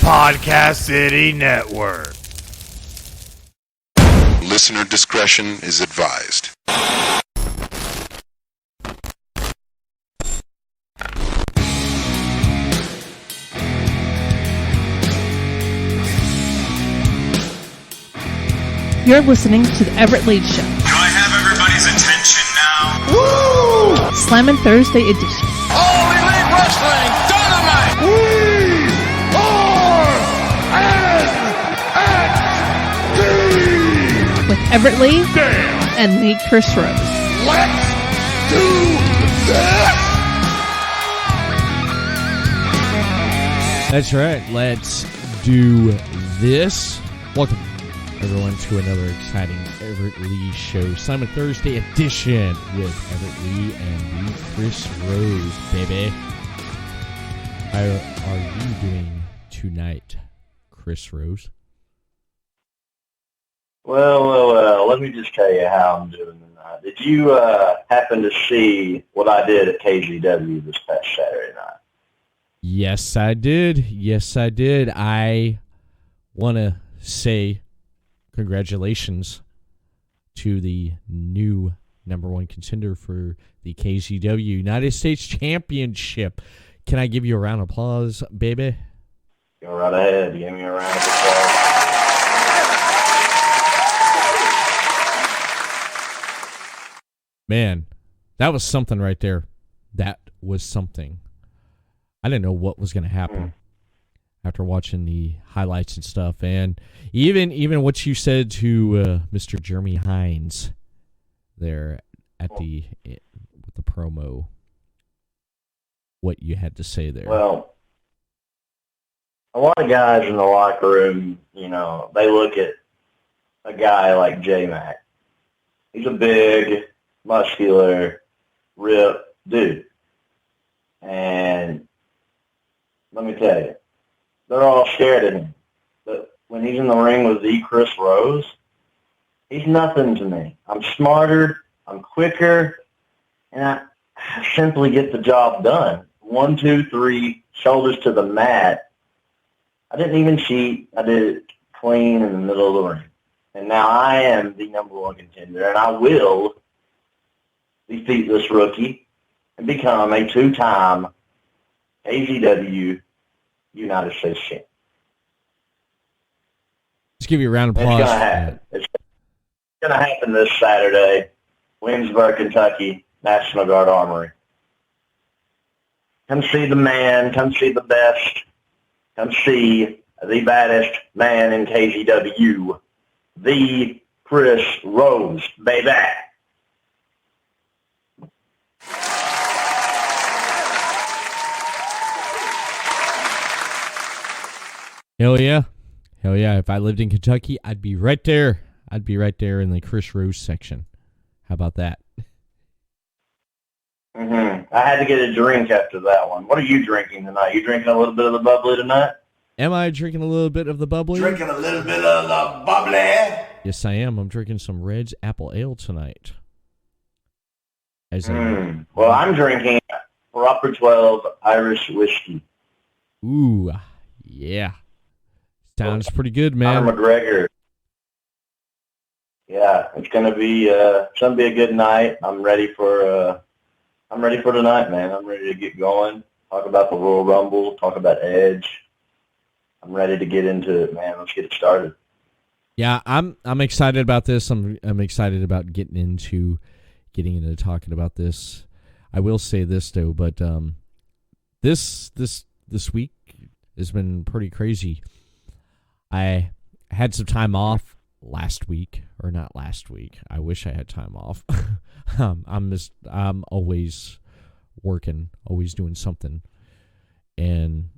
Podcast City Network. Listener discretion is advised. You're listening to the Everett Lead Show. Do I have everybody's attention now? Woo! Slammin' Thursday edition. All Elite Wrestling Dynamite! We are NXT. With Everett Lee Damn. and the Chris Rose. Let's do this. That's right. Let's do this. Welcome, everyone, to another exciting Everett Lee Show. Slammin' Thursday edition with Everett Lee and the Chris Rose, baby. How are you doing tonight, Chris Rose? Well, let me just tell you how I'm doing tonight. Did you happen to see what I did at KZW this past Saturday night? Yes, I did. I want to say congratulations to the new number one contender for the KZW United States Championship. Can I give you a round of applause, baby? Go right ahead. Give me a round of applause. Man, that was something right there. That was something. I didn't know what was going to happen after watching the highlights and stuff. And even what you said to Mr. Jeremy Hines there at with the promo, what you had to say there. Well, a lot of guys in the locker room, they look at a guy like J-Mac. He's a big, muscular, ripped dude. And let me tell you, they're all scared of him. But when he's in the ring with the Chris Rose, he's nothing to me. I'm smarter, I'm quicker, and I simply get the job done. 1, 2, 3, shoulders to the mat. I didn't even cheat. I did it clean in the middle of the ring. And now I am the number one contender, and I will defeat this rookie and become a two-time KZW United States champion. Let's give you a round of applause. It's going to happen. It's going to happen this Saturday, Williamsburg, Kentucky, National Guard Armory. Come see the man. Come see the best. Come see the baddest man in KZW, the Chris Rose, baby. Hell yeah. If I lived in Kentucky, I'd be right there. I'd be right there in the Chris Rose section. How about that? I had to get a drink after that one. What are you drinking tonight? You drinking a little bit of the bubbly tonight? Am I drinking a little bit of the bubbly? Drinking a little bit of the bubbly. Yes, I am. I'm drinking some Red's Apple Ale tonight. Well, I'm drinking Proper 12 Irish whiskey. Ooh, yeah. Sounds pretty good, man. Conor McGregor. Yeah, it's gonna be a good night. I'm ready for tonight, man. I'm ready to get going. Talk about the Royal Rumble. Talk about Edge. I'm ready to get into it, man. Let's get it started. Yeah, I'm excited about this. I'm excited about getting into talking about this. I will say this though, but this week has been pretty crazy. I had some time off last week, or not last week. I wish I had time off. I'm always working, always doing something, and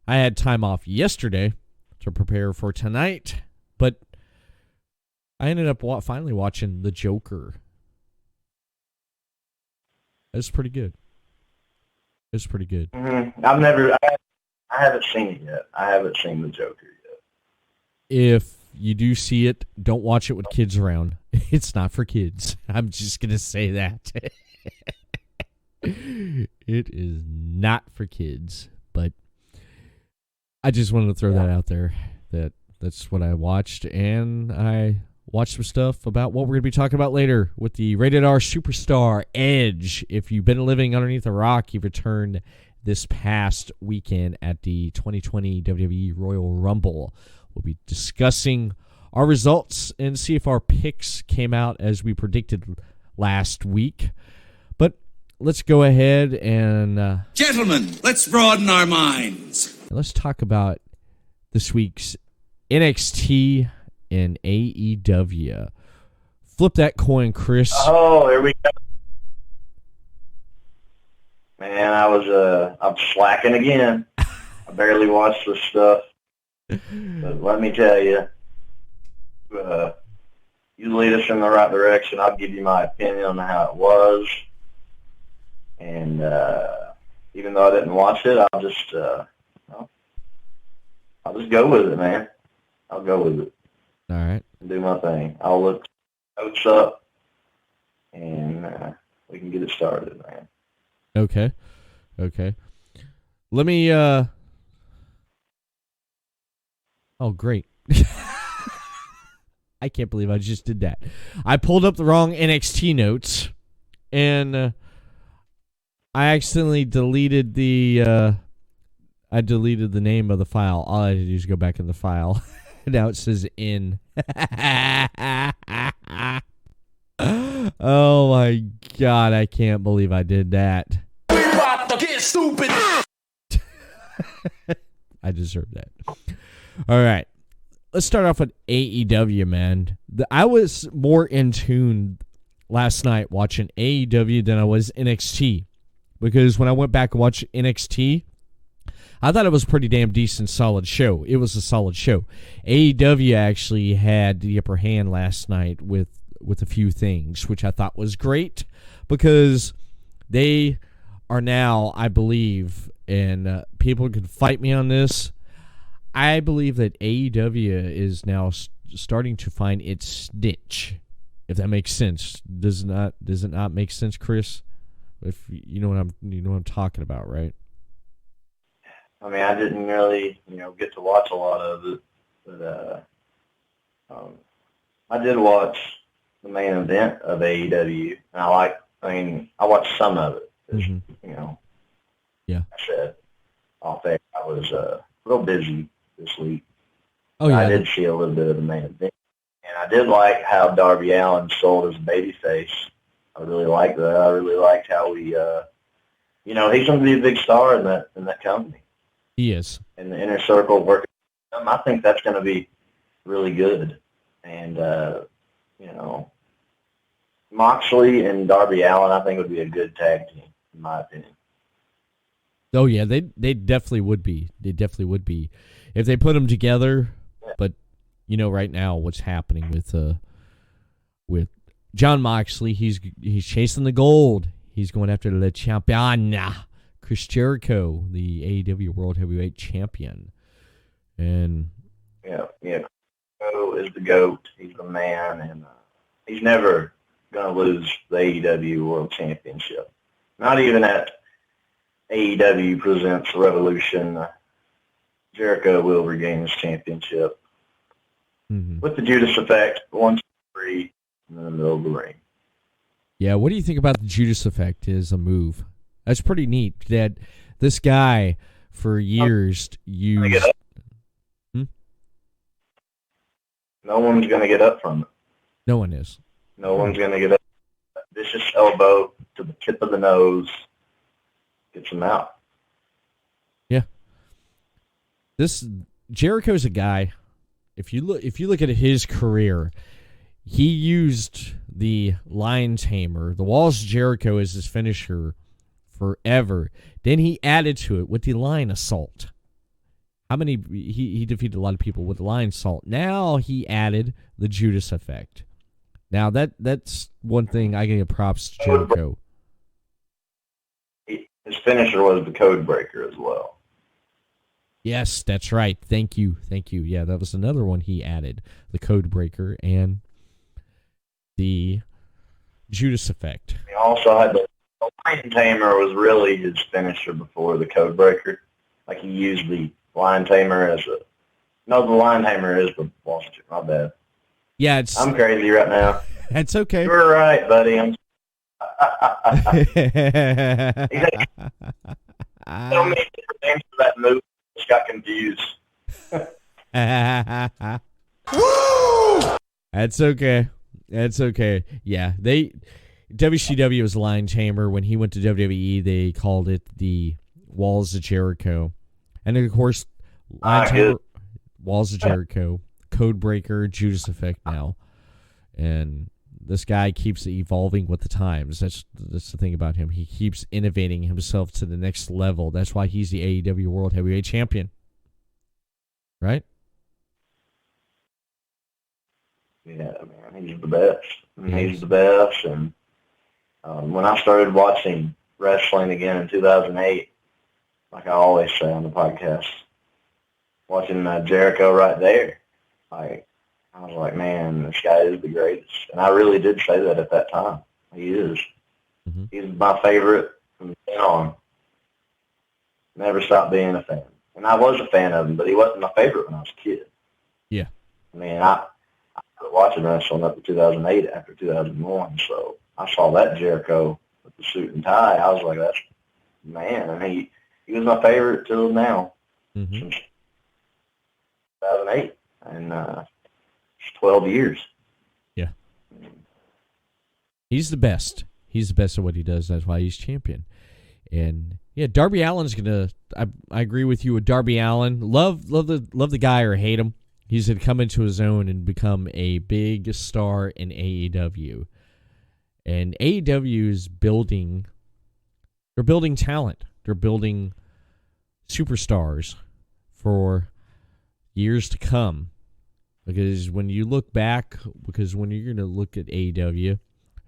I had time off yesterday to prepare for tonight, but I ended up finally watching The Joker. It's pretty good. I haven't seen it yet. I haven't seen The Joker yet. If you do see it, don't watch it with kids around. It's not for kids. I'm just going to say that. It is not for kids, but I just wanted to throw that out there. That's what I watched, and I watched some stuff about what we're going to be talking about later with the Rated R Superstar Edge. If you've been living underneath a rock, he returned this past weekend at the 2020 WWE Royal Rumble. We'll be discussing our results and see if our picks came out as we predicted last week. But let's go ahead and... Gentlemen, let's broaden our minds. let's talk about this week's NXT and AEW. Flip that coin, Chris. Oh, there we go. Man, I'm slacking again. I barely watched this stuff. But let me tell you, you lead us in the right direction. I'll give you my opinion on how it was. And even though I didn't watch it, I'll just go with it, man. I'll go with it. All right. And do my thing. I'll look notes up, and we can get it started, man. Okay. Let me, oh, great. I can't believe I just did that. I pulled up the wrong NXT notes, and I accidentally deleted the name of the file. All I had to do is go back in the file. Now it says in. Oh my God, I can't believe I did that. We about to get stupid. I deserve that. All right. Let's start off with AEW, man. I was more in tune last night watching AEW than I was NXT. Because when I went back and watched NXT, I thought it was a pretty damn decent, solid show. It was a solid show. AEW actually had the upper hand last night with a few things, which I thought was great because they are now, I believe, and people can fight me on this, I believe that AEW is now starting to find its niche, if that makes sense. Does it not make sense, Chris? If you know what I'm talking about, right? I mean, I didn't really, get to watch a lot of it, but I did watch the main event of AEW, and I watched some of it. Yeah. I said, off air, I was a little busy this week. Oh yeah. I did see a little bit of the main event, and I did like how Darby Allin sold his babyface. I really liked that. I really liked how he, he's going to be a big star in that company. He is. In the inner circle, working with him. I think that's going to be really good. And, Moxley and Darby Allin, I think, would be a good tag team, in my opinion. Oh, yeah, they definitely would be. They definitely would be. If they put them together, yeah. But, right now what's happening with John Moxley, he's chasing the gold. He's going after Le Champion, Chris Jericho, the AEW World Heavyweight Champion. And Yeah, Jericho is the GOAT. He's the man, and he's never going to lose the AEW World Championship. Not even at AEW Presents Revolution. Jericho will regain his championship. Mm-hmm. With the Judas Effect, 1, 2, 3, in the middle of the ring. Yeah, what do you think about the Judas Effect as a move? That's pretty neat that this guy for years used... No one's going to get up from it. No one is. No one's going to get up. Vicious elbow to the tip of the nose. Gets him out. Yeah. This Jericho's a guy. If you look at his career, he used the Lion Tamer, the Walls of Jericho, as his finisher forever. Then he added to it with the Lion Assault. He defeated a lot of people with the Lion Assault. Now he added the Judas Effect. Now that's one thing I give props to Jericho. His finisher was the Code Breaker as well. Yes, that's right. Thank you. Yeah, that was another one he added. The Code Breaker and the Judas Effect. He also had the Lion Tamer was really his finisher before the Code Breaker. Like he used the Lion Tamer is the Lion Tamer is the Wall Street. My bad. Yeah, it's I'm crazy right now. it's okay. You're right, buddy. I'm. So many different names for that movie. Just got confused. That's okay. That's okay. Yeah, WCW was Lion Tamer. When he went to WWE, they called it the Walls of Jericho. And of course, Lion Tamer, Walls of Jericho, Codebreaker, Judas Effect now. And this guy keeps evolving with the times. That's the thing about him. He keeps innovating himself to the next level. That's why he's the AEW World Heavyweight Champion. Right? Yeah, man, he's the best. He's the best. And when I started watching wrestling again in 2008, like I always say on the podcast, watching Jericho right there, like I was like, man, this guy is the greatest. And I really did say that at that time. He is. Mm-hmm. He's my favorite from then on. Never stopped being a fan. And I was a fan of him, but he wasn't my favorite when I was a kid. Yeah. I mean, I started watching wrestling up to 2008 after 2001, so I saw that Jericho with the suit and tie. I was like, that's, man, and he was my favorite till now, since 2008, and it's 12 years. Yeah. He's the best. He's the best at what he does. That's why he's champion. And yeah, Darby Allin's gonna. I agree with you with Darby Allin. Love the guy or hate him. He's gonna come into his own and become a big star in AEW. And AEW is building. They're building talent. They're building superstars for years to come. Because when you look back, when you're gonna look at AEW.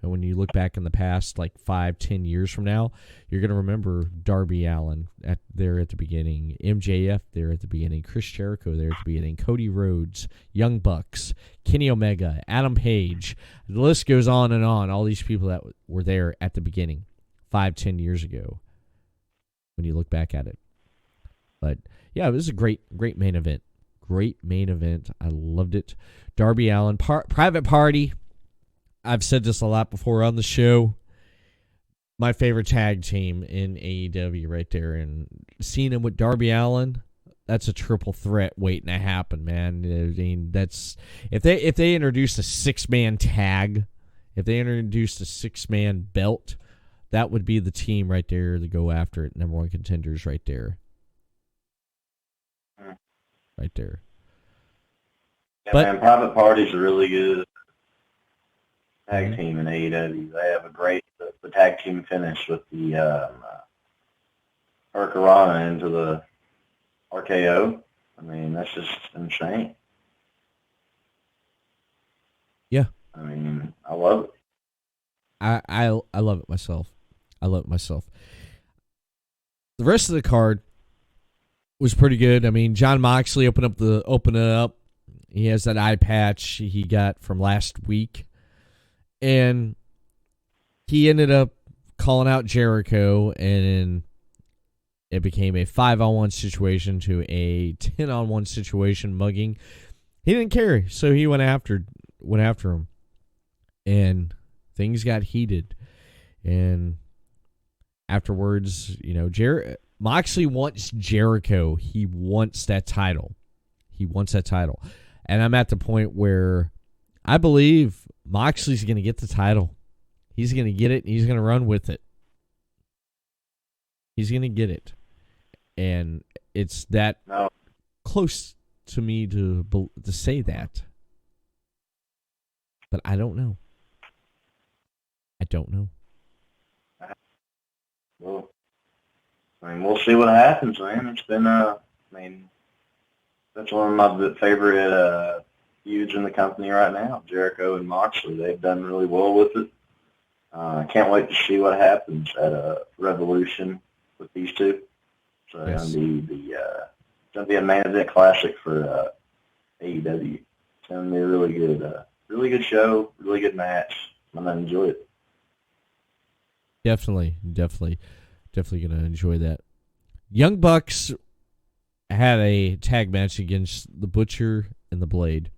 And when you look back in the past, like 5-10 years from now, you're going to remember Darby Allin there at the beginning, MJF there at the beginning, Chris Jericho there at the beginning, Cody Rhodes, Young Bucks, Kenny Omega, Adam Page. The list goes on and on. All these people that were there at the beginning 5-10 years ago when you look back at it. But, yeah, it was a great main event. Great main event. I loved it. Darby Allin, Private Party. I've said this a lot before on the show. My favorite tag team in AEW right there. And seeing him with Darby Allin, that's a triple threat waiting to happen, man. I mean, that's if they introduced a 6-man tag, if they introduced a 6-man belt, that would be the team right there to go after it. Number one contenders right there. Right there. Yeah, man, Private Party's a really good tag team in AEW. They have a great the tag team finish with the Hurricanrana into the RKO. I mean, that's just insane. Yeah. I mean, I love it. I love it myself. I love it myself. The rest of the card was pretty good. I mean, Jon Moxley opened it up. He has that eye patch he got from last week. And he ended up calling out Jericho, and it became a 5-on-1 situation to a 10-on-1 situation, mugging. He didn't care, so he went after him, and things got heated. And afterwards, Moxley wants Jericho. He wants that title. And I'm at the point where I believe Moxley's going to get the title. He's going to get it, and he's going to run with it. He's going to get it. And it's that close to me to say that. But I don't know. Well, I mean, we'll see what happens, man. It's been, that's one of my favorite feuds in the company right now, Jericho and Moxley. They've done really well with it. I can't wait to see what happens at Revolution with these two. So yes. It's going to be a main event classic for AEW. It's going to be a really good show, really good match. I'm going to enjoy it. Definitely going to enjoy that. Young Bucks had a tag match against the Butcher and the Blade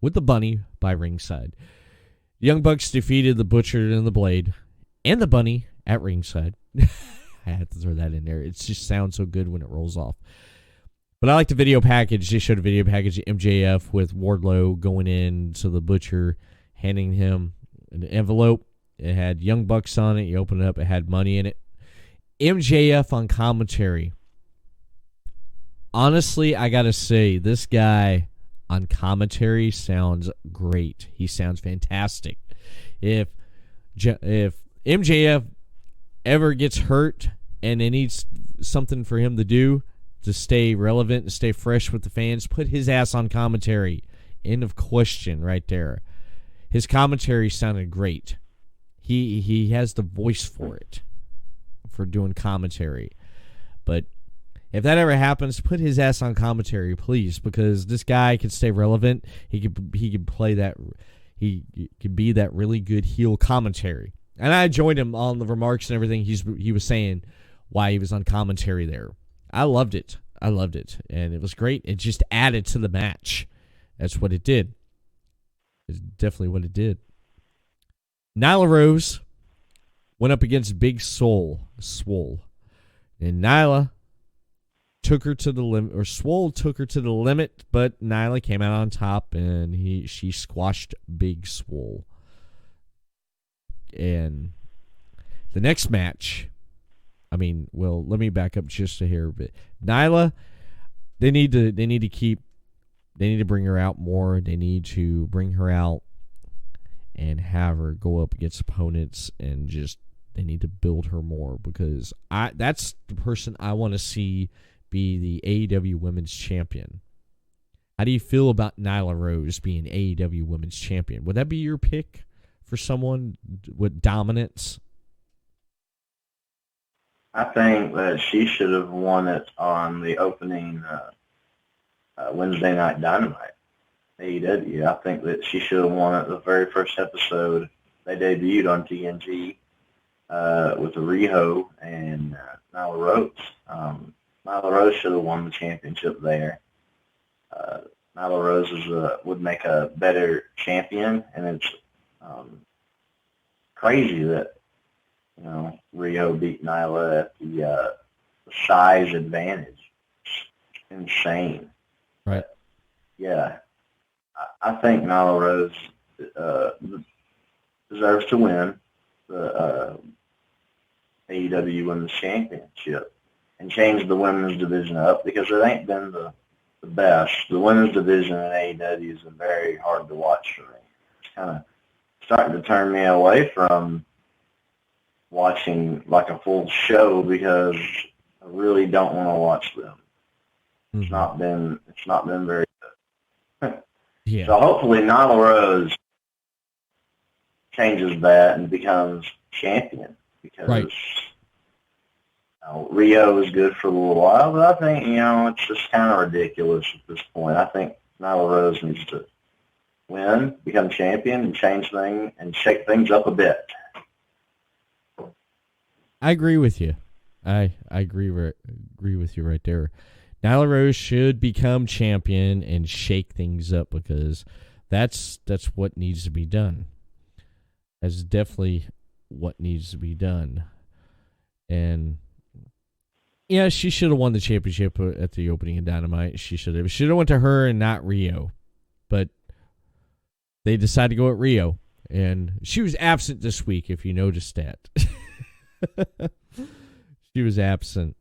with the Bunny by ringside. Young Bucks defeated the Butcher and the Blade and the Bunny at ringside. I had to throw that in there. It just sounds so good when it rolls off. But I like the video package. They showed a video package of MJF with Wardlow going in to the Butcher, handing him an envelope. It had Young Bucks on it. You open it up, it had money in it. MJF on commentary. Honestly, I got to say, this guy on commentary sounds great. He sounds fantastic. If MJF ever gets hurt and it needs something for him to do to stay relevant and stay fresh with the fans, put his ass on commentary. End of question right there. His commentary sounded great. He has the voice for it, for doing commentary. But if that ever happens, put his ass on commentary, please, because this guy can stay relevant. He could play that. He could be that really good heel commentary. And I joined him on the remarks and everything he was saying why he was on commentary there. I loved it. And it was great. It just added to the match. That's what it did. It's definitely what it did. Nyla Rose went up against Big Swole. And Nyla took her to the limit, or Swole took her to the limit, but Nyla came out on top and she squashed Big Swole. And the next match, let me back up just a hair bit. Nyla, they need to bring her out more. They need to bring her out and have her go up against opponents, and just they need to build her more, because that's the person I want to see be the AEW Women's Champion. How do you feel about Nyla Rose being AEW Women's Champion? Would that be your pick for someone with dominance? I think that she should have won it on the opening Wednesday Night Dynamite, AEW. I think that she should have won it the very first episode. They debuted on TNT with Riho and Nyla Rose. Nyla Rose should have won the championship there. Nyla Rose would make a better champion, and it's crazy that Riho beat Nyla at the size advantage. It's insane. Right. Yeah. I think Nyla Rose deserves to win the AEW Women's Championship and change the women's division up, because it ain't been the best. The women's division in AEW has been very hard to watch for me. It's kind of starting to turn me away from watching like a full show, because I really don't want to watch them. Mm-hmm. It's not been very good. Yeah. So hopefully Nyla Rose changes that and becomes champion, because right. Rio was good for a little while, but I think it's just kind of ridiculous at this point. I think Nyla Rose needs to win, become champion, and change things and shake things up a bit. I agree with you. I agree with you right there. Nyla Rose should become champion and shake things up, because that's what needs to be done. That's definitely what needs to be done. And yeah, she should have won the championship at the opening of Dynamite. She should have. It should have went to her and not Rio. But they decided to go at Rio. And she was absent this week, if you noticed that. She was absent.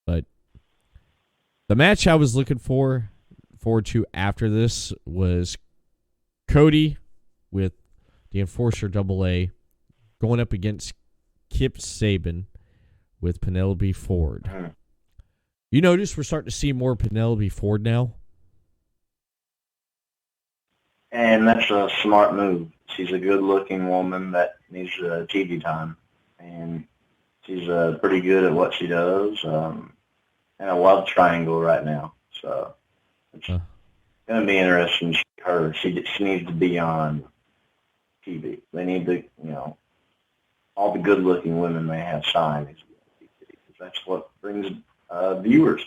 But the match I was looking forward to after this was Cody with the Enforcer AA going up against Kip Sabian with Penelope Ford. You notice we're starting to see more Penelope Ford now? And that's a smart move. She's a good-looking woman that needs TV time, and she's pretty good at what she does. And a love triangle right now, so it's going to be interesting to see her. She needs to be on TV. They need to, all the good-looking women they have signed. That's what brings viewers.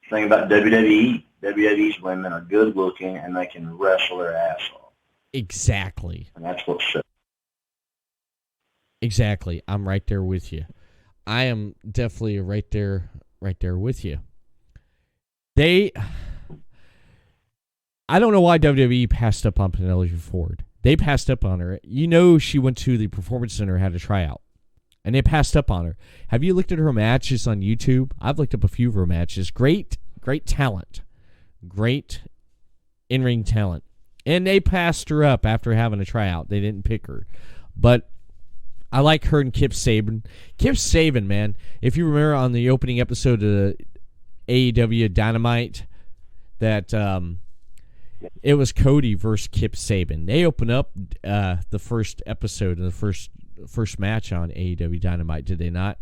The thing about WWE, WWE's women are good looking and they can wrestle their ass off. Exactly. And that's what's so. Exactly. I'm right there with you. I am definitely right there with you. I don't know why WWE passed up on Penelope Ford. They passed up on her. You know, she went to the Performance Center, had a tryout, and they passed up on her. Have you looked at her matches on YouTube? I've looked up a few of her matches. Great talent. Great in-ring talent. And they passed her up after having a tryout. They didn't pick her. But I like her and Kip Sabian. Kip Sabian, man, if you remember on the opening episode of AEW Dynamite, that it was Cody versus Kip Sabian. They opened up the first episode and the first match on AEW Dynamite, did they not?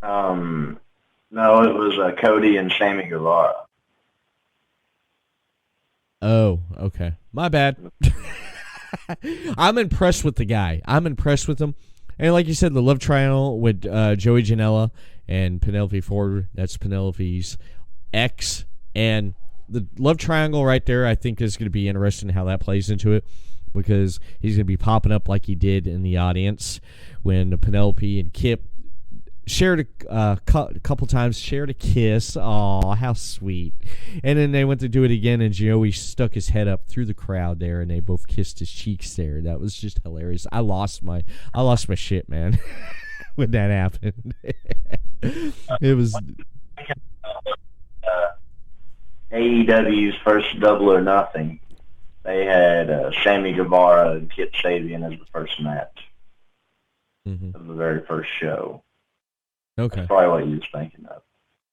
No, it was Cody and Sammy Guevara. Oh, okay. My bad. I'm impressed with the guy. I'm impressed with him. And like you said, the love triangle with Joey Janela and Penelope Ford, that's Penelope's ex. And the love triangle right there, I think, is going to be interesting how that plays into it, because he's going to be popping up like he did in the audience when Penelope and Kip shared a couple times, shared a kiss. Aw, how sweet. And then they went to do it again, and Joey stuck his head up through the crowd there, and they both kissed his cheeks there. That was just hilarious. I lost my shit, man, when that happened. It was AEW's first Double or Nothing. They had Sammy Guevara and Kip Sabian as the first match of the very first show. Okay. That's probably what you was thinking of.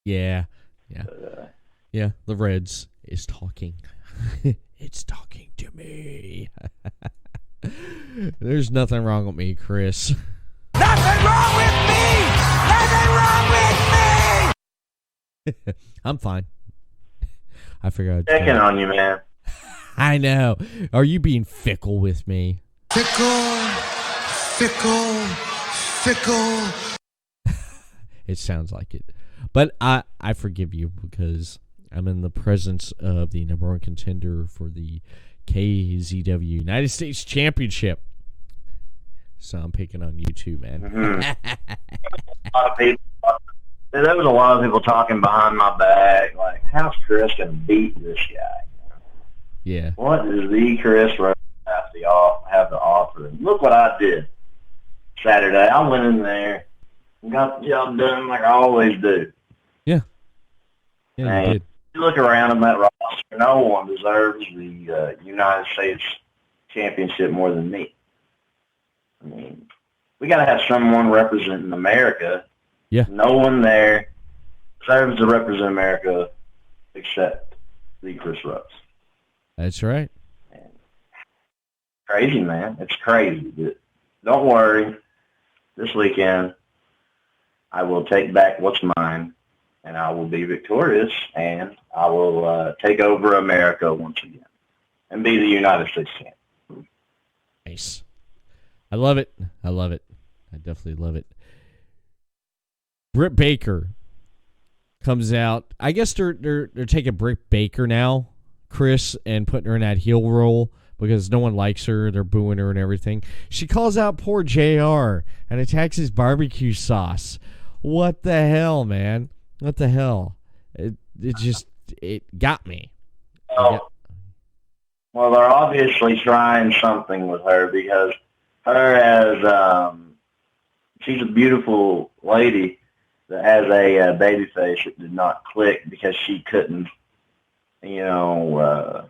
Yeah. But, Yeah, the Reds is talking. It's talking to me. There's nothing wrong with me, Chris. Nothing wrong with me! Nothing wrong with me! I'm fine. I figured I'd checking on you, man. I know. Are you being fickle with me? Fickle. It sounds like it. But I forgive you, because I'm in the presence of the number one contender for the KZW United States Championship. So I'm picking on you too, man. A lot of people, there was a lot of people talking behind my back, like, how's Chris going to beat this guy? Yeah. What does the Chris Rose have to offer? And look what I did Saturday. I went in there and got the job done like I always do. Yeah, you did. You look around in that roster, no one deserves the United States Championship more than me. I mean, we got to have someone representing America. Yeah. No one there deserves to represent America except the Chris Rose. That's right. And crazy, man. It's crazy. But don't worry. This weekend, I will take back what's mine, and I will be victorious, and I will take over America once again and be the United States champion. Nice. I love it. I definitely love it. Britt Baker comes out. I guess they're taking Britt Baker now, Chris, and putting her in that heel role because no one likes her. They're booing her and everything. She calls out poor JR and attacks his barbecue sauce. What the hell, man? What the hell? It got me. Well, they're obviously trying something with her because her as she's a beautiful lady that has a baby face that did not click because she couldn't, I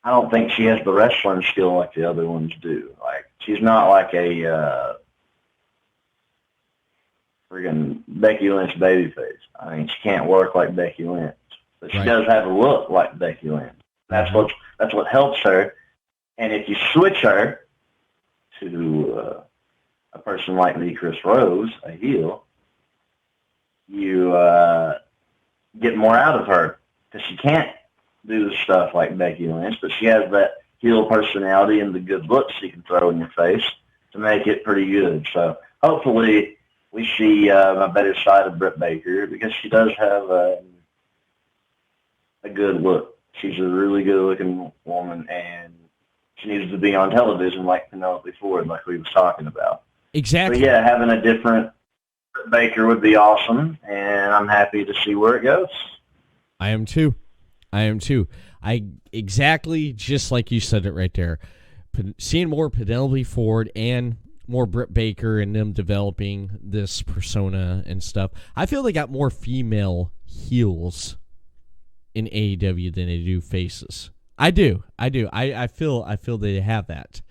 don't think she has the wrestling skill like the other ones do. Like, she's not like a friggin' Becky Lynch babyface. I mean, she can't work like Becky Lynch, but she does have a look like Becky Lynch. That's what helps her. And if you switch her to a person like the Chris Rose, a heel, you get more out of her because she can't do the stuff like Becky Lynch, but she has that heel personality and the good looks she can throw in your face. to make it pretty good. So hopefully we see a better side of Britt Baker because she does have a good look. She's a really good-looking woman, and she needs to be on television like Penelope Ford, like we was talking about. Exactly. But yeah, having a different Baker would be awesome, and I'm happy to see where it goes. I am too. I exactly just like you said it right there. Seeing more Penelope Ford and more Britt Baker and them developing this persona and stuff. I feel they got more female heels in AEW than they do faces. I do. I feel they have that.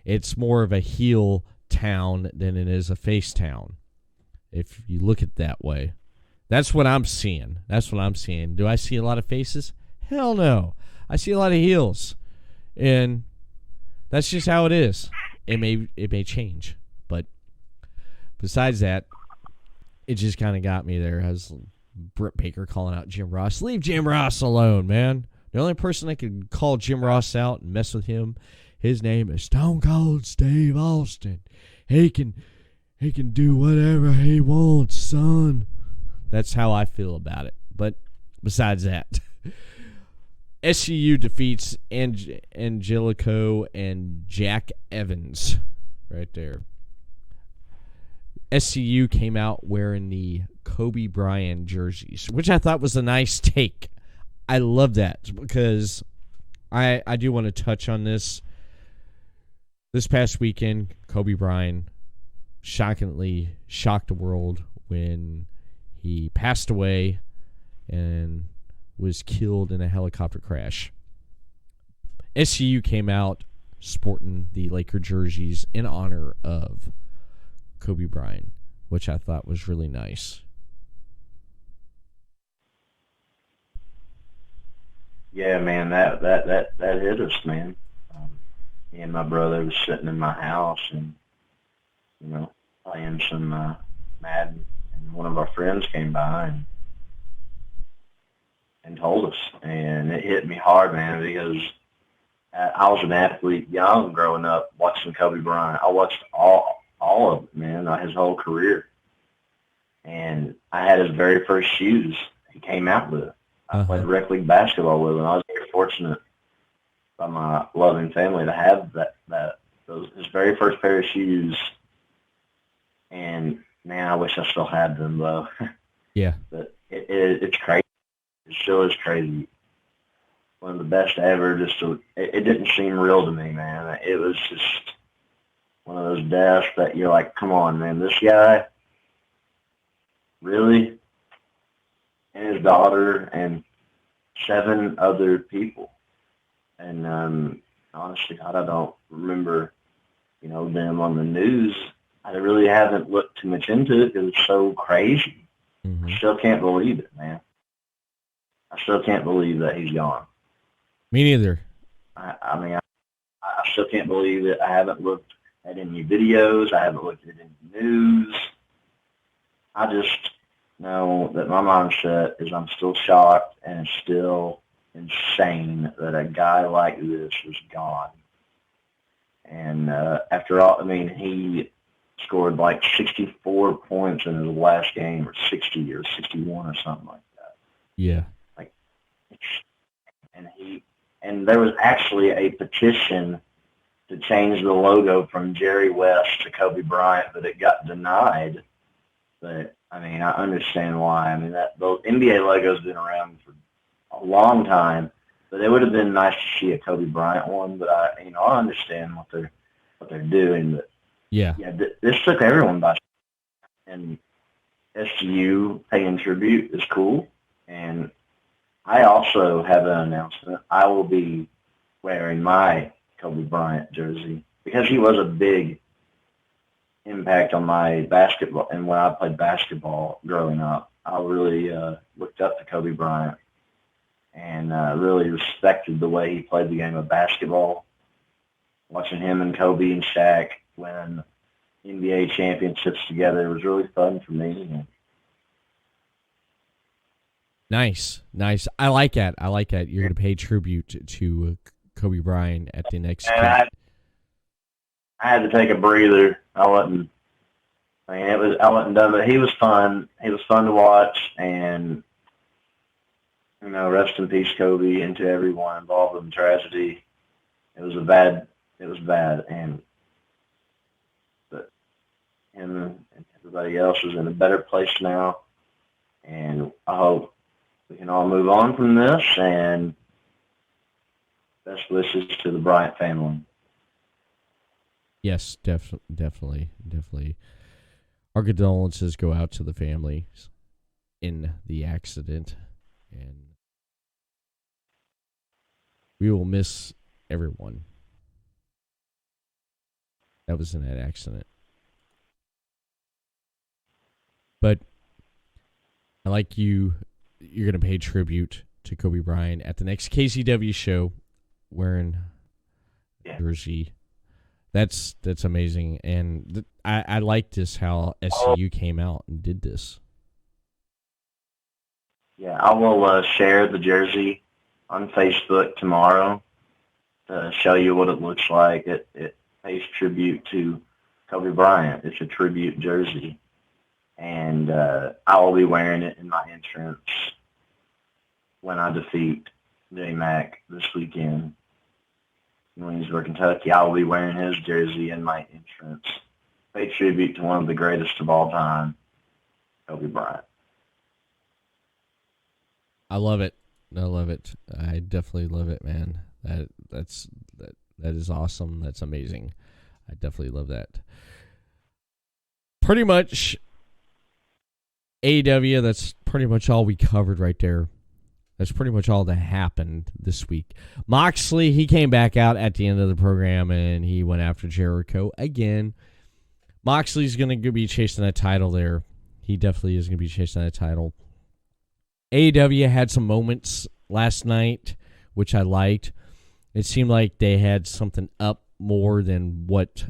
It's more of a heel town than it is a face town. If you look at it that way. That's what I'm seeing. Do I see a lot of faces? Hell no. I see a lot of heels. And that's just how it is. It may change. But besides that, it just kind of got me there. As Britt Baker calling out Jim Ross. Leave Jim Ross alone, man. The only person that could call Jim Ross out and mess with him, his name is Stone Cold Steve Austin. He can do whatever he wants, son. That's how I feel about it. But besides that, SCU defeats Angelico and Jack Evans right there. SCU came out wearing the Kobe Bryant jerseys, which I thought was a nice take. I love that because I do want to touch on this. This past weekend, Kobe Bryant shockingly shocked the world when he passed away and was killed in a helicopter crash. SCU came out sporting the Laker jerseys in honor of Kobe Bryant, which I thought was really nice. Yeah, man, that hit us, man. Me and my brother was sitting in my house and, playing some Madden, and one of our friends came by and told us, and it hit me hard, man, because I was an athlete young growing up watching Kobe Bryant. I watched all of it, man, his whole career. And I had his very first shoes he came out with. I played rec league basketball with him. I was very fortunate by my loving family to have his very first pair of shoes. And, man, I wish I still had them, though. Yeah. But it's crazy. It still is crazy. One of the best ever. It didn't seem real to me, man. It was just one of those deaths that you're like, come on, man, this guy, really? And his daughter and 7 other people. And honestly, I don't remember, them on the news. I really haven't looked too much into it because it's so crazy. I still can't believe it, man. I still can't believe that he's gone. Me neither. I mean, I still can't believe it. I haven't looked at any videos. I haven't looked at any news. I just know that my mindset is I'm still shocked and it's still insane that a guy like this is gone. And after all, I mean, he scored like 64 points in his last game, or 60 or 61 or something like that. Yeah. And there was actually a petition to change the logo from Jerry West to Kobe Bryant, but it got denied. But I mean, I understand why. I mean, those NBA logos been around for a long time, but it would have been nice to see a Kobe Bryant one. But I understand what they're doing. But yeah, this took everyone by. And SGU paying tribute is cool. And I also have an announcement. I will be wearing my Kobe Bryant jersey because he was a big impact on my basketball. And when I played basketball growing up, I really looked up to Kobe Bryant and really respected the way he played the game of basketball. Watching him and Kobe and Shaq win NBA championships together was really fun for me. Nice. I like that. You're going to pay tribute to Kobe Bryant at the next. I had to take a breather. I wasn't done, but he was fun. He was fun to watch, and rest in peace, Kobe, and to everyone involved in the tragedy. It was bad, but him and everybody else is in a better place now, and I hope we can all move on from this, and best wishes to the Bryant family. Yes, definitely. Our condolences go out to the families in the accident, and we will miss everyone that was in that accident. But I like you're going to pay tribute to Kobe Bryant at the next KCW show wearing jersey. That's amazing, and I like this how SCU came out and did this. Yeah, I will share the jersey on Facebook tomorrow to show you what it looks like. It pays tribute to Kobe Bryant. It's a tribute jersey, and I will be wearing it in my entrance when I defeat J-Mac this weekend. In Williamsburg, Kentucky, I will be wearing his jersey in my entrance. Pay tribute to one of the greatest of all time, Kobe Bryant. I love it. I definitely love it, man. That is awesome. That's amazing. I definitely love that. Pretty much AEW, that's pretty much all we covered right there. That's pretty much all that happened this week. Moxley, he came back out at the end of the program, and he went after Jericho again. Moxley's going to be chasing that title there. He definitely is going to be chasing that title. AEW had some moments last night, which I liked. It seemed like they had something up more than what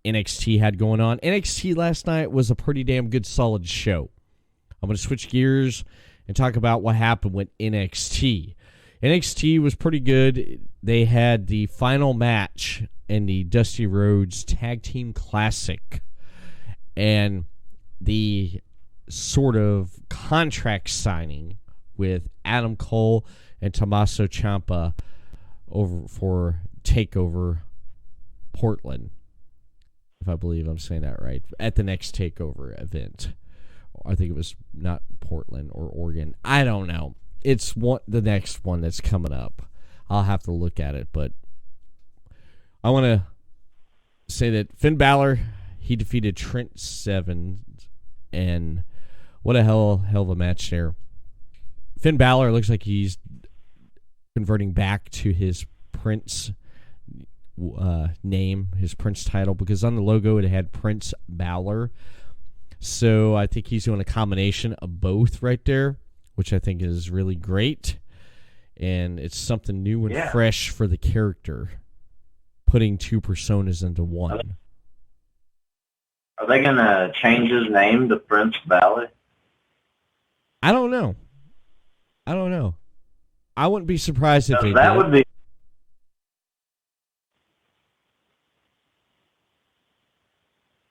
NXT had going on. NXT last night was a pretty damn good, solid show. I'm going to switch gears and talk about what happened with NXT. NXT was pretty good. They had the final match in the Dusty Rhodes Tag Team Classic, and the sort of contract signing with Adam Cole and Tommaso Ciampa over for TakeOver Portland, if I believe I'm saying that right, at the next TakeOver event. I think it was not Portland or Oregon. I don't know. It's the next one that's coming up. I'll have to look at it, but I want to say that Finn Balor, he defeated Trent Seven, and what a hell of a match there. Finn Balor looks like he's converting back to his Prince name, his Prince title, because on the logo it had Prince Balor. So I think he's doing a combination of both right there, which I think is really great. And it's something new and fresh for the character, putting two personas into one. Are they going to change his name to Prince Balor? I don't know. I wouldn't be surprised if they that did. Would be.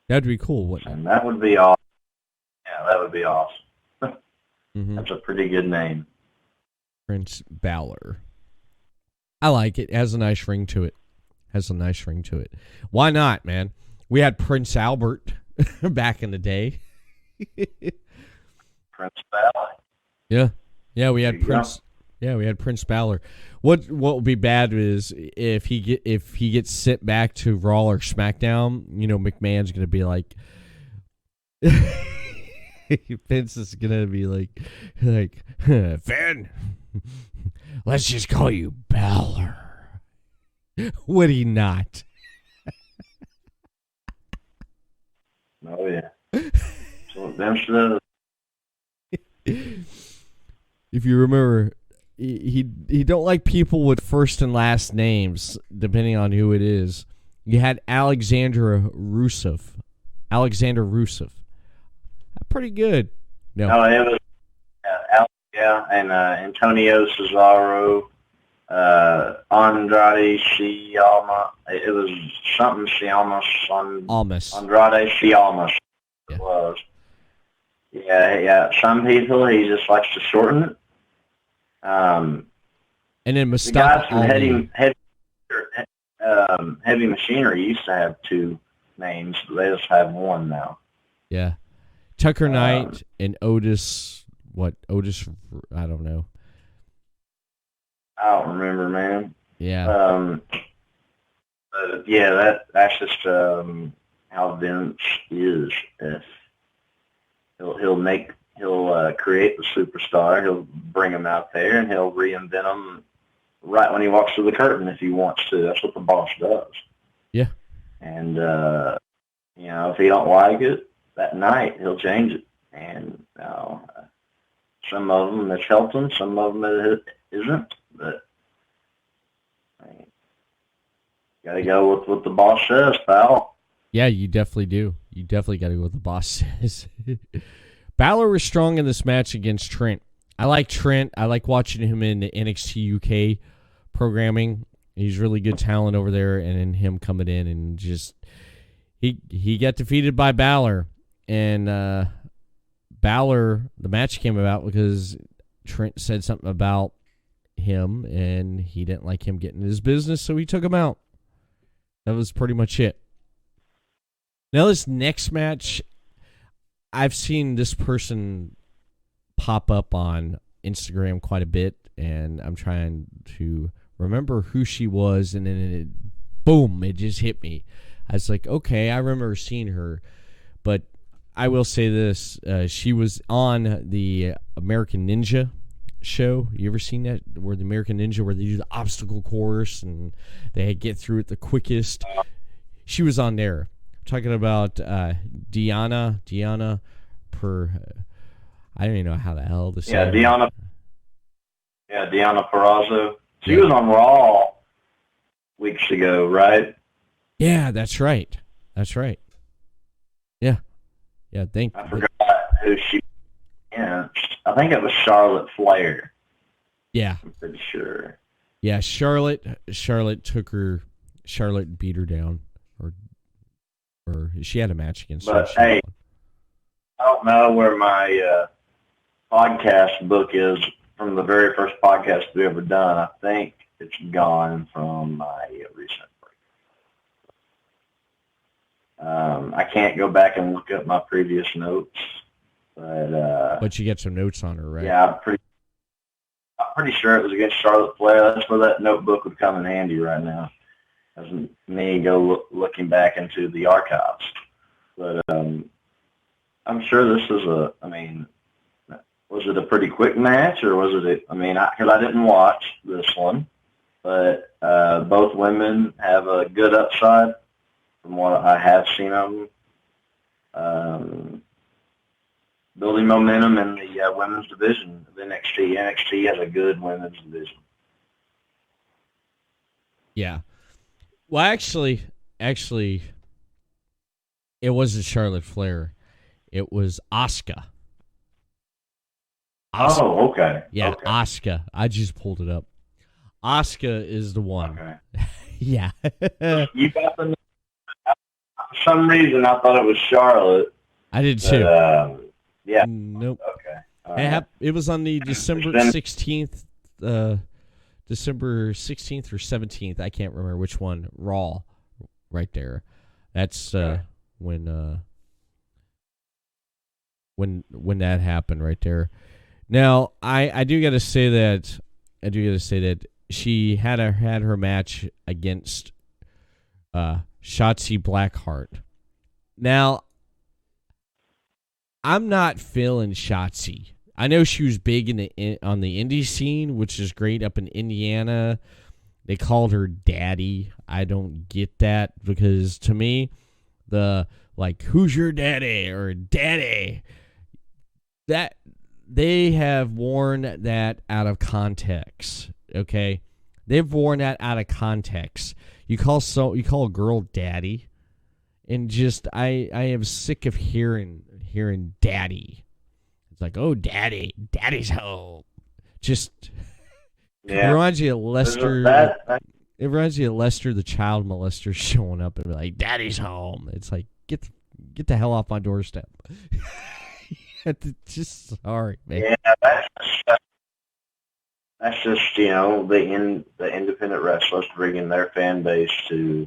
That'd be cool, wouldn't it? And that would be awesome. Yeah, that would be awesome. Mm-hmm. That's a pretty good name. Prince Balor. I like it. It has a nice ring to it. Why not, man? We had Prince Albert back in the day. Prince Balor. Yeah, we had Prince. Go. Yeah, we had Prince Balor. What would be bad is if he gets sent back to Raw or SmackDown. McMahon's gonna be like, Vince is gonna be like, Finn, let's just call you Balor. Would he not? Oh yeah. So eventually. If you remember, he don't like people with first and last names, depending on who it is. You had Alexander Rusev. Pretty good. No. Oh, it was, and Antonio Cesaro. Andrade Cien. It was something Ciamas. Almas. Andrade Ciamas. Yeah. It was. Yeah. Some people, he just likes to shorten it. And then The Mustafa guys from Ali. Heavy Machinery used to have two names, but they just have one now. Yeah. Tucker Knight and Otis. What? Otis? I don't know. I don't remember, man. Yeah. Yeah, that's just how Vince is. If he'll create the superstar, he'll bring him out there, and he'll reinvent him right when he walks through the curtain if he wants to. That's what the boss does. Yeah. And if he don't like it that night, he'll change it. And some of them it's helped him, some of them it isn't. But got to go with what the boss says, pal. Yeah, you definitely do. You definitely got to go with the boss says. Balor was strong in this match against Trent. I like Trent. I like watching him in the NXT UK programming. He's really good talent over there, and then him coming in and just he got defeated by Balor, and Balor, the match came about because Trent said something about him, and he didn't like him getting his business, so he took him out. That was pretty much it. Now this next match, I've seen this person pop up on Instagram quite a bit, and I'm trying to remember who she was, and then boom, it just hit me. I was like, okay, I remember seeing her, but I will say this, she was on the American Ninja show. You ever seen that? Where the American Ninja, where they do the obstacle course, and they get through it the quickest. She was on there. Talking about Deanna I don't even know how the hell to say Yeah, her. Deanna Purrazzo. She was on Raw weeks ago, right? Yeah, that's right. Yeah. I I forgot who she. Yeah, I think it was Charlotte Flair. Yeah. I'm pretty sure. Yeah, Charlotte beat her down, or she had a match against her. But hey, I don't know where my podcast book is from the very first podcast we ever done. I think it's gone from my recent break. I can't go back and look up my previous notes, But you get some notes on her, right? yeah, I'm pretty sure it was against Charlotte Flair. That's where that notebook would come in handy right now, as me go looking back into the archives. But I'm sure this is was it a pretty quick match, or was it because I didn't watch this one, but both women have a good upside from what I have seen of them. Building momentum in the women's division of NXT. NXT has a good women's division. Yeah. Well, actually, it wasn't Charlotte Flair. It was Asuka. Oh, okay. Yeah, okay. Asuka. I just pulled it up. Asuka is the one. Okay. Yeah. You got the. For some reason, I thought it was Charlotte. I did too. Yeah. Nope. Okay. All right. It was on the December 16th, December 16th or 17th. I can't remember which one. Raw, right there. That's when that happened right there. Now I do got to say that she had her match against Shotzi Blackheart. Now I'm not feeling Shotzi. I know she was big on the indie scene, which is great up in Indiana. They called her Daddy. I don't get that, because to me, who's your daddy or Daddy, that they have worn that out of context. Okay, they've worn that out of context. You call a girl Daddy, and just I am sick of hearing Daddy. It's like, oh, Daddy's home. Just It Yeah. reminds you of Lester. That, It reminds you of Lester, the child molester, showing up and be like, "Daddy's home." It's like, get the hell off my doorstep. Just sorry, man. yeah, that's just the independent wrestlers bringing their fan base to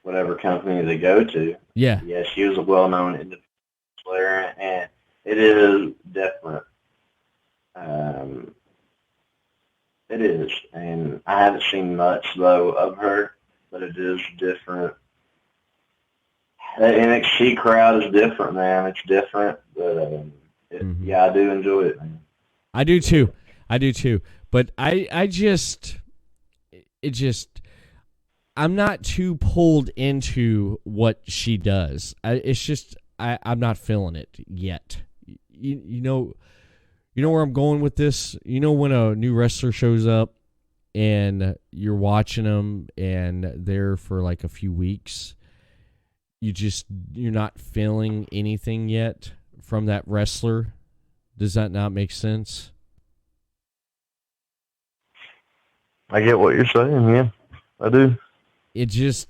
whatever company they go to. Yeah. Yeah, she was a well-known independent wrestler, and it is different. It is, and I haven't seen much though of her, but it is different. The NXT crowd is different, man. It's different, but yeah, I do enjoy it, man. I do too. But I just I'm not too pulled into what she does. I'm not feeling it yet. You know where I'm going with this? You know when a new wrestler shows up and you're watching them and they're for like a few weeks, you're not feeling anything yet from that wrestler. Does that not make sense? I get what you're saying, yeah. I do.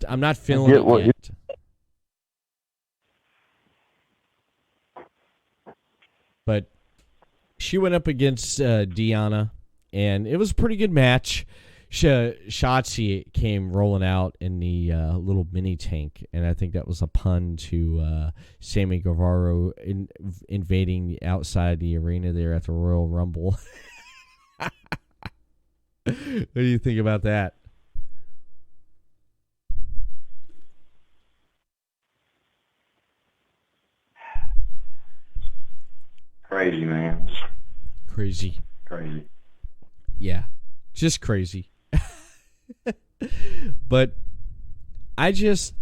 I'm not feeling it yet. But she went up against Deanna, and it was a pretty good match. Shotzi came rolling out in the little mini tank, and I think that was a pun to Sammy Guevara invading outside the arena there at the Royal Rumble. What do you think about that? Crazy, man. Crazy. Yeah, just crazy. But I just,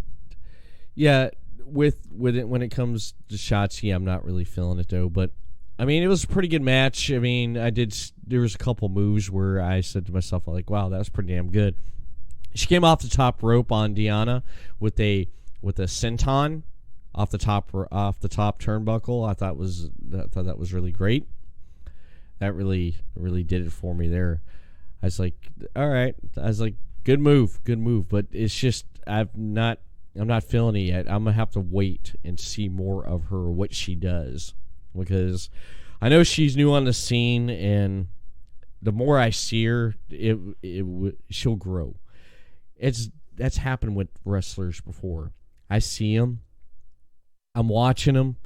with it when it comes to Shotzi, I'm not really feeling it though. But I mean, it was a pretty good match. I mean, there was a couple moves where I said to myself, like, wow, that was pretty damn good. She came off the top rope on Deanna with a senton off the top turnbuckle. I thought that was really great. That really did it for me there. I was like, all right. I was like, good move. But it's just I'm not feeling it yet. I'm gonna have to wait and see more of her, what she does, because I know she's new on the scene, and the more I see her, she'll grow. That's happened with wrestlers before. I see them, I'm watching them,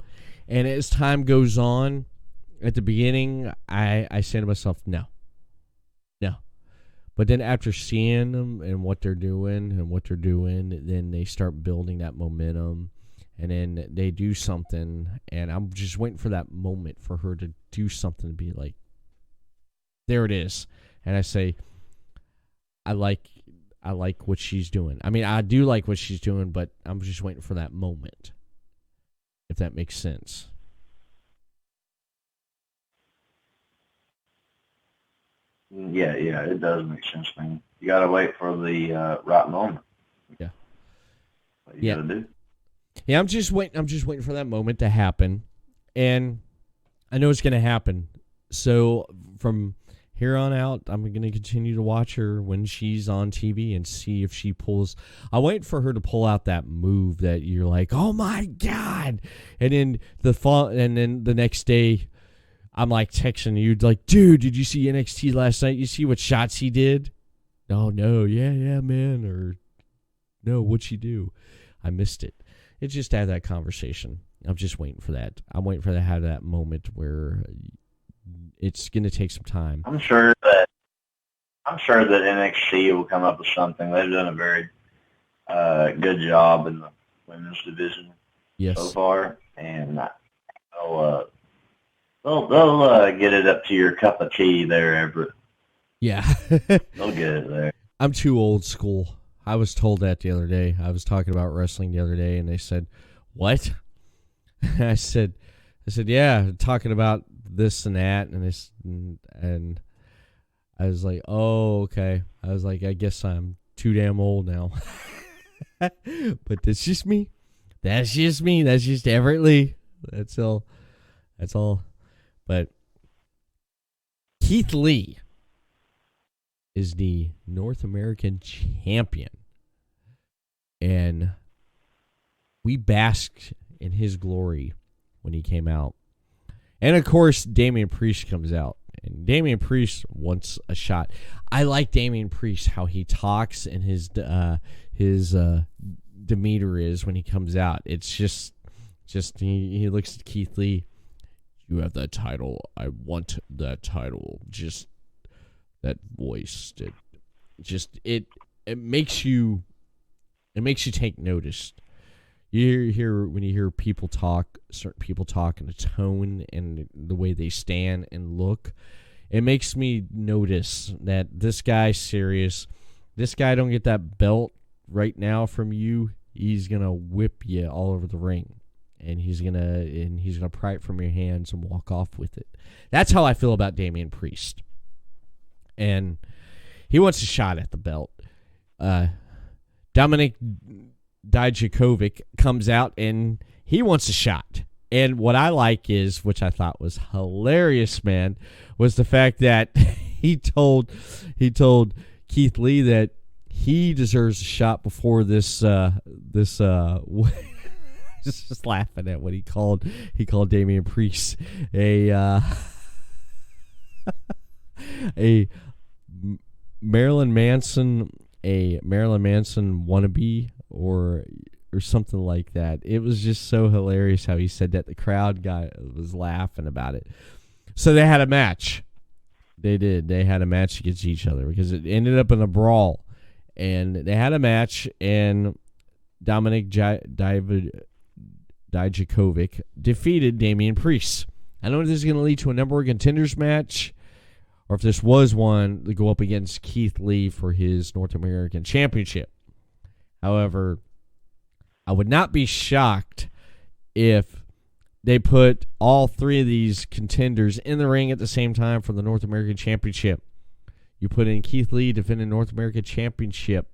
and as time goes on, at the beginning, I say to myself, no. But then after seeing them and what they're doing, then they start building that momentum, and then they do something, and I'm just waiting for that moment for her to do something to be like, there it is. And I say, I like what she's doing. I mean, I do like what she's doing, but I'm just waiting for that moment, if that makes sense. Yeah, it does make sense, man. You gotta wait for the right moment. Yeah. What you gotta do. Yeah, I'm just waiting for that moment to happen, and I know it's gonna happen. So from here on out, I'm gonna continue to watch her when she's on TV and see if she pulls. I wait for her to pull out that move that you're like, oh my god, and then the next day, I'm like texting you, like, dude, did you see NXT last night? You see what Shotzi did? Oh, no, yeah, man. Or, no, what'd she do? I missed it. It's just to have that conversation. I'm just waiting for that. I'm waiting for to have that moment where it's going to take some time. I'm sure that NXT will come up with something. They've done a very good job in the women's division so far, and they'll get it up to your cup of tea there, Everett. Yeah. They'll get it there. I'm too old school. I was told that the other day. I was talking about wrestling the other day, and they said, what? I said, yeah, talking about this and that, and I was like, oh, okay. I was like, I guess I'm too damn old now. But that's just me. That's just Everett Lee. That's all. But Keith Lee is the North American champion. And we basked in his glory when he came out. And, of course, Damian Priest comes out. And Damian Priest wants a shot. I like Damian Priest, how he talks and his demeanor is when he comes out. It's just he looks at Keith Lee. You have that title. I want that title. Just that voice. It makes you take notice. You hear when you hear people talk, certain people talk in a tone and the way they stand and look, it makes me notice that this guy's serious. This guy don't get that belt right now from you, he's gonna whip you all over the ring, and he's gonna pry it from your hands and walk off with it. That's how I feel about Damian Priest, and he wants a shot at the belt. Dominic Dijakovic comes out and he wants a shot. And what I like is, which I thought was hilarious, man, was the fact that he told Keith Lee that he deserves a shot before this just laughing at what he called Damian Priest a Marilyn Manson wannabe or something like that. It was just so hilarious how he said that. The crowd was laughing about it. So they had a match. They did. They had a match against each other because it ended up in a brawl. And they had a match, and Dominic Dijakovic defeated Damian Priest. I don't know if this is going to lead to a number of contenders match, or if this was one to go up against Keith Lee for his North American Championship. However, I would not be shocked if they put all three of these contenders in the ring at the same time for the North American Championship. You put in Keith Lee defending North American Championship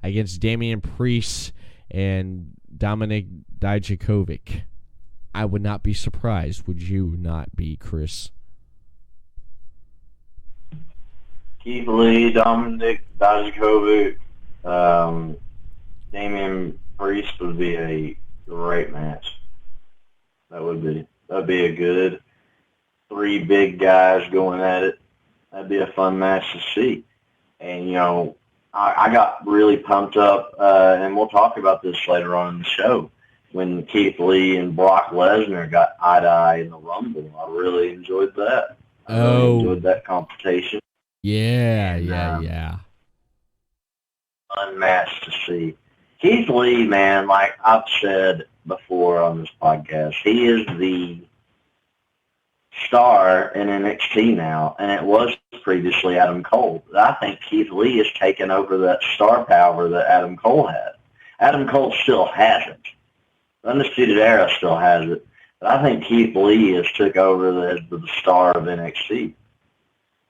against Damian Priest and Dominic Dijakovic. I would not be surprised. Would you not be, Chris? Keith Lee, Dominic Dijakovic, Damian Priest would be a great match. That'd be a good three big guys going at it. That'd be a fun match to see. And, I got really pumped up, and we'll talk about this later on in the show, when Keith Lee and Brock Lesnar got eye-to-eye in the Rumble. I really enjoyed that. I really enjoyed that competition. Yeah. Fun match to see. Keith Lee, man, like I've said before on this podcast, he is the star in NXT now, and it was previously Adam Cole. But I think Keith Lee has taken over that star power that Adam Cole had. Adam Cole still has it. The Undisputed Era still has it. But I think Keith Lee has took over the star of NXT.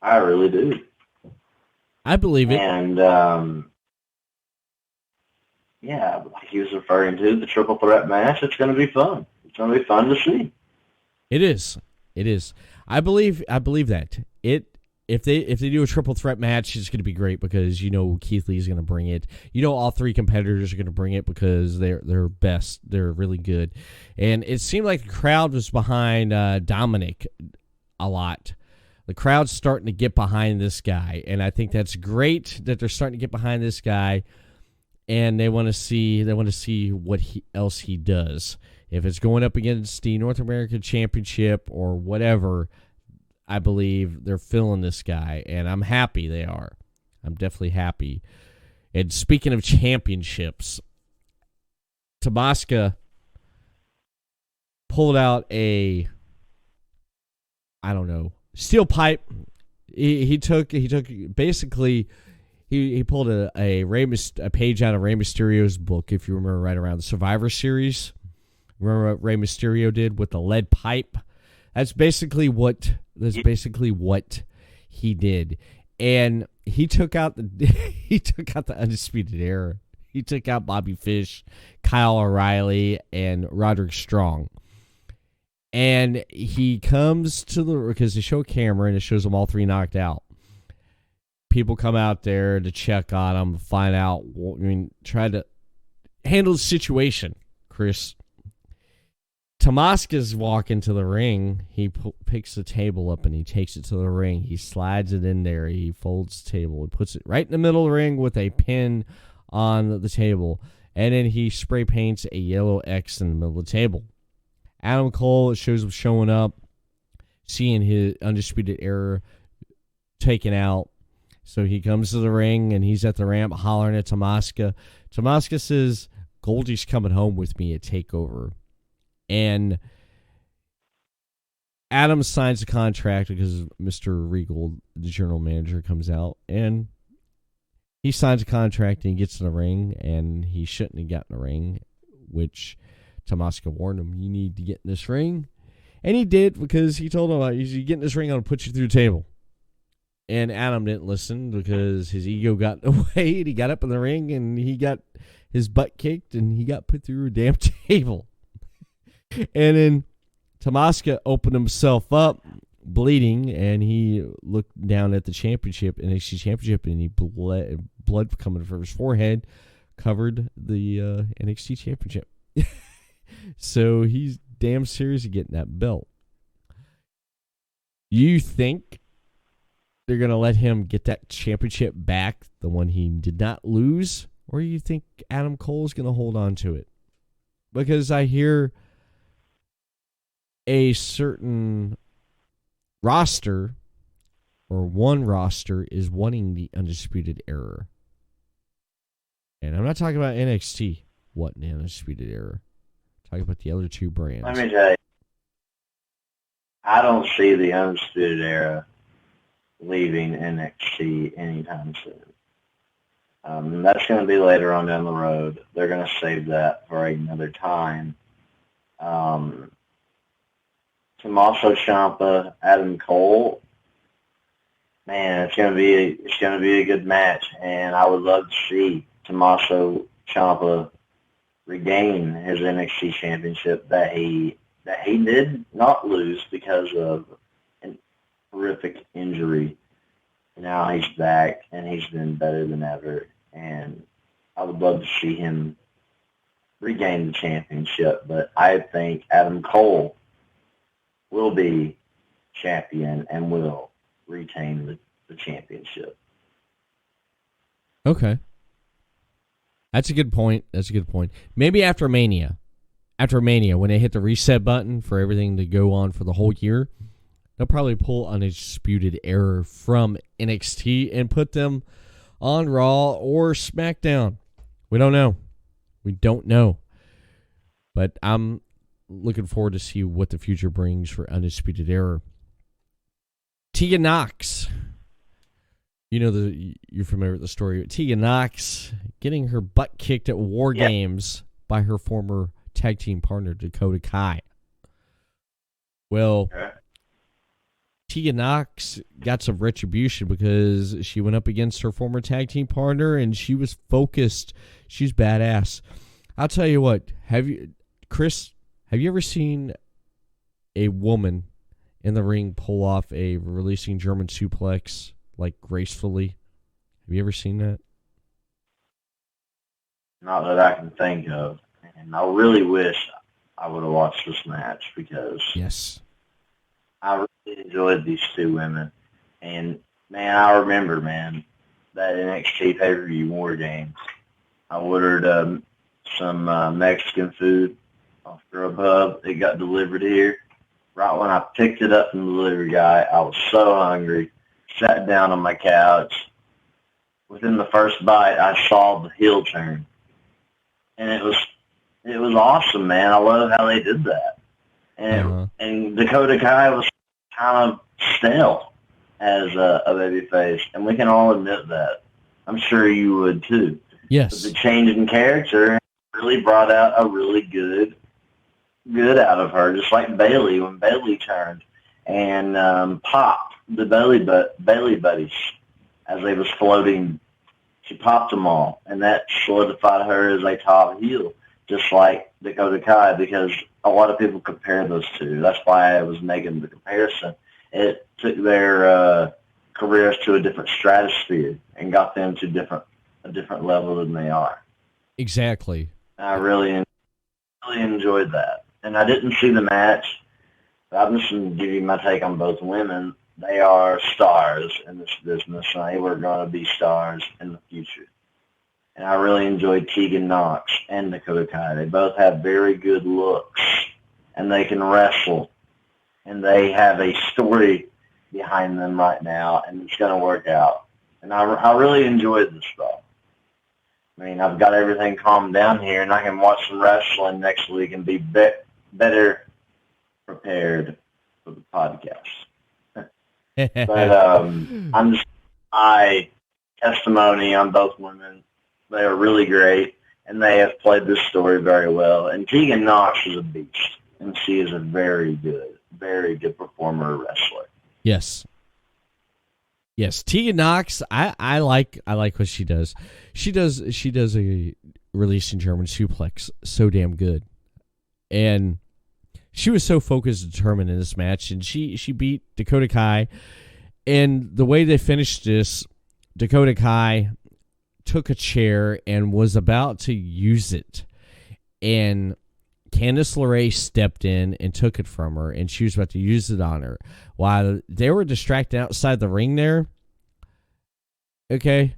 I really do. I believe it. And, like he was referring to, the triple threat match, it's going to be fun. It's going to be fun to see. It is. I believe that. If they do a triple threat match, it's going to be great because Keith Lee is going to bring it. All three competitors are going to bring it because they're best. They're really good. And it seemed like the crowd was behind Dominic a lot. The crowd's starting to get behind this guy, and I think that's great that they're starting to get behind this guy. And they want to see what else he does. If it's going up against the North American Championship or whatever, I believe they're filling this guy, and I'm happy they are. I'm definitely happy. And speaking of championships, Tabasca pulled out a, steel pipe. He pulled a page out of Rey Mysterio's book, if you remember, right around the Survivor Series. Remember what Rey Mysterio did with the lead pipe? That's basically what he did. And he took out the Undisputed Era. He took out Bobby Fish, Kyle O'Reilly, and Roderick Strong. And he comes to because they show a camera and it shows them all three knocked out. people come out there to check on him, find out, try to handle the situation, Chris. Tomaska's walking to the ring. He picks the table up and he takes it to the ring. He slides it in there. He folds the table and puts it right in the middle of the ring with a pin on the table. And then he spray paints a yellow X in the middle of the table. Adam Cole shows him showing up, seeing his Undisputed Era taken out. So he comes to the ring and he's at the ramp hollering at Tomaska. Tomaska says, Goldie's coming home with me at TakeOver. And Adam signs a contract because Mr. Regal, the general manager, comes out. And he signs a contract and he gets in the ring. And he shouldn't have gotten in the ring, which Tomaska warned him, you need to get in this ring. And he did, because he told him, you get in this ring, I'm going to put you through the table. And Adam didn't listen because his ego got in the way. And he got up in the ring and he got his butt kicked and he got put through a damn table. And then Tomaska opened himself up, bleeding, and he looked down at the championship, NXT championship, and he blood coming from his forehead covered the NXT championship. So he's damn serious of getting that belt. You think they're going to let him get that championship back, the one he did not lose? Or you think Adam Cole is going to hold on to it? Because I hear a certain roster, or one roster, is wanting the Undisputed Era. And I'm not talking about NXT, what the Undisputed Era. I'm talking about the other two brands. Let me tell you, I don't see the Undisputed Era leaving NXT anytime soon. That's going to be later on down the road. They're going to save that for another time. Tommaso Ciampa, Adam Cole, man, it's gonna be a good match, and I would love to see Tommaso Ciampa regain his NXT championship that he did not lose because of a horrific injury. Now he's back and he's been better than ever, and I would love to see him regain the championship. But I think Adam Cole will be champion and will retain the championship. Okay. That's a good point. Maybe after Mania. When they hit the reset button for everything to go on for the whole year, they'll probably pull Undisputed Era from NXT and put them on Raw or SmackDown. We don't know. But I'm looking forward to see what the future brings for Undisputed Era. Tegan Nox. You're familiar with the story. Tegan Nox getting her butt kicked at War Games by her former tag team partner, Dakota Kai. Well, Tegan Nox got some retribution because she went up against her former tag team partner and she was focused. She's badass. I'll tell you what. Chris, have you ever seen a woman in the ring pull off a releasing German suplex, like, gracefully? Have you ever seen that? Not that I can think of. And I really wish I would have watched this match because Yes. I really enjoyed these two women. And, man, I remember, that NXT pay-per-view War Games. I ordered some Mexican food off Grubhub. It got delivered here. Right when I picked it up from the delivery guy, I was so hungry. Sat down on my couch. Within the first bite, I saw the heel turn. And it was awesome, man. I love how they did that. And Dakota Kai was kind of stale as a babyface, and we can all admit that. I'm sure you would too. Yes. But the change in character really brought out a really good out of her, just like Bayley when Bayley turned and popped the Bayley buddies as they was floating. She popped them all, and that solidified her as a top heel, just like Dakota Kai, because a lot of people compare those two. That's why I was making the comparison. It took their careers to a different stratosphere and got them to a different level than they are. Exactly. I really enjoyed that. And I didn't see the match. I'm just going to give you my take on both women. They are stars in this business, and they were going to be stars in the future. And I really enjoyed Tegan Knox and Dakota Kai. They both have very good looks, and they can wrestle. And they have a story behind them right now, and it's going to work out. And I really enjoyed this stuff. I mean, I've got everything calmed down here, and I can watch some wrestling next week and be better prepared for the podcast. But I'm just my testimony on both women. They are really great, and they have played this story very well. And Tegan Knox is a beast, and she is a very good performer wrestler. Yes. Yes, Tegan Knox, I like what she does. She does a releasing German suplex so damn good. And she was so focused and determined in this match, and she beat Dakota Kai. And the way they finished this, Dakota Kai took a chair and was about to use it. And Candice LeRae stepped in and took it from her, and she was about to use it on her. While they were distracted outside the ring there, okay,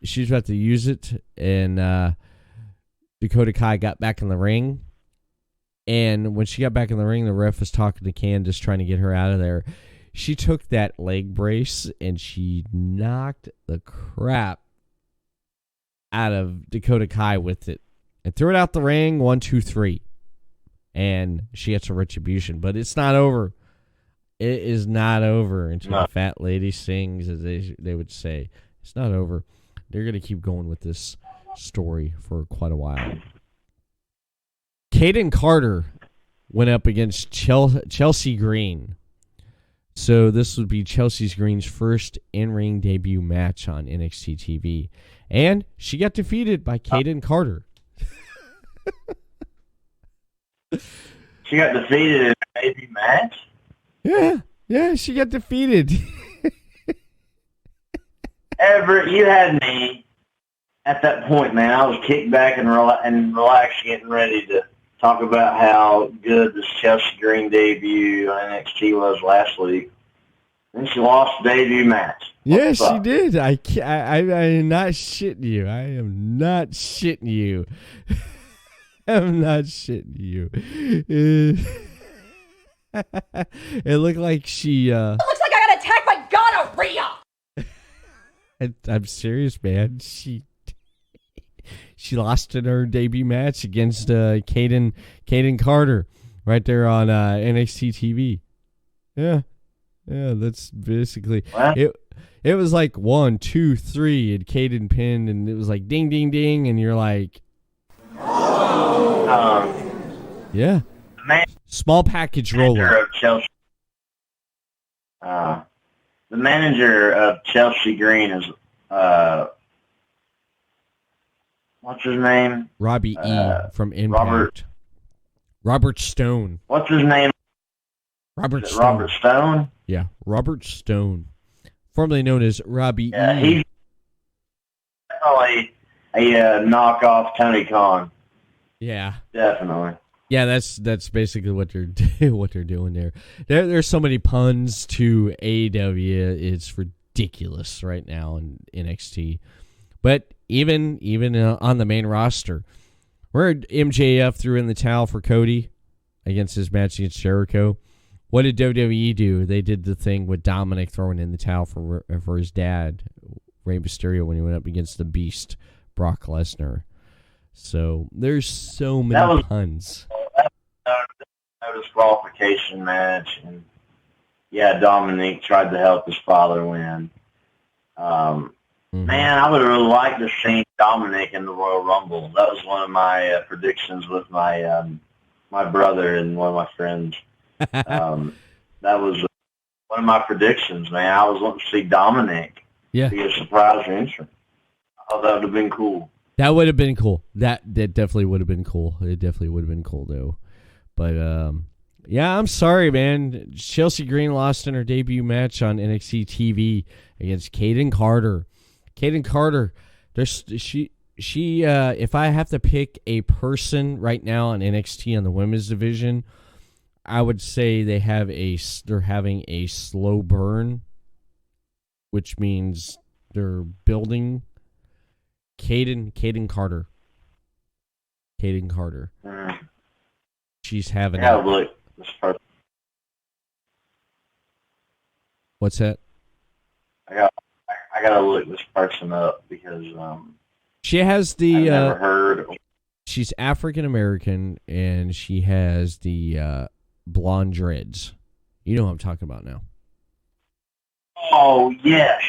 she was about to use it, and Dakota Kai got back in the ring. And when she got back in the ring, the ref was talking to Candice, trying to get her out of there. She took that leg brace, and she knocked the crap out of Dakota Kai with it. And threw it out the ring, 1, 2, 3. And she gets a retribution. But it's not over. It is not over until the fat lady sings, as they would say. It's not over. They're going to keep going with this story for quite a while. Kaden Carter went up against Chelsea Green. So this would be Chelsea Green's first in-ring debut match on NXT TV. And she got defeated by Kaden Carter. She got defeated in a debut match? Yeah, she got defeated. Everett, you had me at that point, man. I was kicked back and relaxed, getting ready to talk about how good this Chelsea Green debut on NXT was last week. And she lost the debut match. Yes, she did. I am not shitting you. I am not shitting you. I'm not shitting you. It looked like she... It looks like I got attacked by gonorrhea! I'm serious, man. She lost in her debut match against Kaden Carter right there on NXT TV. Yeah, that's basically it. It was like 1, 2, 3, and Kaden pinned, and it was like ding, ding, ding, and you're like, yeah, small package roller. Of Chelsea. The manager of Chelsea Green is what's his name? Robbie E. from Impact. Robert Stone. What's his name? Robert Stone. Robert Stone? Yeah, Robert Stone. Formerly known as Robbie E. He's definitely a knockoff Tony Khan. Yeah. Definitely. Yeah, that's basically what they're doing there. There's so many puns to AEW. It's ridiculous right now in NXT. But even on the main roster, where MJF threw in the towel for Cody against his match against Jericho, what did WWE do? They did the thing with Dominic throwing in the towel for his dad, Rey Mysterio, when he went up against the Beast, Brock Lesnar. So there's so many puns. That was a disqualification match, and yeah, Dominic tried to help his father win. Man, I would have really liked to see Dominic in the Royal Rumble. That was one of my predictions with my my brother and one of my friends. That was one of my predictions, man. I was wanting to see Dominic be a surprise entrant. I thought that would have been cool. That would have been cool. That definitely would have been cool. It definitely would have been cool, though. But Yeah, I'm sorry, man. Chelsea Green lost in her debut match on NXT TV against Kaden Carter. Kaden Carter, if I have to pick a person right now on NXT on the women's division, I would say they're having a slow burn, which means they're building Kaden Carter. Kaden Carter. She's having look this person. What's that? I gotta look this person up because she has I've the never heard. she's African American and she has the blonde dreads. You know what I'm talking about now. Oh yes,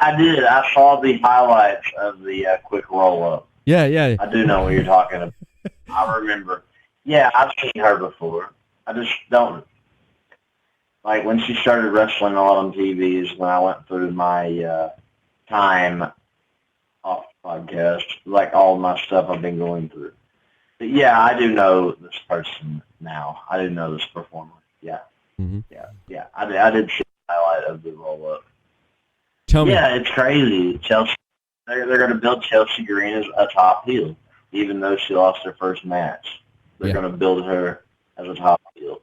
I did. I saw the highlights of the quick roll up. Yeah. I do know what you're talking about. I remember. Yeah, I've seen her before. I just don't. Like, when she started wrestling on TV is when I went through my time off podcast, like all my stuff I've been going through. But yeah, I do know this person now. I do know this performer. Yeah. Mm-hmm. Yeah. I did see the highlight of the roll-up. Tell me. Yeah, it's crazy. Chelsea, they're going to build Chelsea Green as a top heel, even though she lost her first match. They're going to build her as a top heel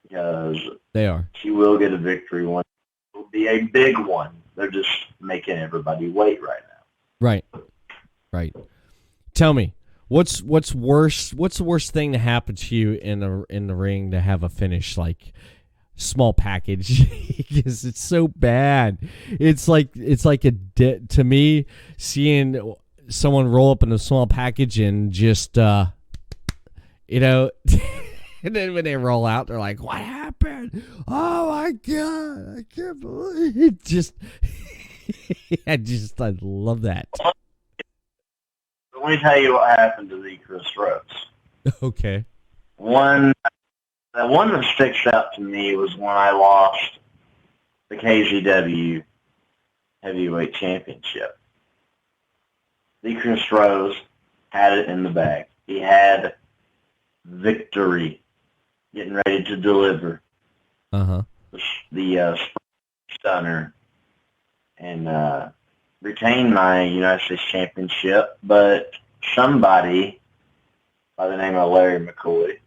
because they are. She will get a victory one. It will be a big one. They're just making everybody wait right now. Right. Tell me, what's worse? What's the worst thing to happen to you in the ring to have a finish like small package? Because it's so bad. It's like to me seeing someone roll up in a small package and just and then when they roll out, they're like, "What happened? Oh my god, I can't believe it!" Just, I love that. Let me tell you what happened to the Chris Rhodes. Okay. The one that sticks out to me was when I lost the KZW Heavyweight Championship. The Chris Rhodes had it in the bag. He had victory, getting ready to deliver. The stunner and retain my United States Championship, but somebody by the name of Larry McCoy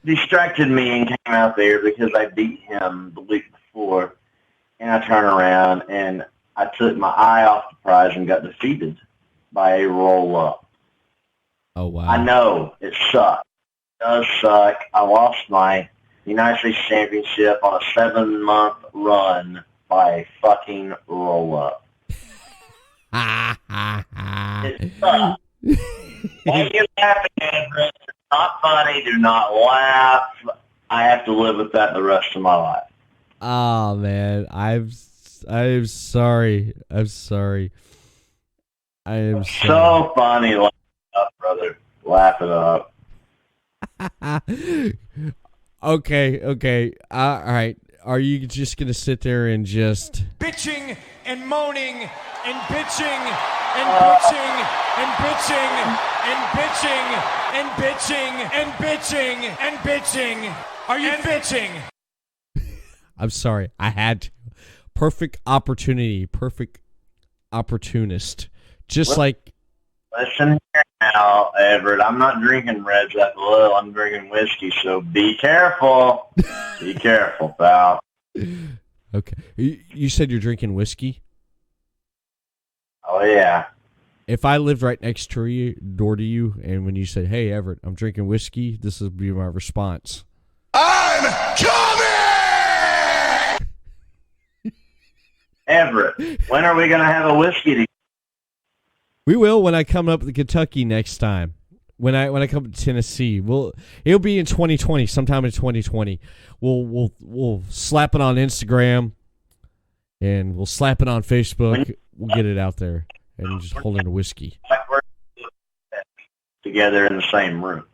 distracted me and came out there because I beat him the week before, and I turned around and I took my eye off the prize and got defeated by a roll-up. Oh, wow. I know, it sucks. It does suck. I lost my United States Championship on a 7-month run by a fucking roll-up. It sucks. Why are you laughing, Everett? It's not funny. Do not laugh. I have to live with that the rest of my life. Oh, man. I'm sorry. I'm sorry. I am sorry. So funny. Laugh it up, brother. Laugh it up. Okay. All right. Are you just going to sit there and just... Bitching and moaning and bitching and bitching and bitching and bitching and bitching and bitching and bitching. Are you bitching? I'm sorry. I had to. Perfect opportunity. Perfect opportunist. Just like... Listen here now, Everett. I'm not drinking Red Bull. I'm drinking whiskey, so be careful. Be careful, pal. Okay. You said you're drinking whiskey? Oh, yeah. If I lived right next door to you, and when you said, "Hey, Everett, I'm drinking whiskey," this would be my response. I'm coming! Everett, when are we going to have a whiskey together? We will when I come up to Kentucky next time. When I come to Tennessee, it'll be in 2020, sometime in 2020. We'll slap it on Instagram, and we'll slap it on Facebook. We'll get it out there and just hold in a whiskey Together in the same room.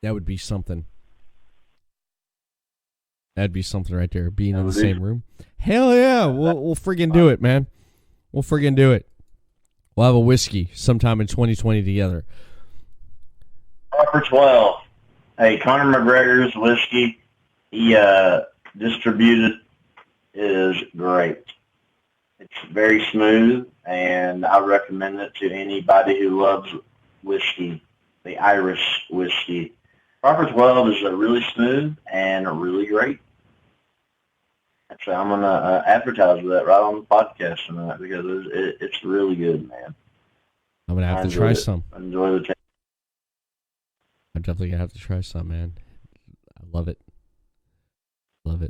That would be something. That'd be something right there. Being in the same room. Hell yeah, we'll friggin' do it, man. We'll friggin' do it. We'll have a whiskey sometime in 2020 together. Proper 12. Hey, Conor McGregor's whiskey, he distributed is great. It's very smooth, and I recommend it to anybody who loves whiskey, the Irish whiskey. Proper 12 is really smooth and really great. Actually, I'm going to advertise that right on the podcast tonight because it's really good, man. I'm going to have to try some. Enjoy the taste. I'm definitely going to have to try some, man. I love it. Love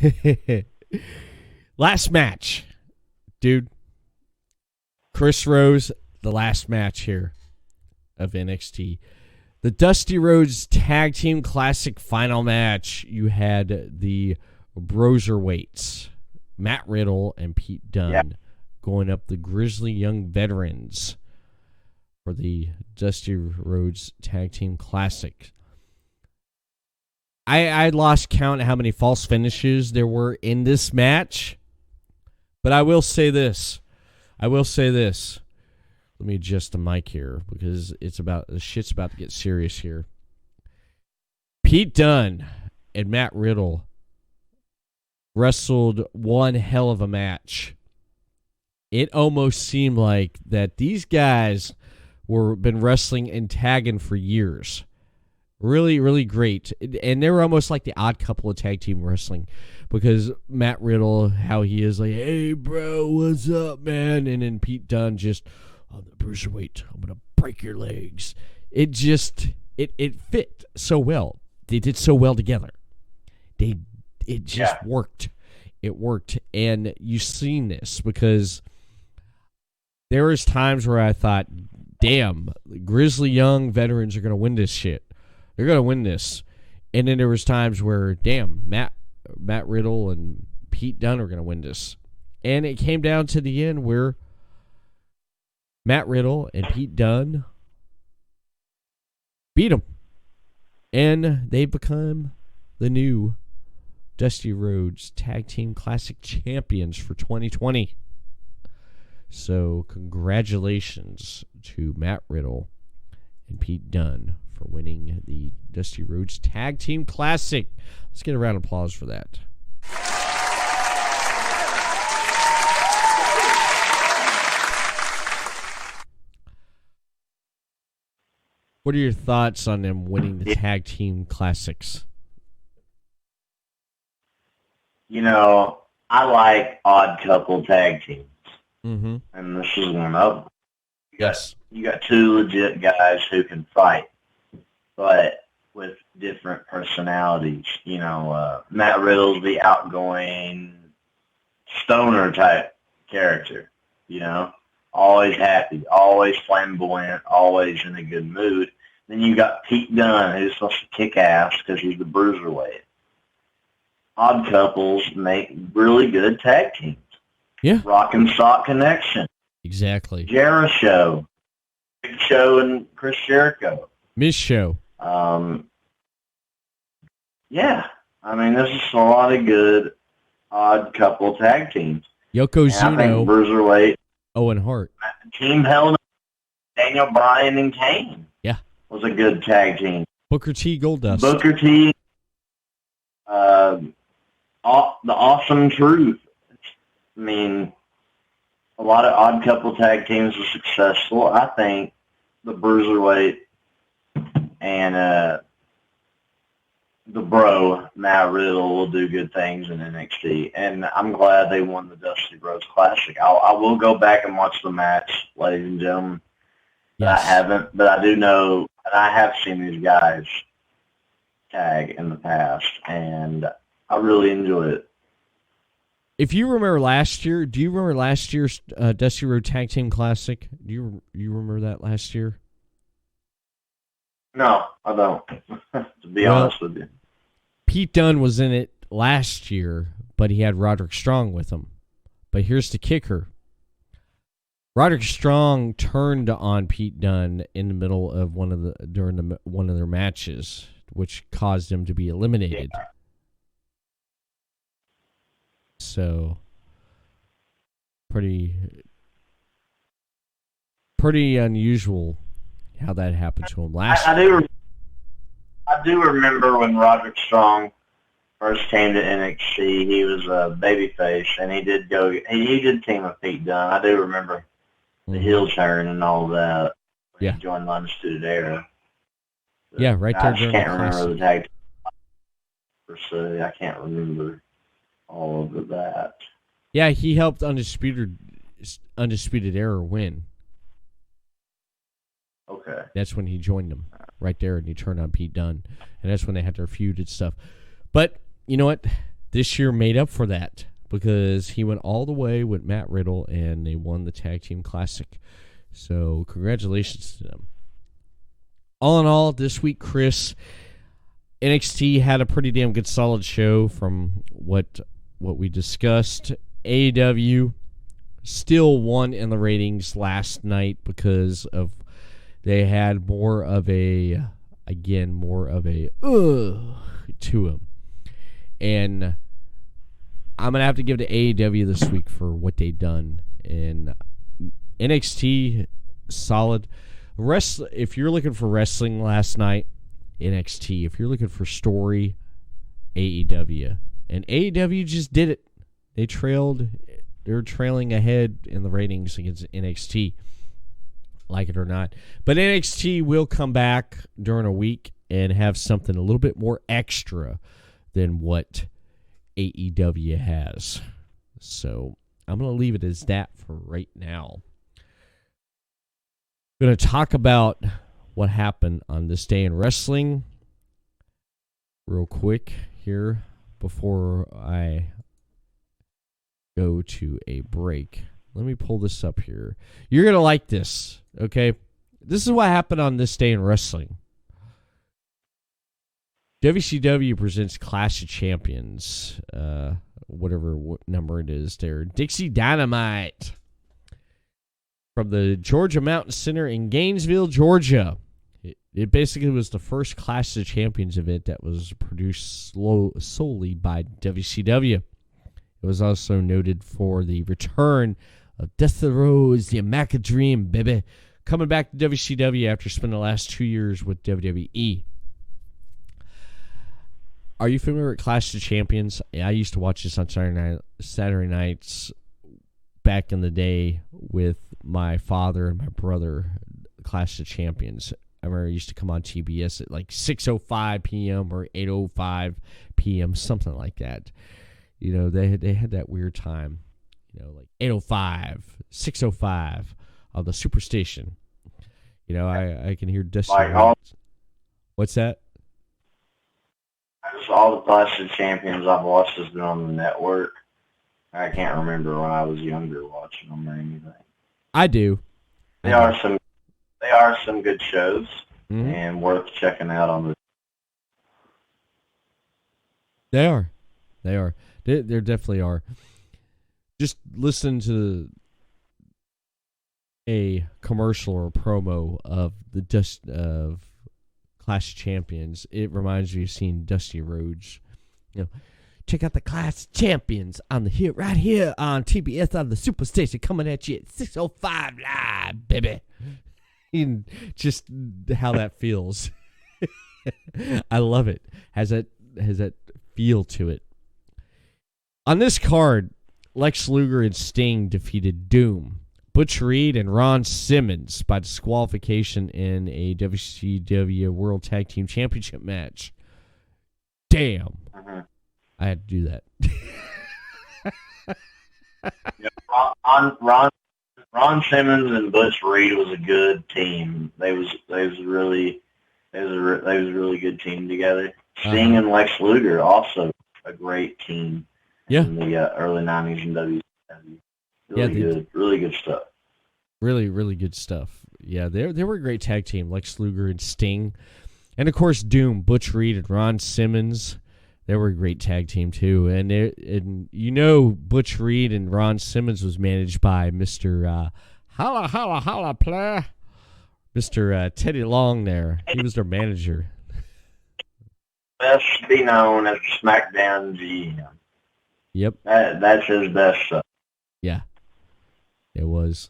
it. Last match. Dude. Chris Rose, the last match here of NXT. The Dusty Rhodes Tag Team Classic final match. You had the Broserweights, Matt Riddle and Pete Dunne, going up the Grizzly Young Veterans for the Dusty Rhodes Tag Team Classic. I lost count of how many false finishes there were in this match, but I will say this. Let me adjust the mic here because the shit's about to get serious here. Pete Dunne and Matt Riddle wrestled one hell of a match. It almost seemed like that these guys been wrestling and tagging for years. Really, really great. And they were almost like the odd couple of tag team wrestling because Matt Riddle, how he is like, hey, bro, what's up, man? And then Pete Dunne just, I'm the Bruiserweight. I'm going to break your legs. It just, it fit so well. They did so well together. It just worked. It worked. And you've seen this because there was times where I thought, damn, Grizzly Young Veterans are going to win this shit. They're going to win this. And then there was times where, damn, Matt Riddle and Pete Dunne are going to win this. And it came down to the end where Matt Riddle and Pete Dunne beat them. And they become the new Dusty Rhodes Tag Team Classic Champions for 2020. So congratulations to Matt Riddle and Pete Dunne for winning the Dusty Rhodes Tag Team Classic. Let's get a round of applause for that. What are your thoughts on them winning the Tag Team Classics? You know, I like odd couple tag teams. Mm-hmm. And this is one of them. Yes. You got two legit guys who can fight, but with different personalities. You know, Matt Riddle's the outgoing stoner type character, you know, always happy, always flamboyant, always in a good mood. Then you got Pete Dunne, who's supposed to kick ass because he's the bruiserweight. Odd couples make really good tag teams. Yeah. Rock and Sock Connection. Exactly. Jericho. Big Show and Chris Jericho. Miz Show. Yeah. I mean, there's just a lot of good odd couple tag teams. Yokozuna. I think Bruiserweight. Owen Hart. Team Hell, Daniel Bryan and Kane. Yeah. Was a good tag team. Booker T. Goldust. Booker T. The Awesome Truth. I mean, a lot of odd couple tag teams were successful. I think the Bruiserweight and the Bro, Matt Riddle, will do good things in NXT. And I'm glad they won the Dusty Rhodes Classic. I will go back and watch the match, ladies and gentlemen. Yes. I haven't, but I do know, and I have seen these guys tag in the past, and I really enjoy it. If you remember last year, do you remember last year's Dusty Rhodes Tag Team Classic? Do you remember that last year? No, I don't, to be honest with you. Pete Dunne was in it last year, but he had Roderick Strong with him. But here's the kicker. Roderick Strong turned on Pete Dunne in the middle of one of their matches, which caused him to be eliminated. Yeah. So, pretty unusual how that happened to him last I do remember when Roderick Strong first came to NXT. He was a babyface, and he did team with Pete Dunne. I do remember the heel turn and all that. When he joined the Undisputed Era. Yeah, right there. I just can't remember the tag per se. I can't remember all of that. Yeah, he helped Undisputed Era win. Okay. That's when he joined them right there, and he turned on Pete Dunne, and that's when they had their feud and stuff. But you know what? This year made up for that because he went all the way with Matt Riddle, and they won the Tag Team Classic. So congratulations to them. All in all, this week, Chris, NXT had a pretty damn good solid show from what we discussed. AEW still won in the ratings last night because of they had more of a to them. And I'm going to have to give to AEW this week for what they done. And NXT, solid. If you're looking for wrestling last night, NXT. If you're looking for story, AEW. And AEW just did it. They're trailing ahead in the ratings against NXT. Like it or not. But NXT will come back during a week and have something a little bit more extra than what AEW has. So I'm going to leave it as that for right now. I'm going to talk about what happened on this day in wrestling real quick here before I go to a break. Let me pull this up here. You're going to like this, okay? This is what happened on this day in wrestling. WCW presents Clash of Champions, what number it is there. Dixie Dynamite from the Georgia Mountain Center in Gainesville, Georgia. It basically was the first Clash of Champions event that was produced solely by WCW. It was also noted for the return of Dusty Rhodes, the America Dream, baby, coming back to WCW after spending the last 2 years with WWE. Are you familiar with Clash of Champions? I used to watch this on Saturday nights back in the day with my father and my brother, Clash of Champions. I remember it used to come on TBS at like 6:05 p.m. or 8:05 p.m., something like that. You know, they had that weird time. You know, like 8:05, 6:05 on the Superstation. You know, I can hear Dusty. What's that? Just all the Clash of Champions I've watched has been on the network. I can't remember when I was younger watching them or anything. I do. They are some good shows and worth checking out on the. They are. There definitely are. Just listen to a commercial or a promo of of Clash of Champions. It reminds me of seeing Dusty Rhodes. You know, check out the Clash of Champions on right here on TBS on the Superstation, coming at you at 6:05 live, baby. And just how that feels. I love it. Has that feel to it. On this card, Lex Luger and Sting defeated Doom, Butch Reed, and Ron Simmons by disqualification in a WCW World Tag Team Championship match. Damn. I had to do that. Ron Simmons and Butch Reed was a good team. They was a really good team together. Sting and Lex Luger also a great team. Yeah. In the early 90s in WCW. Really good stuff. Really, really good stuff. Yeah, they were a great tag team, Lex Luger and Sting. And, of course, Doom, Butch Reed and Ron Simmons. They were a great tag team, too. And you know Butch Reed and Ron Simmons was managed by Mr. Holla, holla, holla, player. Mr. Teddy Long there. He was their manager. Best be known as SmackDown GM. Yep. That's his best stuff. Yeah. It was.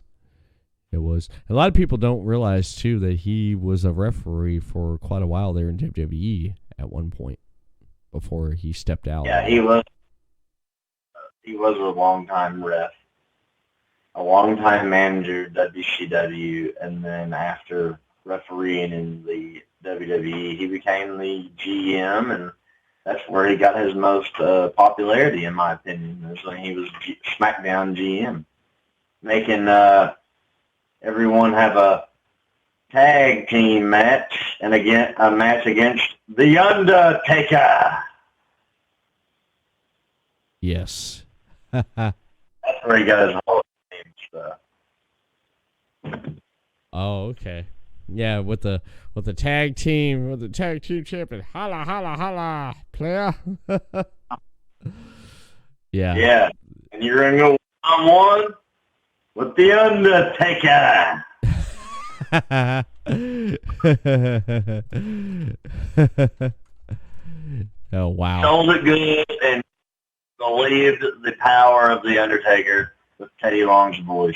It was. A lot of people don't realize, too, that he was a referee for quite a while there in WWE at one point before he stepped out. Yeah, he was. He was a long-time ref, a long-time manager, WCW, and then after refereeing in the WWE, he became the GM, and that's where he got his most popularity, in my opinion, is when he was SmackDown GM, making everyone have a tag team match and again a match against The Undertaker. Yes. That's where he got his Hall of Fame stuff. Oh, okay. Yeah, with the tag team champion. Holla, holla, holla, player. Yeah. Yeah, and you're gonna go one-on-one with The Undertaker. Oh, wow. Sold it good and believed the power of The Undertaker with Teddy Long's voice.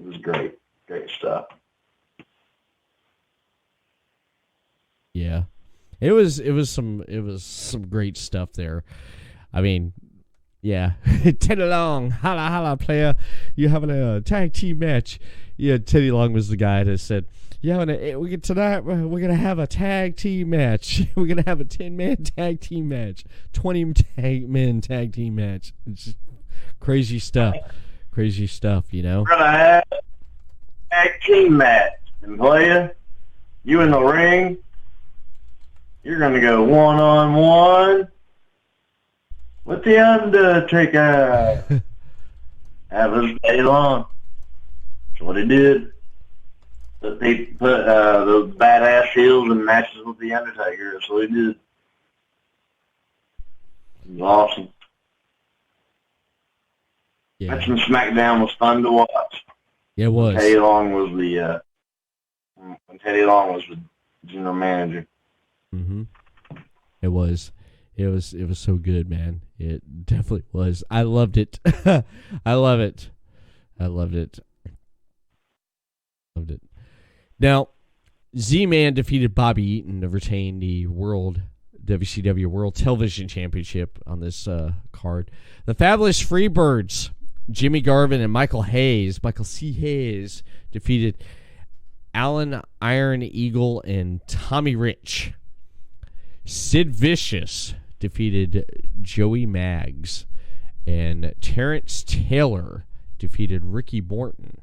It was great. Great stuff. Yeah. It was some great stuff there. I mean, yeah. Teddy Long, holla holla player, you having a tag team match. Yeah, Teddy Long was the guy that said, tonight we're gonna have a tag team match. We're gonna have a 10-man tag team match, 20-man tag team match. It's just crazy stuff. Crazy stuff, you know. We're gonna have a tag team match, and player, you in the ring. You're gonna go one-on-one with The Undertaker. That was Teddy Long. That's what he did. But he put those badass heels in matches with The Undertaker. That's what he did. It was awesome. Yeah. Match from SmackDown was fun to watch. Yeah, it was. Teddy Long was when Teddy Long was the general manager. Mm-hmm. It was so good, man. It definitely was. I loved it. I love it. I loved it. Loved it. Now, Z-Man defeated Bobby Eaton to retain the WCW World Television Championship on this card. The Fabulous Freebirds, Jimmy Garvin and Michael C. Hayes, defeated Alan Iron Eagle and Tommy Rich. Sid Vicious defeated Joey Maggs, and Terrence Taylor defeated Ricky Morton.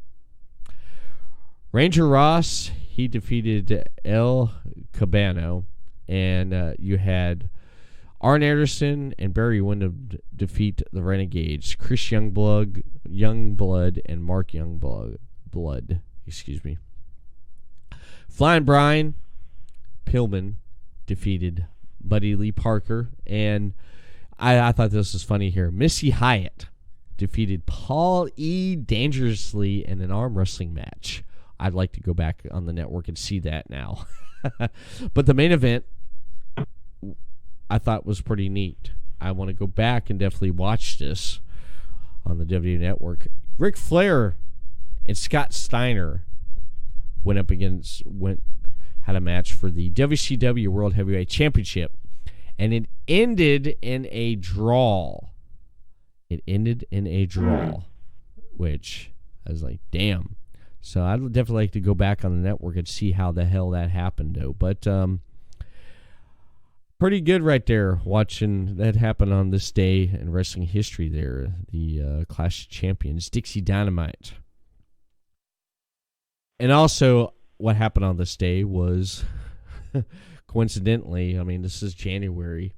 Ranger Ross, he defeated El Cabano, and you had Arn Anderson and Barry Windham defeat the Renegades, Chris Youngblood, and Mark Youngblood. Excuse me. Flying Brian Pillman defeated Buddy Lee Parker, and I thought this was funny here. Missy Hyatt defeated Paul E. Dangerously in an arm wrestling match. I'd like to go back on the network and see that now. But the main event I thought was pretty neat. I want to go back and definitely watch this on the WWE Network. Ric Flair and Scott Steiner had a match for the WCW World Heavyweight Championship, and it ended in a draw. Which I was like, damn. So I'd definitely like to go back on the network and see how the hell that happened, though. But pretty good right there, watching that happen on this day in wrestling history there. The Clash of Champions, Dixie Dynamite. And also, what happened on this day was, coincidentally, I mean, this is January,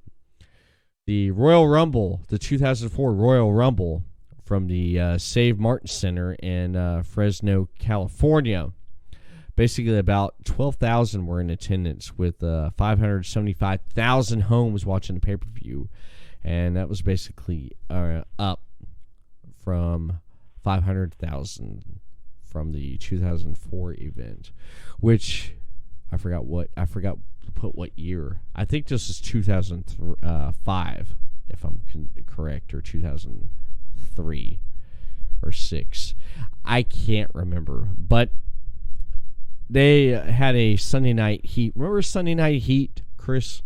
the Royal Rumble, the 2004 Royal Rumble from the Save Martin Center in Fresno, California. Basically, about 12,000 were in attendance, with 575,000 homes watching the pay-per-view. And that was basically up from 500,000 from the 2004 event, which I forgot to put what year. I think this is 2005, if I'm correct, or 2003, or 6. I can't remember. But they had a Sunday Night Heat. Remember Sunday Night Heat, Chris?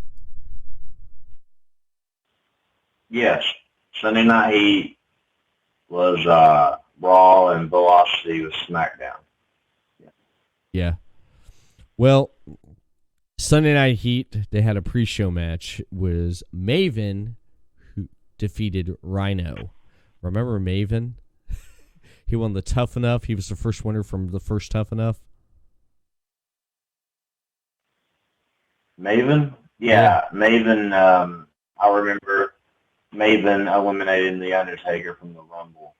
Yes. Sunday Night Heat was Raw and Velocity was SmackDown. Yeah. Well, Sunday Night Heat, they had a pre-show match. Was Maven who defeated Rhino. Remember Maven? He won the Tough Enough. He was the first winner from the first Tough Enough. Maven? Yeah. Maven, I remember Maven eliminating The Undertaker from the Rumble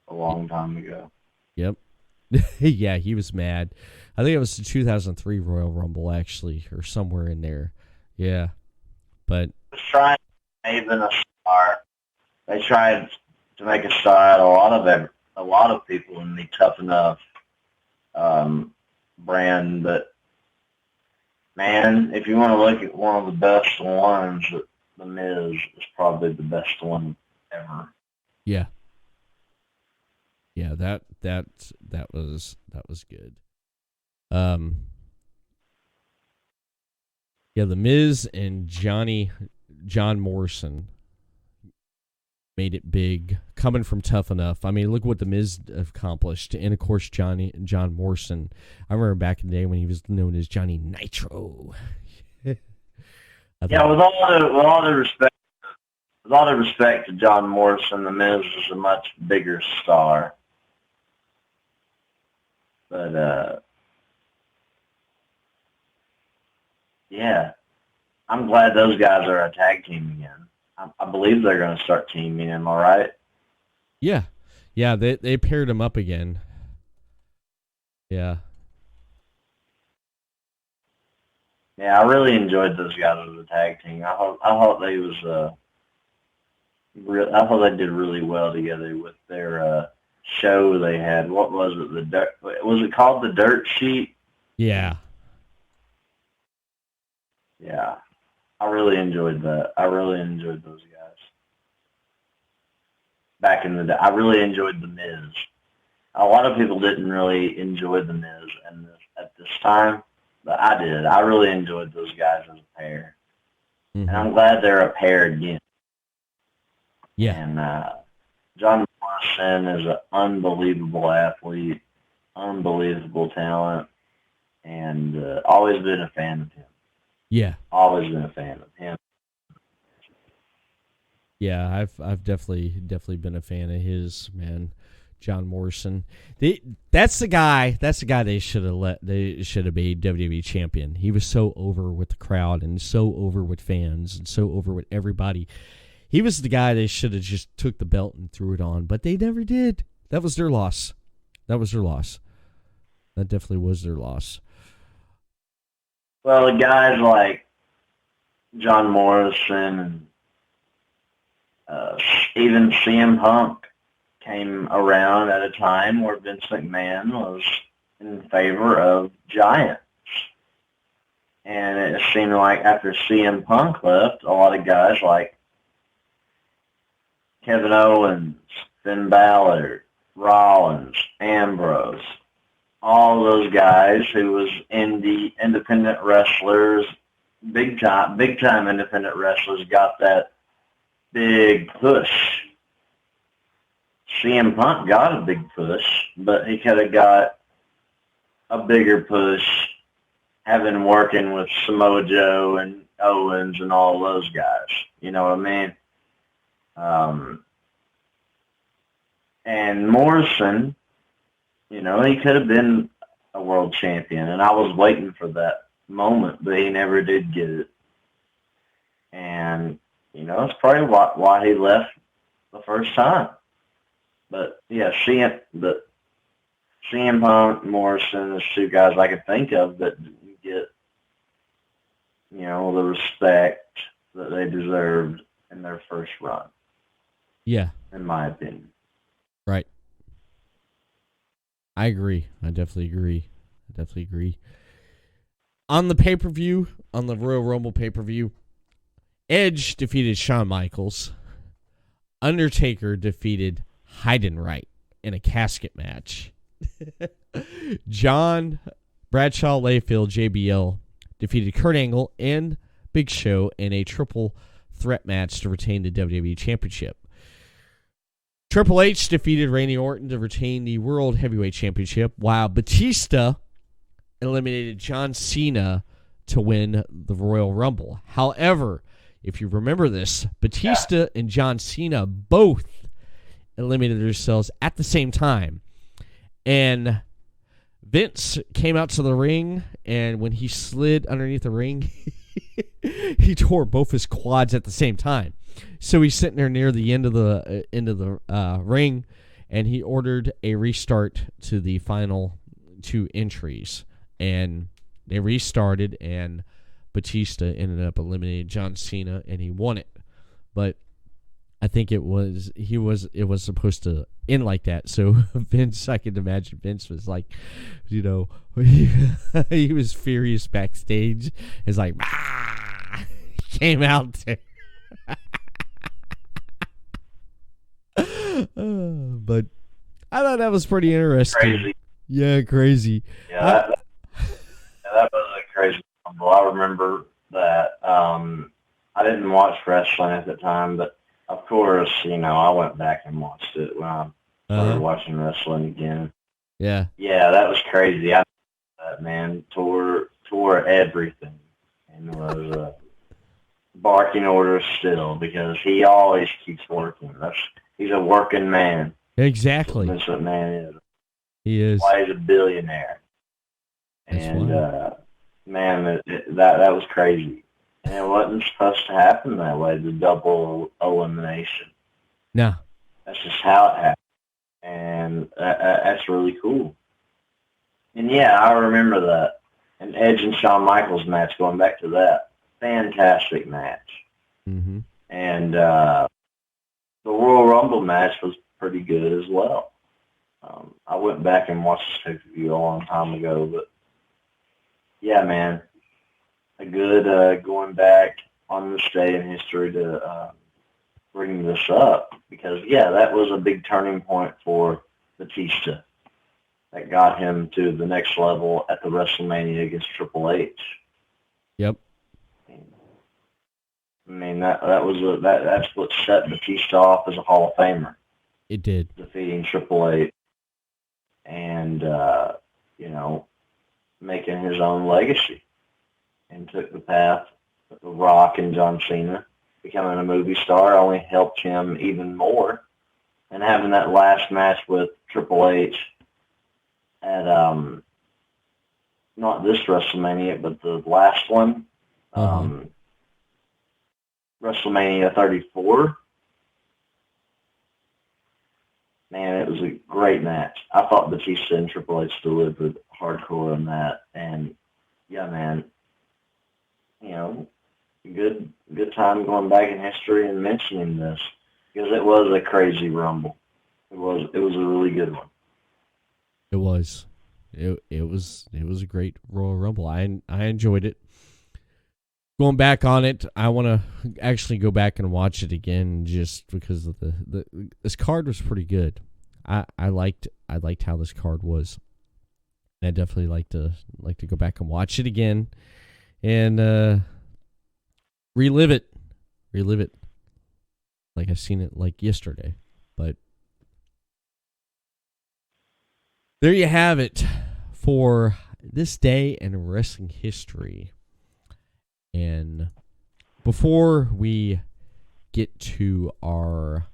a long time ago. Yep. Yeah, he was mad. I think it was the 2003 Royal Rumble, actually, or somewhere in there. Yeah. But Was trying to make Maven a star. They tried to make a star out of a lot of people in the Tough Enough brand, but man, if you want to look at one of the best ones, The Miz is probably the best one ever. yeah. Yeah, that was good. Yeah, The Miz and John Morrison made it big, coming from Tough Enough. I mean, look what The Miz accomplished. And, of course, John Morrison. I remember back in the day when he was known as Johnny Nitro. Yeah, with all the respect to John Morrison, The Miz is a much bigger star. But, yeah, I'm glad those guys are a tag team again. I believe they're going to start teaming. Am I right? Yeah. Yeah, they paired him up again. Yeah. Yeah, I really enjoyed those guys as a tag team. I thought they did really well together with their show they had. What was it? Was it called The Dirt Sheet? Yeah. Yeah. I really enjoyed that. I really enjoyed those guys. Back in the day, I really enjoyed The Miz. A lot of people didn't really enjoy The Miz at this time, but I did. I really enjoyed those guys as a pair. Mm-hmm. And I'm glad they're a pair again. Yeah. And John Morrison is an unbelievable athlete, unbelievable talent, and always been a fan of him. Yeah. Always been a fan of him. Yeah, I've definitely been a fan of his, man. John Morrison. That's the guy they should have made WWE champion. He was so over with the crowd and so over with fans and so over with everybody. He was the guy they should have just took the belt and threw it on, but they never did. That was their loss. That definitely was their loss. Well, the guys like John Morrison and even CM Punk came around at a time where Vince McMahon was in favor of giants. And it seemed like after CM Punk left, a lot of guys like Kevin Owens, Finn Balor, Rollins, Ambrose, all those guys who was independent wrestlers, big time independent wrestlers got that big push. CM Punk got a big push, but he could have got a bigger push having working with Samoa Joe and Owens and all those guys. You know what I mean? And Morrison, you know, he could have been a world champion, and I was waiting for that moment, but he never did get it. And, you know, it's probably why he left the first time. But, yeah, CM Punk, Morrison, there's two guys I can think of that didn't get, you know, the respect that they deserved in their first run. Yeah. In my opinion. Right. I agree. I definitely agree. On the pay-per-view, on the Royal Rumble pay-per-view, Edge defeated Shawn Michaels. Undertaker defeated Heidenreich. in a casket match. John Bradshaw Layfield, JBL, defeated Kurt Angle and Big Show in a triple threat match to retain the WWE Championship. Triple H defeated Randy Orton to retain the World Heavyweight Championship, while Batista eliminated John Cena to win the Royal Rumble. However, if you remember this, Batista and John Cena both eliminated themselves at the same time. And Vince came out to the ring, and when he slid underneath the ring, he tore both his quads at the same time. So he's sitting there near the end of the ring, and he ordered a restart to the final two entries. And they restarted, and Batista ended up eliminating John Cena, and he won it. But I think it was supposed to end like that. So Vince, I can imagine Vince was like, he was furious backstage. It's like, he came out there. But I thought that was pretty interesting. Crazy. Yeah, crazy. Yeah, that was a crazy rumble. I remember that. I didn't watch wrestling at the time, but of course, I went back and watched it when I started watching wrestling again. Yeah. Yeah, that was crazy. I that man tore everything and was barking orders still because he always keeps working. He's a working man. Exactly. That's what man is. He is. Why he's a billionaire. That's and man, that was crazy. And it wasn't supposed to happen that way, the double elimination. No. That's just how it happened. And that's really cool. And yeah, I remember that. And Edge and Shawn Michaels match, going back to that. Fantastic match. Mm-hmm. And the Royal Rumble match was pretty good as well. I went back and watched this pay-per-view a long time ago, but yeah, man, a good going back on this day in history to bring this up because, yeah, that was a big turning point for Batista that got him to the next level at the WrestleMania against Triple H. Yep. I mean, that's what set Batista off as a Hall of Famer. It did. Defeating Triple H and, making his own legacy. And took the path that The Rock and John Cena becoming a movie star only helped him even more. And having that last match with Triple H at not this WrestleMania, but the last one, WrestleMania 34. Man, it was a great match. I thought Batista and Triple H delivered hardcore on that. And, yeah, man, good time going back in history and mentioning this because it was a crazy Rumble. It was a really good one. It was. It was a great Royal Rumble. I enjoyed it. Going back on it, I want to actually go back and watch it again just because of this card was pretty good. I liked how this card was. I definitely like to go back and watch it again and relive it like I've seen it like yesterday. But there you have it for this day in wrestling history. And before we get to our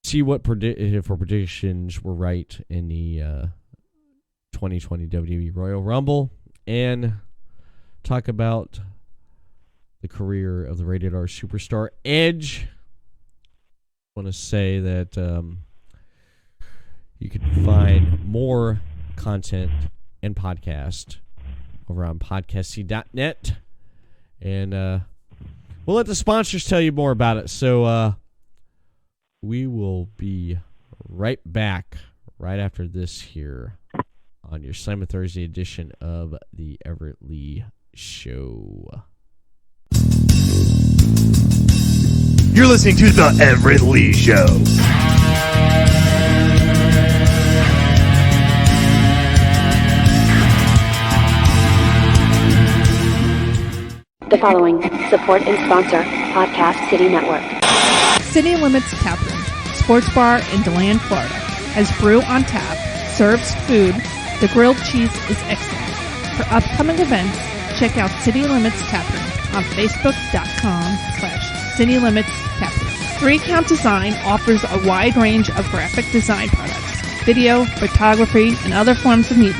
see what if our predictions were right in the 2020 WWE Royal Rumble and talk about the career of the Rated R superstar Edge, I want to say that you can find more content and podcast over on podcasty.net. And we'll let the sponsors tell you more about it. So we will be right back right after this here on your Slammin' Thursday edition of the Everett Lee Show. You're listening to The Everett Lee Show. The following support and sponsor Podcast City Network. City Limits Taproom, sports bar in DeLand, Florida, has brew on tap, serves food. The grilled cheese is excellent. For upcoming events, check out City Limits Taproom on Facebook.com/City Limits Taproom. 3 Count Design offers a wide range of graphic design products, video, photography, and other forms of media.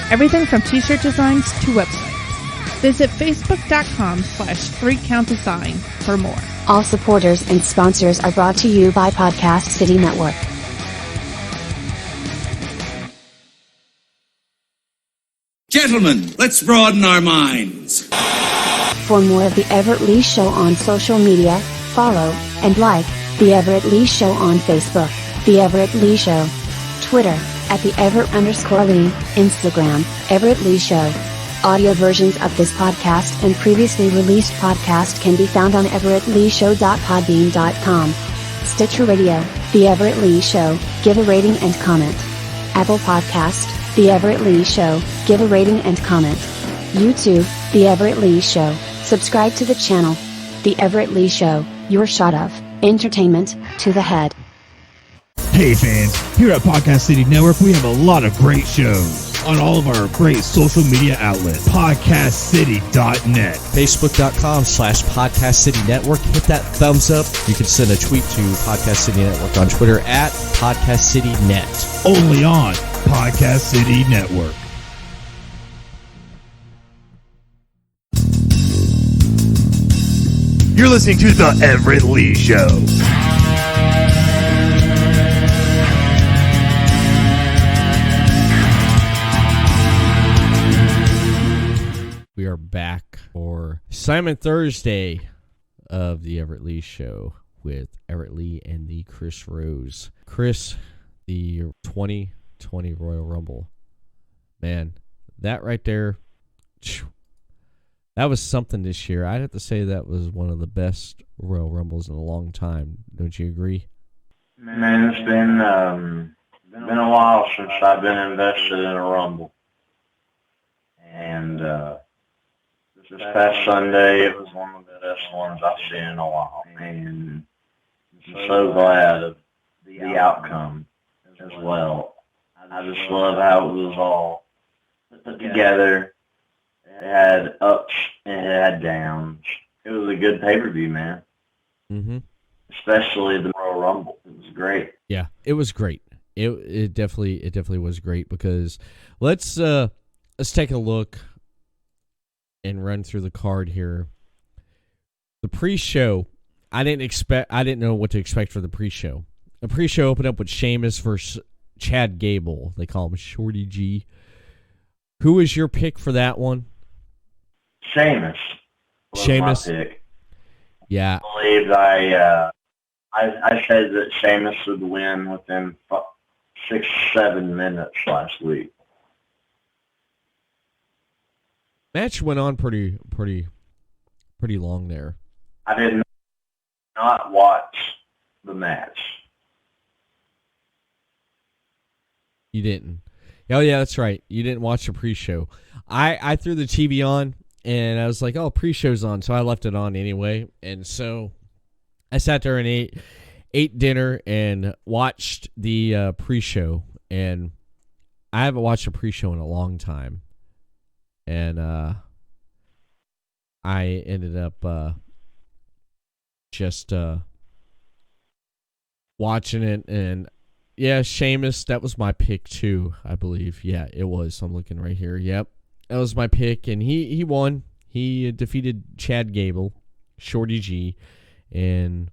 Everything from t-shirt designs to websites. Visit Facebook.com/3 Count Design for more. All supporters and sponsors are brought to you by Podcast City Network. Gentlemen, let's broaden our minds. For more of The Everett Lee Show on social media, follow and like The Everett Lee Show on Facebook, The Everett Lee Show, Twitter, @The Everett_Lee, Instagram, Everett Lee Show. Audio versions of this podcast and previously released podcast can be found on everettleeshow.podbean.com. Stitcher Radio, The Everett Lee Show, give a rating and comment. Apple Podcast, The Everett Lee Show, give a rating and comment. YouTube, The Everett Lee Show, subscribe to the channel. The Everett Lee Show, your shot of entertainment to the head. Hey fans, here at Podcast City Network, we have a lot of great shows on all of our great social media outlets. PodcastCity.net. Facebook.com/Podcast City Network. Hit that thumbs up. You can send a tweet to Podcast City Network on Twitter @PodcastCityNet. Only on Podcast City Network. You're listening to The Everett Lee Show. We are back for Simon Thursday of the Everett Lee Show with Everett Lee and the Chris Rose. Chris, the 2020 Royal Rumble. Man, that right there, that was something this year. I'd have to say that was one of the best Royal Rumbles in a long time. Don't you agree? Man, it's been a while since I've been invested in a Rumble. And this past Sunday, it was one of the best ones I've seen in a while. And I'm so glad of the outcome as well. I just love how it was all put together. It had ups and it had downs. It was a good pay-per-view, man. Mm-hmm. Especially the Royal Rumble. It was great. Yeah, it was great. It definitely was great because let's take a look and run through the card here. The pre-show, I didn't know what to expect for the pre-show. The pre-show opened up with Sheamus versus Chad Gable. They call him Shorty G. Who was your pick for that one? Sheamus. Sheamus. My pick. Yeah. I believe I said that Sheamus would win within 6-7 minutes last week. Match went on pretty long there. I did not watch the match. You didn't. Oh yeah, that's right. You didn't watch the pre-show. I threw the TV on and I was like, oh, pre-show's on, so I left it on anyway. And so I sat there and ate dinner and watched the pre-show. And I haven't watched a pre-show in a long time. And I ended up just watching it. And yeah, Sheamus, that was my pick too, I believe. Yeah, it was. I'm looking right here. Yep, that was my pick. And he won. He defeated Chad Gable, Shorty G. And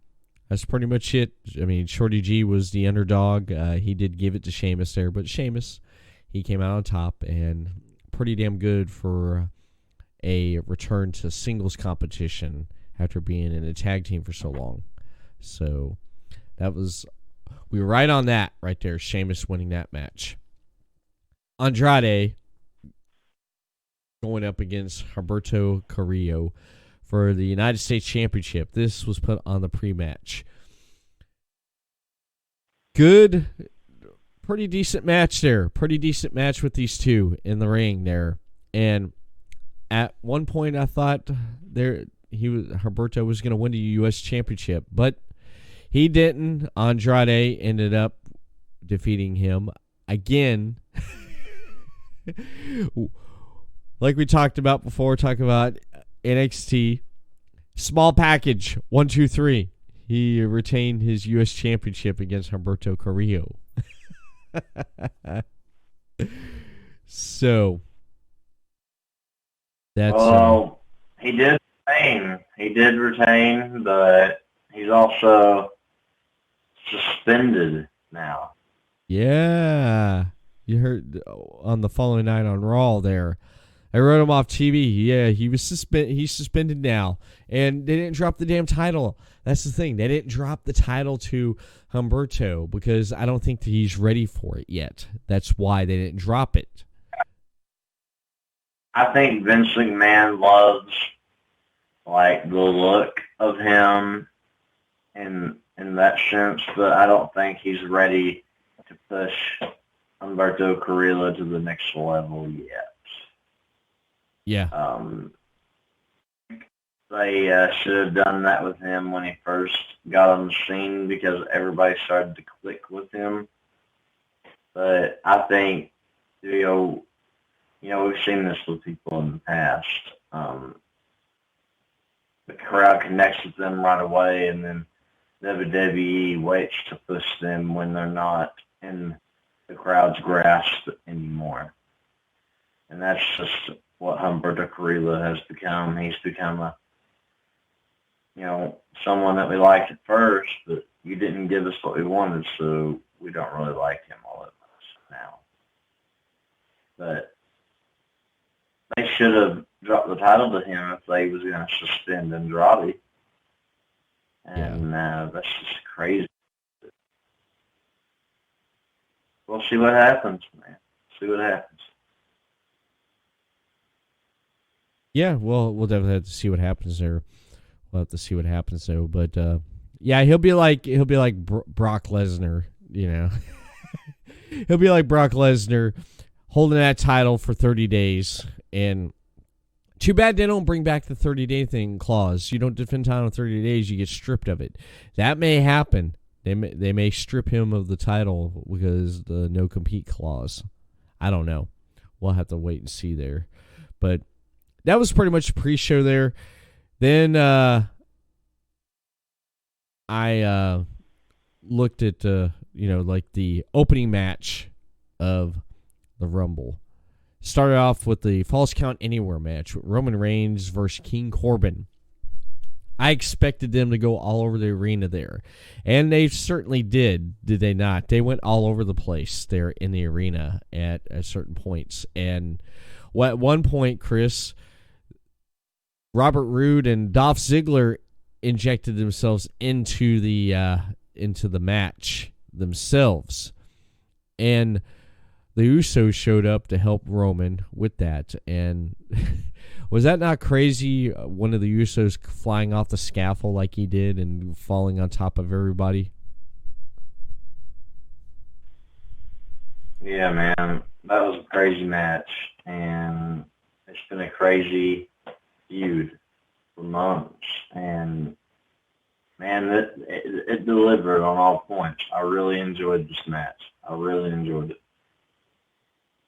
that's pretty much it. I mean, Shorty G was the underdog. He did give it to Sheamus there. But Sheamus, he came out on top and pretty damn good for a return to singles competition after being in a tag team for so long. So that was, we were right on that right there. Sheamus winning that match. Andrade going up against Humberto Carrillo for the United States Championship. This was put on the pre-match. Good, pretty decent match there. Pretty decent match with these two in the ring there. And at one point, I thought Humberto was going to win the U.S. Championship, but he didn't. Andrade ended up defeating him again. Like we talked about before, talking about NXT. Small package, 1, 2, 3. He retained his U.S. Championship against Humberto Carrillo. So, that's... Well, he did retain. He did retain, but he's also suspended now. Yeah. You heard on the following night on Raw there. I wrote him off TV. Yeah, he's suspended now. And they didn't drop the damn title. That's the thing. They didn't drop the title to Humberto because I don't think that he's ready for it yet. That's why they didn't drop it. I think Vince McMahon loves like the look of him in that sense, but I don't think he's ready to push Humberto Carrillo to the next level yet. Yeah. They should have done that with him when he first got on the scene because everybody started to click with him. But I think, we've seen this with people in the past. The crowd connects with them right away, and then WWE waits to push them when they're not in the crowd's grasp anymore. And that's just what Humberto Carrillo has become. He's become someone that we liked at first, but you didn't give us what we wanted, so we don't really like him all that much now. But they should have dropped the title to him if they was going to suspend Andrade. And that's just crazy. We'll see what happens, man. See what happens. Yeah, well, we'll definitely have to see what happens there. We'll have to see what happens though. But he'll be like Brock Lesnar, He'll be like Brock Lesnar, holding that title for 30 days. And too bad they don't bring back the 30-day thing clause. You don't defend title in 30 days, you get stripped of it. That may happen. They may strip him of the title because the no-compete clause. I don't know. We'll have to wait and see there. But that was pretty much the pre-show there. Then I looked at, the opening match of the Rumble. Started off with the Falls Count Anywhere match with Roman Reigns versus King Corbin. I expected them to go all over the arena there. And they certainly did they not? They went all over the place there in the arena at certain points. And at one point, Chris, Robert Roode and Dolph Ziggler injected themselves into the match themselves. And the Usos showed up to help Roman with that. And was that not crazy? One of the Usos flying off the scaffold like he did and falling on top of everybody? Yeah, man. That was a crazy match. And it's been a crazy feud for months. And, man, it delivered on all points. I really enjoyed this match. I really enjoyed it.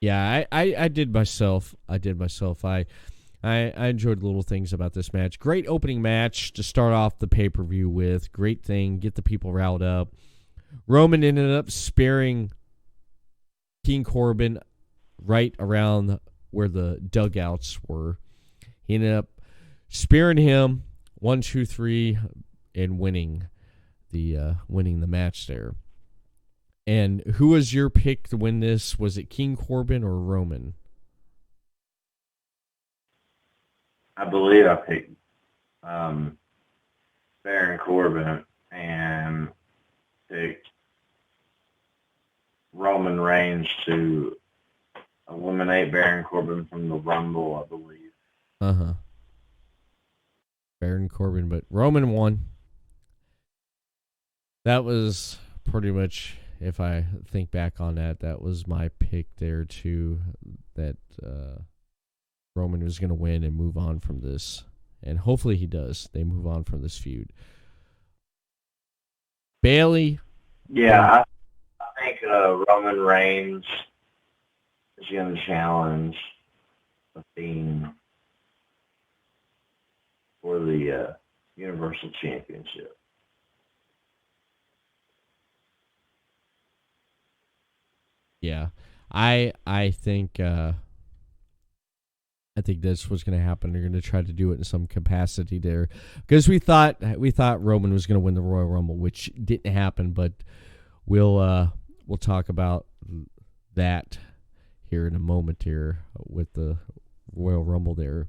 Yeah, I did myself. I enjoyed little things about this match. Great opening match to start off the pay-per-view with. Great thing. Get the people riled up. Roman ended up sparing King Corbin right around where the dugouts were. He ended up spearing him 1, 2, 3 and winning the match there. And who was your pick to win this? Was it King Corbin or Roman? I believe I picked Baron Corbin and picked Roman Reigns to eliminate Baron Corbin from the Rumble, I believe. Uh-huh. Baron Corbin, but Roman won. That was pretty much, if I think back on that, that was my pick there too, that Roman was going to win and move on from this. And hopefully he does. They move on from this feud. Bayley. Yeah, I think Roman Reigns is going to challenge the Fiend for the Universal Championship. Yeah, I think that's what's going to happen. They're going to try to do it in some capacity there, because we thought Roman was going to win the Royal Rumble, which didn't happen. But we'll talk about that here in a moment here with the Royal Rumble there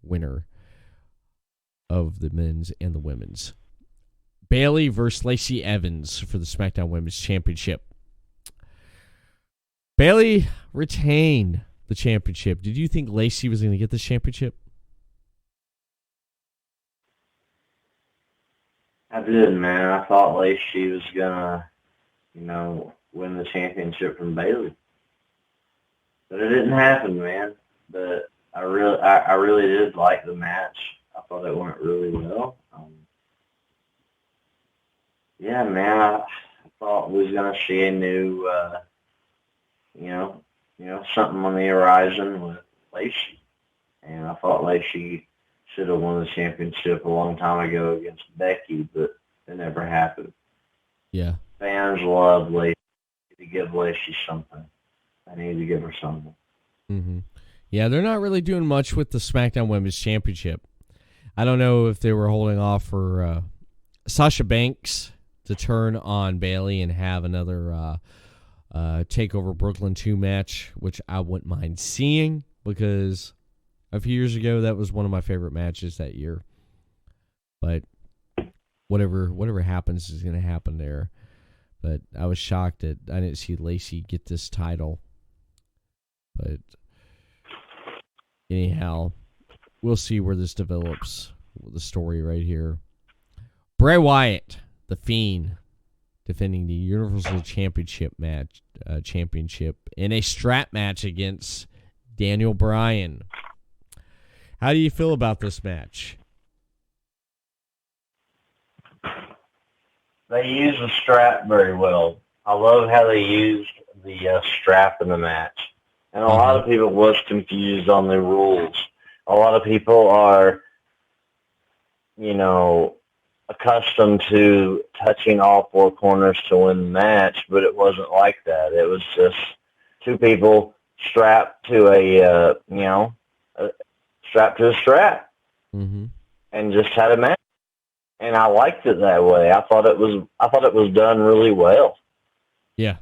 winner of the men's and the women's. Bayley versus Lacey Evans for the SmackDown Women's Championship. Bayley retained the championship. Did you think Lacey was going to get the championship? I did, man. I thought Lacey was going to, win the championship from Bayley. But it didn't happen, man. But I really did like the match. I thought it went really well. Yeah, man, I thought we was going to see a new, something on the horizon with Lacey. And I thought Lacey should have won the championship a long time ago against Becky, but it never happened. Yeah. Fans love Lacey. To give Lacey something. I need to give her something. Mm-hmm. Yeah, they're not really doing much with the SmackDown Women's Championship. I don't know if they were holding off for Sasha Banks to turn on Bayley and have another TakeOver Brooklyn 2 match, which I wouldn't mind seeing, because a few years ago that was one of my favorite matches that year. But whatever happens is going to happen there. But I was shocked that I didn't see Lacey get this title. But anyhow, we'll see where this develops. The story right here. Bray Wyatt, the Fiend, defending the Universal Championship in a strap match against Daniel Bryan. How do you feel about this match? They used the strap very well. I love how they used the strap in the match. And a lot of people was confused on the rules. A lot of people are, accustomed to touching all four corners to win the match, but it wasn't like that. It was just two people strapped to a strap, mm-hmm. and just had a match. And I liked it that way. I thought it was done really well. Yeah.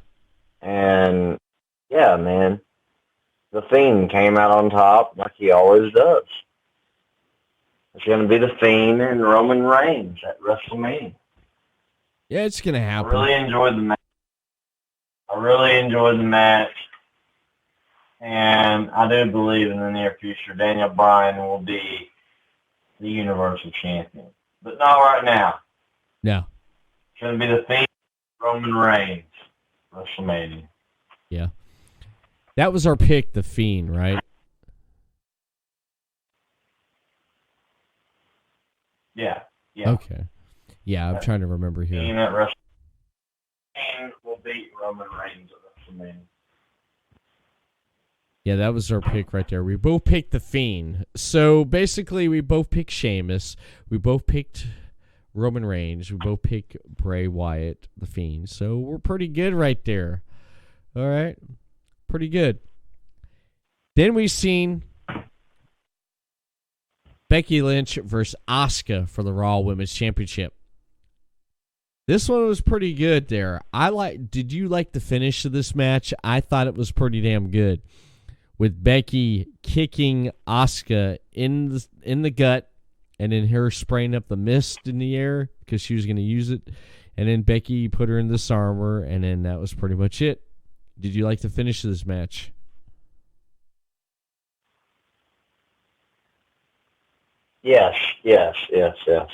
And yeah, man, the Fiend came out on top like he always does. It's going to be the Fiend and Roman Reigns at WrestleMania. Yeah, it's going to happen. I really enjoyed the match. And I do believe in the near future Daniel Bryan will be the Universal Champion. But not right now. No. It's going to be the Fiend, Roman Reigns, WrestleMania. Yeah. That was our pick, the Fiend, right? Yeah. Okay. Yeah, I'm trying to remember here. Fiend at WrestleMania will beat Roman Reigns at WrestleMania. Yeah, that was our pick right there. We both picked the Fiend. So basically, we both picked Sheamus. We both picked Roman Reigns. We both picked Bray Wyatt, the Fiend. So we're pretty good right there. All right. Pretty good. Then we seen Becky Lynch versus Asuka for the Raw Women's Championship. This one was pretty good there. Did you like the finish of this match? I thought it was pretty damn good, with Becky kicking Asuka in the gut, and then her spraying up the mist in the air because she was going to use it, and then Becky put her in this armor, and then that was pretty much it. Did you like the finish of this match? Yes, yes, yes, yes,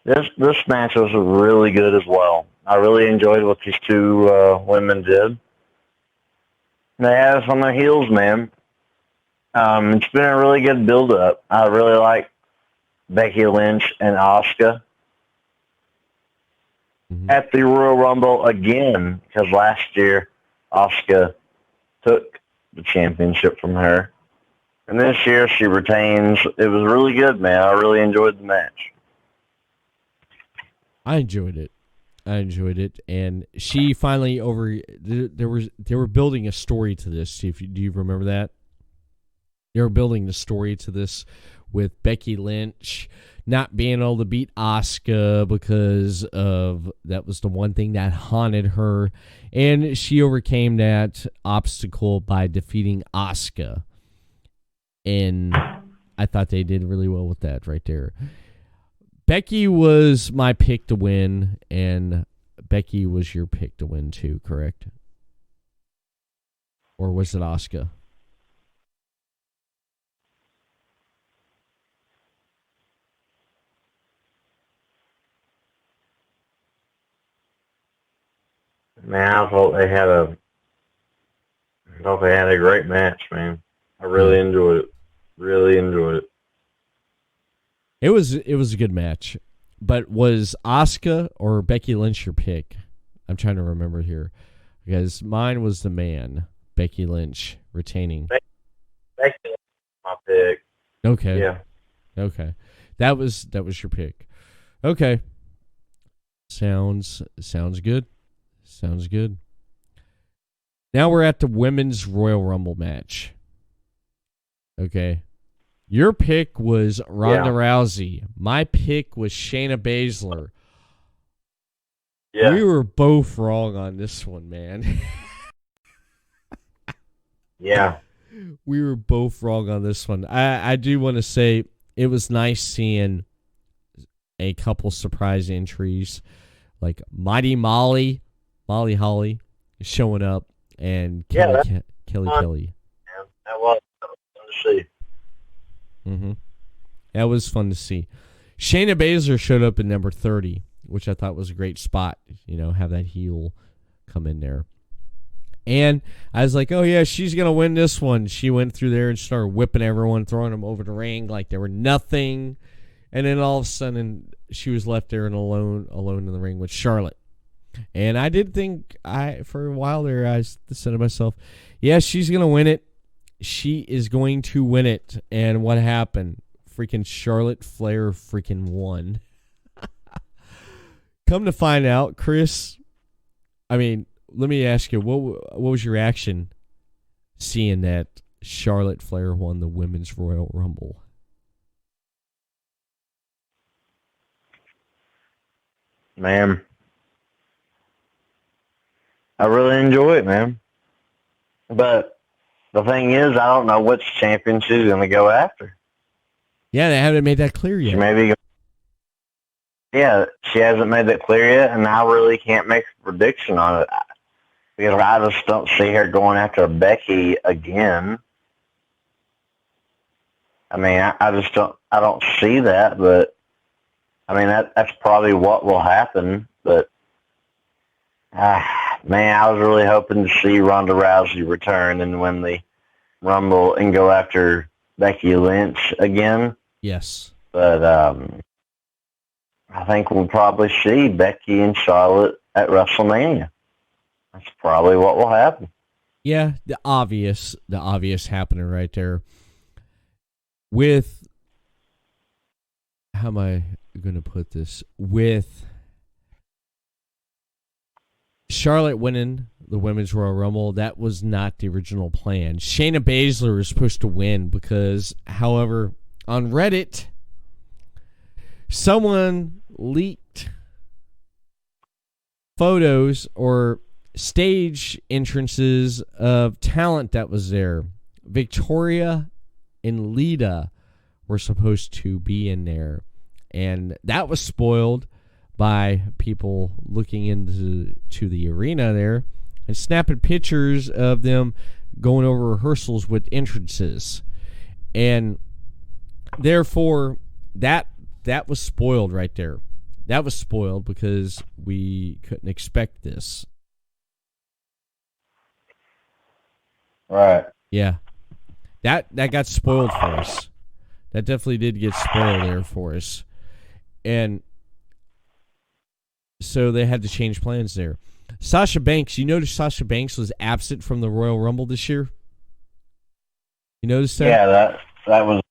yes. This match was really good as well. I really enjoyed what these two women did. They had us on their heels, man. It's been a really good build-up. I really like Becky Lynch and Asuka at the Royal Rumble again, because last year Asuka took the championship from her. And this year she retains. It was really good, man. I really enjoyed the match. I enjoyed it. And she finally they were building a story to this. Do you remember that? They were building the story to this with Becky Lynch not being able to beat Asuka because of that was the one thing that haunted her, and she overcame that obstacle by defeating Asuka. And I thought they did really well with that right there. Becky was my pick to win, and Becky was your pick to win too, correct? Or was it Asuka? Man, I thought they had a great match, man. I really enjoyed it. Really enjoyed it. It was a good match. But was Asuka or Becky Lynch your pick? I'm trying to remember here. Because mine was the man, Becky Lynch, retaining. Becky Lynch was my pick. Okay. Yeah. Okay. That was your pick. Okay. Sounds good. Sounds good. Now we're at the Women's Royal Rumble match. Okay. Your pick was Ronda Rousey. My pick was Shayna Baszler. Yeah. We were both wrong on this one, man. Yeah. We were both wrong on this one. I do want to say it was nice seeing a couple surprise entries like Mighty Molly Holly showing up, and Kelly. Yeah, that was fun to see. Mm-hmm. That was fun to see. Shayna Baszler showed up in number 30, which I thought was a great spot. Have that heel come in there. And I was like, oh, yeah, she's going to win this one. She went through there and started whipping everyone, throwing them over the ring like they were nothing. And then all of a sudden, she was left there and alone in the ring with Charlotte. And I did think, for a while there, I said to myself, yeah, she's going to win it. She is going to win it. And what happened? Freaking Charlotte Flair freaking won. Come to find out, Chris, I mean, let me ask you, what was your reaction seeing that Charlotte Flair won the Women's Royal Rumble? Man, I really enjoy it, man. But the thing is, I don't know which champion she's going to go after. Yeah, they haven't made that clear yet. She hasn't made that clear yet, and I really can't make a prediction on it because I just don't see her going after Becky again. I mean, I don't see that, but I mean that's probably what will happen. But man, I was really hoping to see Ronda Rousey return and win the Rumble and go after Becky Lynch again. Yes, but I think we'll probably see Becky and Charlotte at WrestleMania. That's probably what will happen. Yeah, the obvious happening right there. With, how am I going to put this? With Charlotte winning the Women's Royal Rumble, that was not the original plan. Shayna Baszler is supposed to win because, however, on Reddit, someone leaked photos or stage entrances of talent that was there. Victoria and Lita were supposed to be in there, and that was spoiled by people looking into the arena there and snapping pictures of them going over rehearsals with entrances. And therefore, that was spoiled right there. That was spoiled because we couldn't expect this. Right. Yeah. That got spoiled for us. That definitely did get spoiled there for us. And so they had to change plans there. Sasha Banks, you noticed Sasha Banks was absent from the Royal Rumble this year? You noticed that? Yeah, that was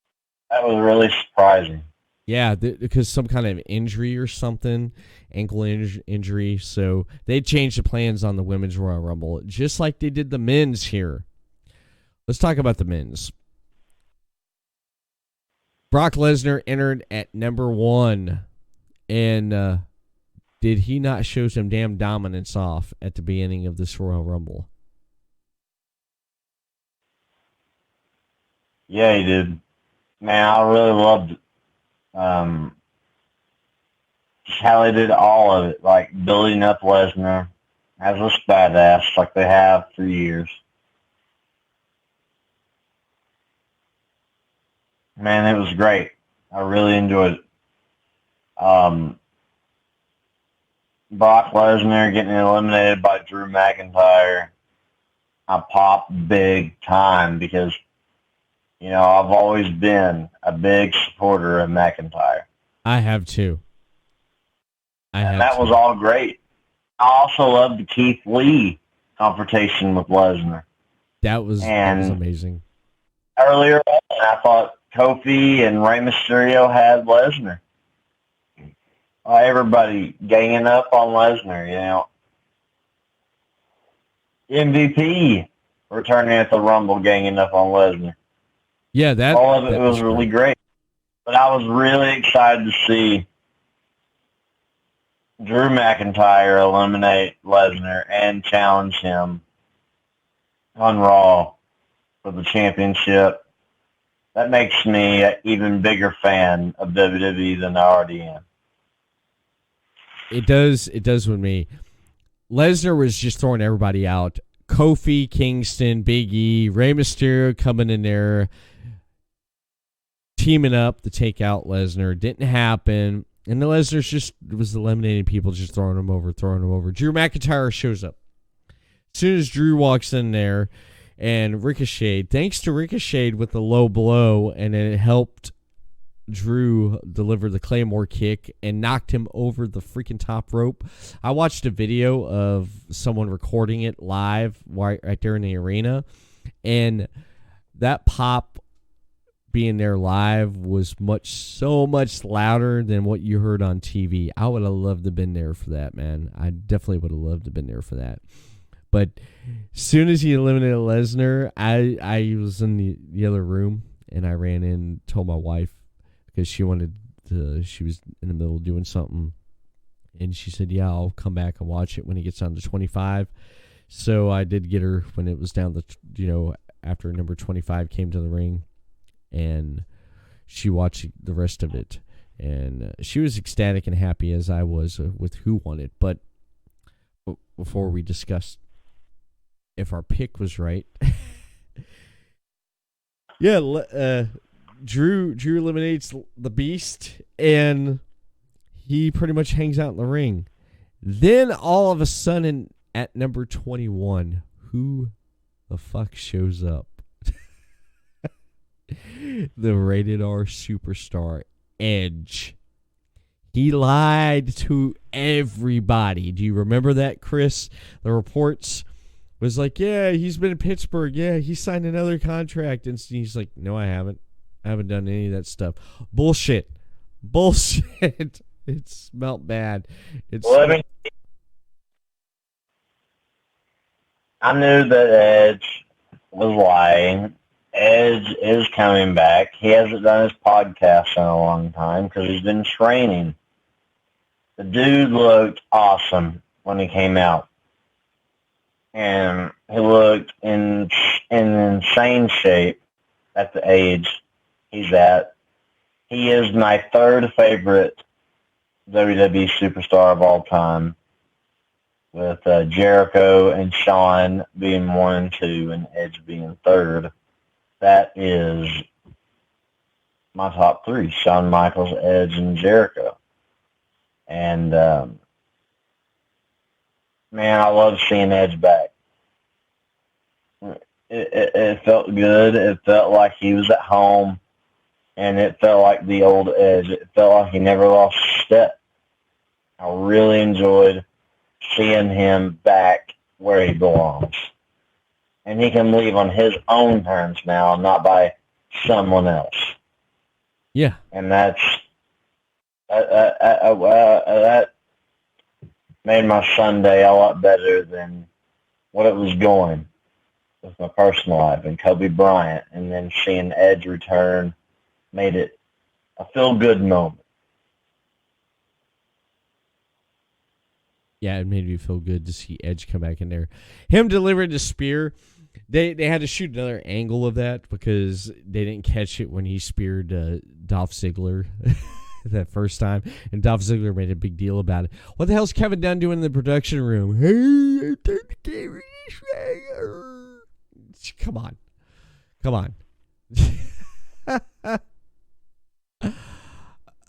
really surprising. Yeah, because some kind of injury or something, ankle injury. So they changed the plans on the Women's Royal Rumble, just like they did the men's here. Let's talk about the men's. Brock Lesnar entered at number 1. And did he not show some damn dominance off at the beginning of this Royal Rumble? Yeah, he did. Man, I really loved just how they did all of it, like building up Lesnar as this badass like they have for years. Man, it was great. I really enjoyed it. Brock Lesnar getting eliminated by Drew McIntyre, I popped big time because, you know, I've always been a big supporter of McIntyre. I have too. That was all great. I also loved the Keith Lee confrontation with Lesnar. That was amazing. Earlier on, I thought Kofi and Rey Mysterio had Lesnar. Everybody ganging up on Lesnar, you know. MVP returning at the Rumble, ganging up on Lesnar. Yeah, all of it was really great. But I was really excited to see Drew McIntyre eliminate Lesnar and challenge him on Raw for the championship. That makes me an even bigger fan of WWE than I already am. It does with me. Lesnar was just throwing everybody out. Kofi, Kingston, Big E, Rey Mysterio coming in there, teaming up to take out Lesnar. Didn't happen. And the Lesnar just was eliminating people, just throwing them over. Drew McIntyre shows up. As soon as Drew walks in there, and Ricochet, thanks to Ricochet with the low blow, and it helped Drew deliver the Claymore kick and knocked him over the freaking top rope. I watched a video of someone recording it live right there in the arena, and that pop being there live was so much louder than what you heard on TV. I would have loved to have been there for that, man. I definitely would have loved to have been there for that. But as soon as he eliminated Lesnar, I was in the other room, and I ran in and told my wife, because she was in the middle of doing something, and she said, yeah, I'll come back and watch it when he gets down to 25. So I did get her when it was down to, after number 25 came to the ring, and she watched the rest of it. And she was ecstatic and happy as I was with who won it. But before we discuss if our pick was right, yeah, Drew eliminates the Beast, and he pretty much hangs out in the ring. Then all of a sudden, at number 21, who the fuck shows up? The rated R superstar, Edge. He lied to everybody. Do you remember that, Chris? The reports was like, yeah, he's been in Pittsburgh. Yeah, he signed another contract. And he's like, no, I haven't. I haven't done any of that stuff. Bullshit. It smelled bad. I knew that Edge was lying. Edge is coming back. He hasn't done his podcast in a long time because he's been training. The dude looked awesome when he came out. And he looked in insane shape at the age he's at. He is my third favorite WWE superstar of all time, with Jericho and Shawn being 1 and 2 and Edge being third. That is my top three: Shawn Michaels, Edge, and Jericho. And man, I love seeing Edge back. It felt good. It felt like he was at home, and it felt like the old Edge. It felt like he never lost a step. I really enjoyed seeing him back where he belongs. And he can leave on his own terms now, not by someone else. Yeah. And that made my Sunday a lot better than what it was going with my personal life and Kobe Bryant. And then seeing Edge return made it a feel-good moment. Yeah, it made me feel good to see Edge come back in there. Him delivering the spear, they had to shoot another angle of that because they didn't catch it when he speared Dolph Ziggler that first time, and Dolph Ziggler made a big deal about it. What the hell's Kevin Dunn doing in the production room? Hey, turn the camera this way. Come on.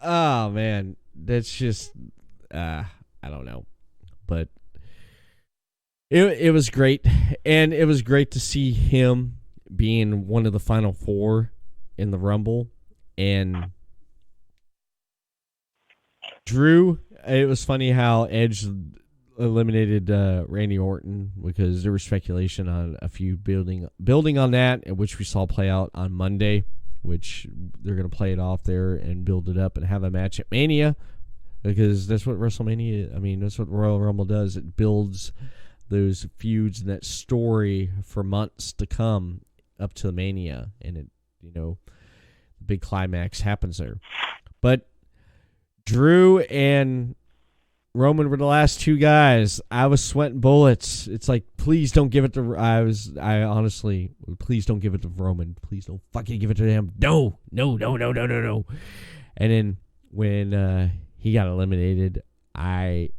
Oh man, that's just I don't know. But it was great, and it was great to see him being one of the final four in the Rumble. And Drew, it was funny how Edge eliminated Randy Orton because there was speculation on a few building on that, which we saw play out on Monday, which they're going to play it off there and build it up and have a match at Mania. Because that's what WrestleMania, that's what Royal Rumble does. It builds those feuds and that story for months to come up to the Mania. And it, the big climax happens there. But Drew and Roman were the last two guys. I was sweating bullets. It's like, please don't give it to, please don't give it to Roman. Please don't fucking give it to him. No. And then when, he got eliminated, I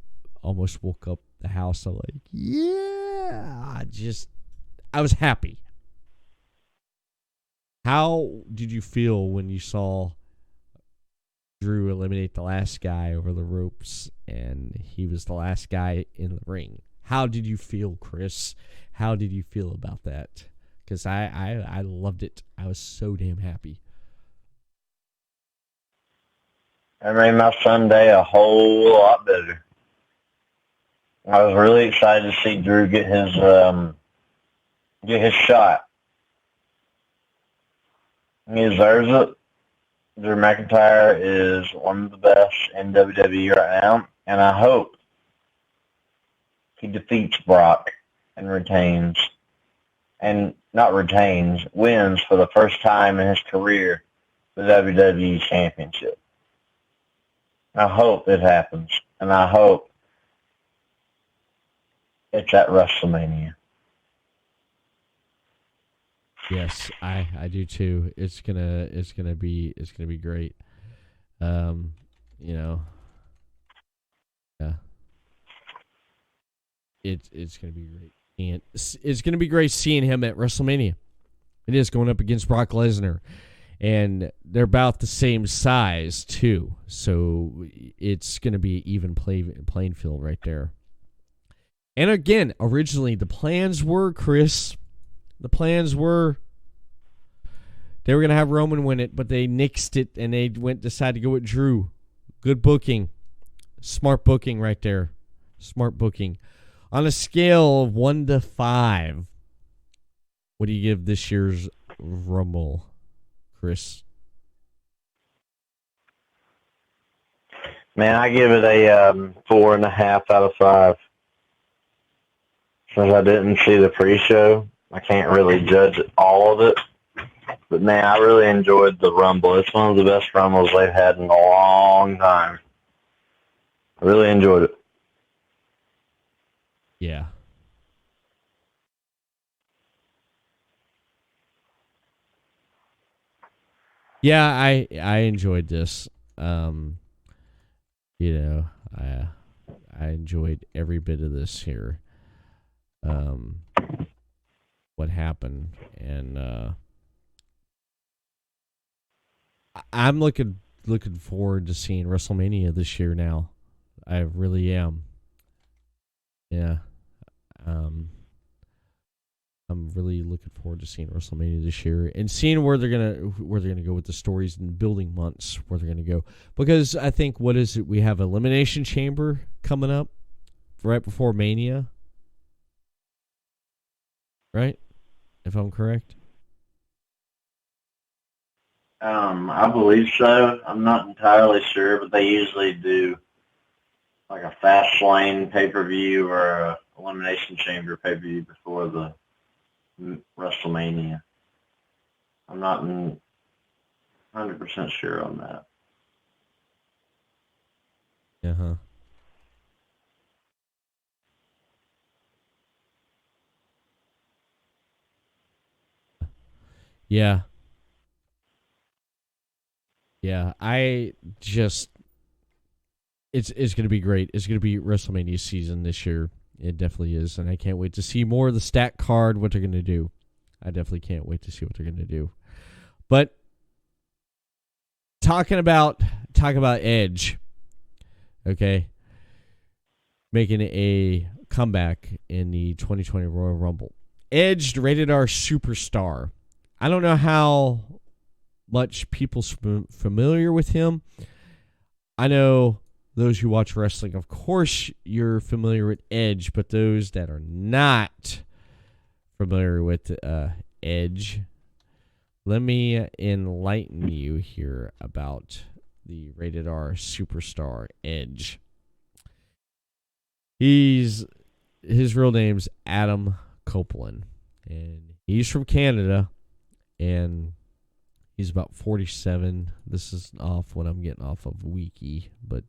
almost woke up the house. I'm like, yeah, I was happy. How did you feel when you saw Drew eliminate the last guy over the ropes and he was the last guy in the ring? How did you feel, Chris? How did you feel about that? Because I loved it. I was so damn happy. It made my Sunday a whole lot better. I was really excited to see Drew get his shot. He deserves it. Drew McIntyre is one of the best in WWE right now, and I hope he defeats Brock and wins for the first time in his career the WWE Championship. I hope it happens, and I hope it's at WrestleMania. Yes, I do too. It's gonna be great. Yeah. It's gonna be great, and it's gonna be great seeing him at WrestleMania. It is going up against Brock Lesnar. And they're about the same size, too. So it's going to be an even playing field right there. And again, originally, the plans were, Chris, they were going to have Roman win it, but they nixed it, and they decided to go with Drew. Good booking. Smart booking right there. Smart booking. On a scale of 1 to 5, what do you give this year's Rumble, Chris? Man, I give it a 4.5 out of 5. Since I didn't see the pre-show, I can't really judge all of it. But man, I really enjoyed the Rumble. It's one of the best Rumbles they've had in a long time. I really enjoyed it. Yeah. Yeah, I enjoyed this. I enjoyed every bit of this here. What happened, and I'm looking forward to seeing WrestleMania this year now. I really am. Yeah. I'm really looking forward to seeing WrestleMania this year and seeing where they're gonna go with the stories and building months where they're gonna go. Because I think we have Elimination Chamber coming up right before Mania. Right? If I'm correct. I believe so. I'm not entirely sure, but they usually do like a fast lane pay-per-view or a Elimination Chamber pay-per-view before the WrestleMania. I'm not 100% sure on that. Uh-huh. Yeah. Yeah, it's going to be great. It's going to be WrestleMania season this year. It definitely is, and I can't wait to see more of the stack card, what they're going to do. I definitely can't wait to see what they're going to do. But talking about Edge, okay, making a comeback in the 2020 Royal Rumble. Edge, rated R superstar. I don't know how much people's familiar with him. I know those who watch wrestling, of course, you're familiar with Edge, but those that are not familiar with Edge, let me enlighten you here about the rated R superstar Edge. His real name's Adam Copeland, and he's from Canada, and he's about 47. This is off what I'm getting off of Wiki, but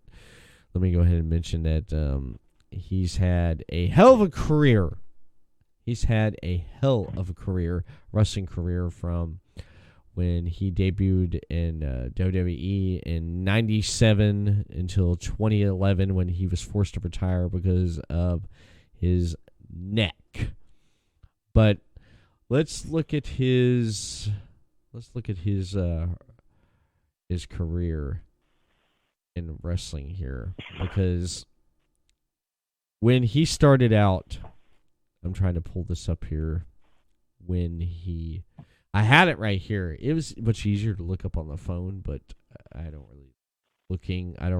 let me go ahead and mention that he's had a hell of a career. He's had a hell of a career, wrestling career, from when he debuted in WWE in 97 until 2011 when he was forced to retire because of his neck. But let's look at his career in wrestling here, because when he started out, I'm trying to pull this up here. I had it right here. It was much easier to look up on the phone, but I don't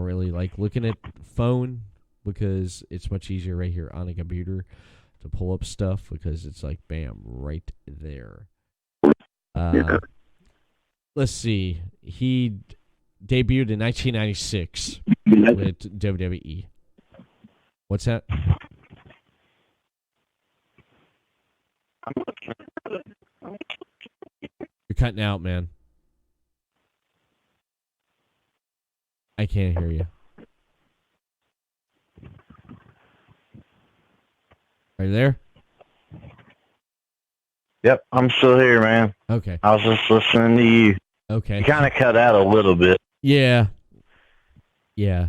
really like looking at phone because it's much easier right here on a computer to pull up stuff because it's like bam right there. Let's see. He debuted in 1996 with WWE. What's that? You're cutting out, man. I can't hear you. Are you there? Yep, I'm still here, man. Okay. I was just listening to you. Okay. You kind of cut out a little bit. Yeah. Yeah.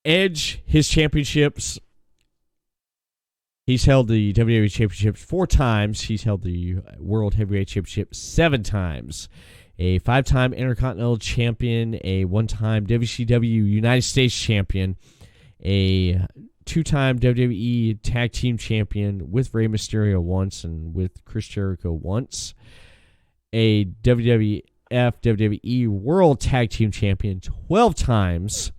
Edge, his championships. He's held the WWE Championships 4 times. He's held the World Heavyweight Championship 7 times. A 5-time Intercontinental Champion, a 1-time WCW United States Champion, a 2-time WWE Tag Team Champion with Rey Mysterio once and with Chris Jericho once, a WWF WWE World Tag Team Champion 12 times,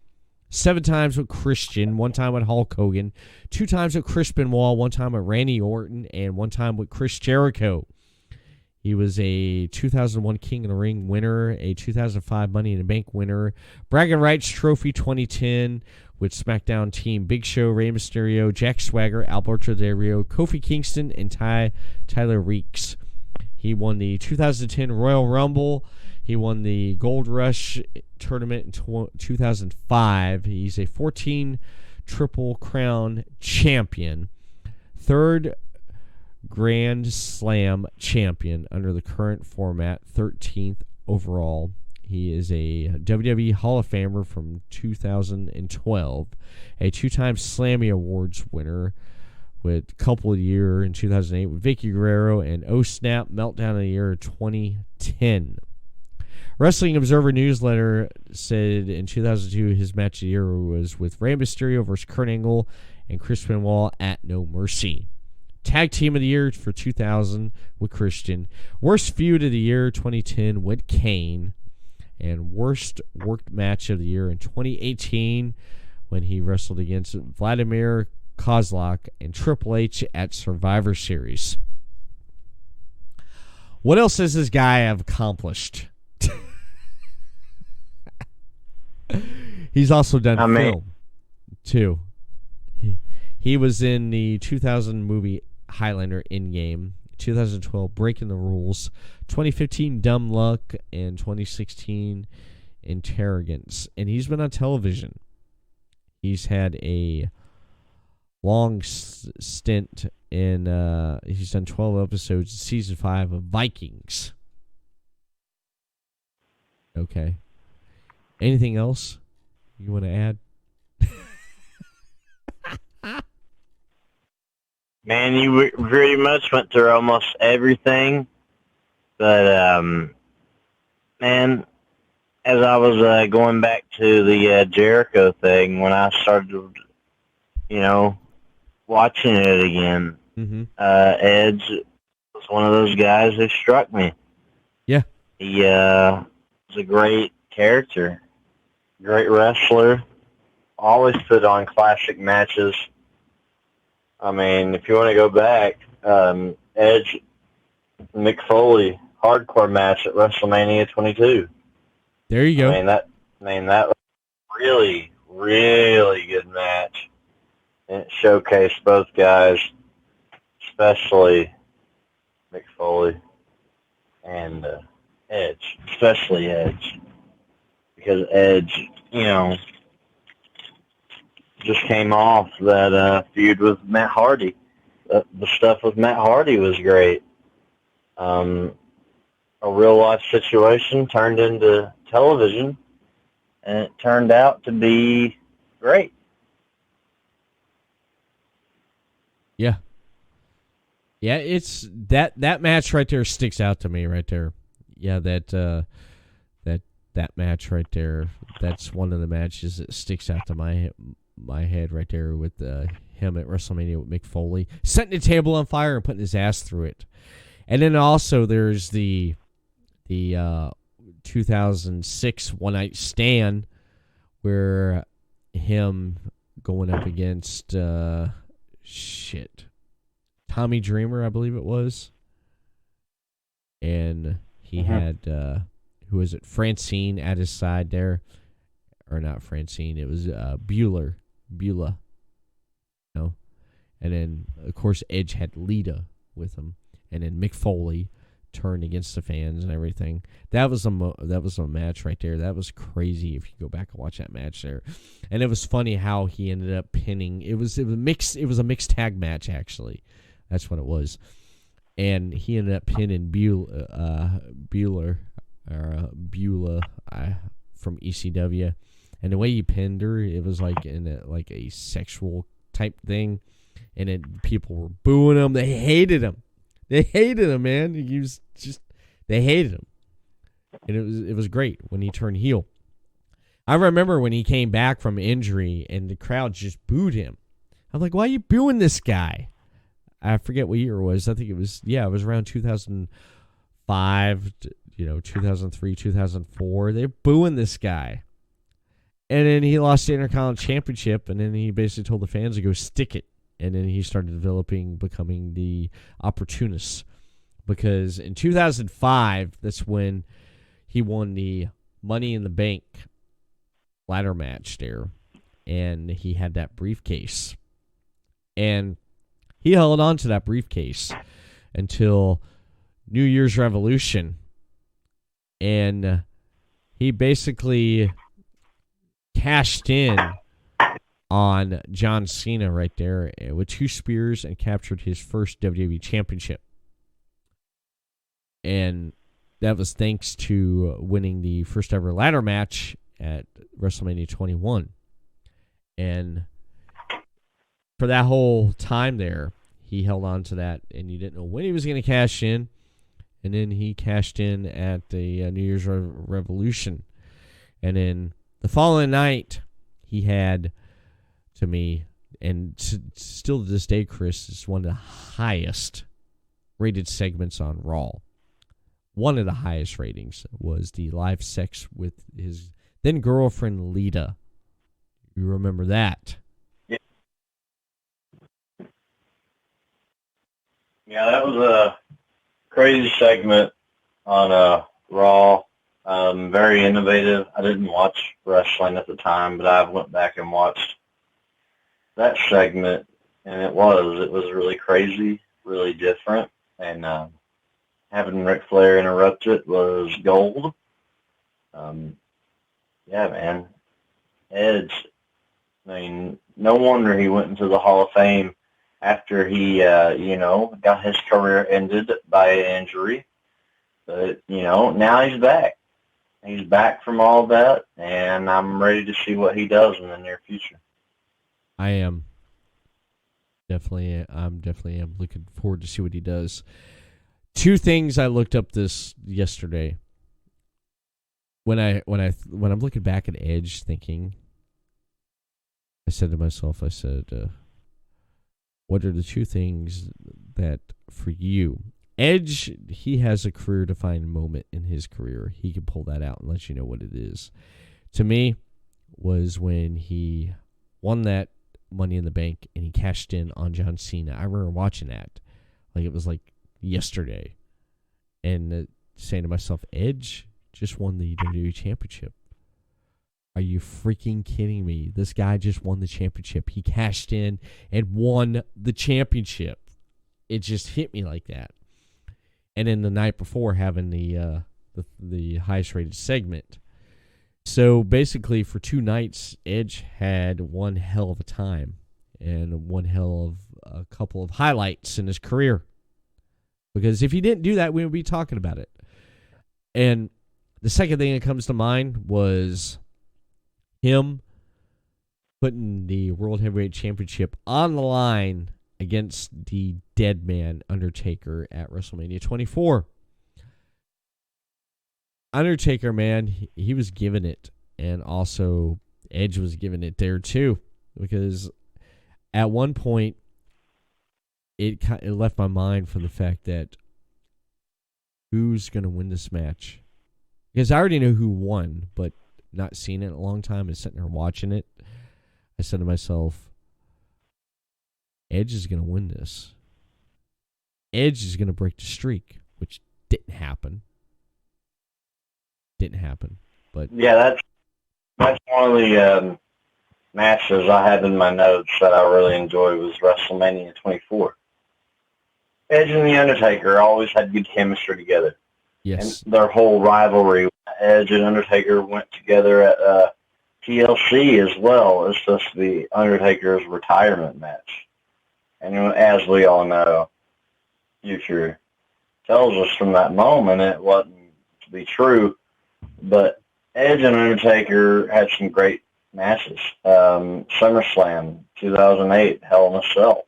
7 times with Christian, 1 time with Hulk Hogan, 2 times with Chris Benoit, 1 time with Randy Orton, and 1 time with Chris Jericho. He was a 2001 King of the Ring winner, a 2005 Money in the Bank winner, Bragging Rights Trophy 2010 with SmackDown team Big Show, Rey Mysterio, Jack Swagger, Alberto Del Rio, Kofi Kingston, and Tyler Reeks. He won the 2010 Royal Rumble. He won the Gold Rush tournament in 2005. He's a 14 Triple Crown champion, 3rd Grand Slam champion under the current format, 13th overall. He is a WWE Hall of Famer from 2012, a 2-time Slammy Awards winner with Couple of the Year in 2008 with Vicky Guerrero, and Oh Snap Meltdown of the Year 2010. Wrestling Observer Newsletter said in 2002 his match of the year was with Rey Mysterio versus Kurt Angle and Chris Benoit at No Mercy. Tag Team of the Year for 2000 with Christian. Worst Feud of the Year 2010 with Kane. And Worst Worked Match of the Year in 2018 when he wrestled against Vladimir Kozlov and Triple H at Survivor Series. What else does this guy have accomplished? He's also done film, too. He was in the 2000 movie Highlander Endgame, 2012 Breaking the Rules, 2015 Dumb Luck, and 2016 Interrogants. And he's been on television. He's had a long stint in, he's done 12 episodes in season 5 of Vikings. Okay. Anything else you want to add? Man, you pretty much went through almost everything. But, man, as I was going back to the Jericho thing, when I started, watching it again, Edge was one of those guys who struck me. Yeah. He was a great character, great wrestler, always put on classic matches. I mean, if you want to go back, Edge, Mick Foley, hardcore match at WrestleMania 22. There you go. That was a really, really good match. And it showcased both guys, especially Mick Foley and Edge, especially Edge, because Edge, just came off that feud with Matt Hardy. The stuff with Matt Hardy was great. A real-life situation turned into television, and it turned out to be great. Yeah. Yeah, it's that match right there sticks out to me right there. Yeah, that match right there, that's one of the matches that sticks out to my head right there with him at WrestleMania with Mick Foley setting the table on fire and putting his ass through it. And then also there's the 2006 One Night Stand where him going up against Tommy Dreamer, I believe it was. And he had who was it? Francine at his side there. Or not Francine, it was Beulah. And then of course Edge had Lita with him, and then Mick Foley turned against the fans and everything. That was a match right there. That was crazy if you go back and watch that match there. And it was funny how he ended up pinning. It was a mixed tag match actually. That's what it was. And he ended up pinning Beulah from ECW. And the way he pinned her, it was like in a sexual type thing. And people were booing him. They hated him. They hated him, man. They hated him. And it was great when he turned heel. I remember when he came back from injury and the crowd just booed him. I'm like, why are you booing this guy? I forget what year it was. I think it was around 2005, 2003, 2004. They're booing this guy. And then he lost the Intercontinental Championship, and then he basically told the fans to go stick it. And then he started becoming the opportunist. Because in 2005, that's when he won the Money in the Bank ladder match there. And he had that briefcase. And he held on to that briefcase until New Year's Revolution. And he basically cashed in on John Cena right there with 2 spears and captured his first WWE Championship. And that was thanks to winning the first ever ladder match at WrestleMania 21. And for that whole time there, he held on to that, and you didn't know when he was going to cash in. and then he cashed in at the New Year's Revolution. And then the following night, he had, to me, and still to this day, Chris, is one of the highest rated segments on Raw. One of the highest ratings was the live sex with his then girlfriend Lita. You remember that? Yeah, that was a crazy segment on Raw. Very innovative. I didn't watch wrestling at the time, but I went back and watched that segment, and it was really crazy, really different, and having Ric Flair interrupt it was gold. Yeah, man. Edge, I mean, no wonder he went into the Hall of Fame after he, got his career ended by an injury. But, now he's back. He's back from all that, and I'm ready to see what he does in the near future. I am. Definitely am looking forward to see what he does. Two things I looked up this yesterday. When I'm looking back at Edge, thinking, I said to myself, what are the two things that for you? Edge, he has a career-defining moment in his career. He can pull that out and let you know what it is. To me, was when he won that Money in the Bank and he cashed in on John Cena. I remember watching that. Like it was like yesterday. And saying to myself, Edge just won the WWE Championship. Are you freaking kidding me? This guy just won the championship. He cashed in and won the championship. It just hit me like that. And then the night before having the highest rated segment. So basically for 2 nights, Edge had one hell of a time and one hell of a couple of highlights in his career. Because if he didn't do that, we would be talking about it. And the second thing that comes to mind was him putting the World Heavyweight Championship on the line against the dead man Undertaker at WrestleMania 24. Undertaker, man, he was giving it, and also Edge was giving it there too, because at one point it left my mind from the fact that who's going to win this match? Because I already know who won, but not seen it in a long time and sitting there watching it, I said to myself, Edge is going to win this. Edge is going to break the streak, which didn't happen. But yeah, that's one of the matches I have in my notes that I really enjoyed was WrestleMania 24. Edge and The Undertaker always had good chemistry together. Yes. And their whole rivalry, Edge and Undertaker went together at TLC as well as just the Undertaker's retirement match. And as we all know, future tells us from that moment it wasn't to be true. But Edge and Undertaker had some great matches. SummerSlam 2008, Hell in a Cell.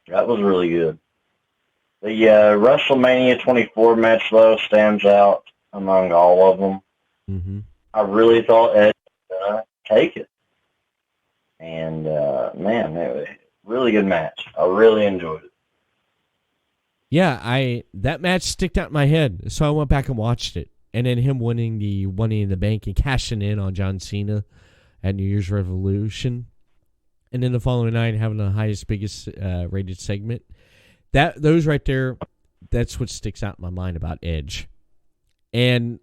That was really good. The WrestleMania 24 match, though, stands out among all of them. Mm-hmm. I really thought Edge was going to take it. And, man, it was a really good match. I really enjoyed it. Yeah, that match sticked out in my head, so I went back and watched it. And then him winning the Money in the Bank and cashing in on John Cena at New Year's Revolution. And then the following night having the highest, biggest rated segment. Those right there, that's what sticks out in my mind about Edge. And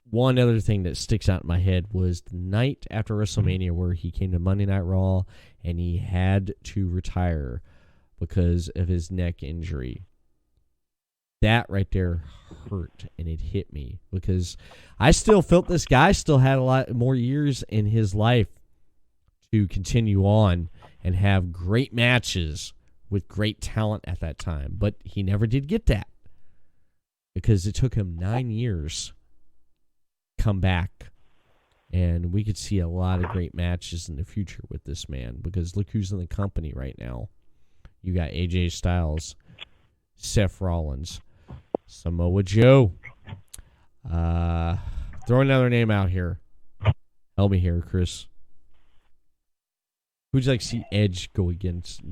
one other thing that sticks out in my head was the night after WrestleMania where he came to Monday Night Raw and he had to retire because of his neck injury. That right there hurt, and it hit me because I still felt this guy still had a lot more years in his life to continue on and have great matches with great talent at that time. But he never did get that because it took him 9 years to come back, and we could see a lot of great matches in the future with this man because look who's in the company right now. You got AJ Styles, Seth Rollins, Samoa Joe. Throw another name out here. Help me here, Chris. Who'd you like to see Edge go against?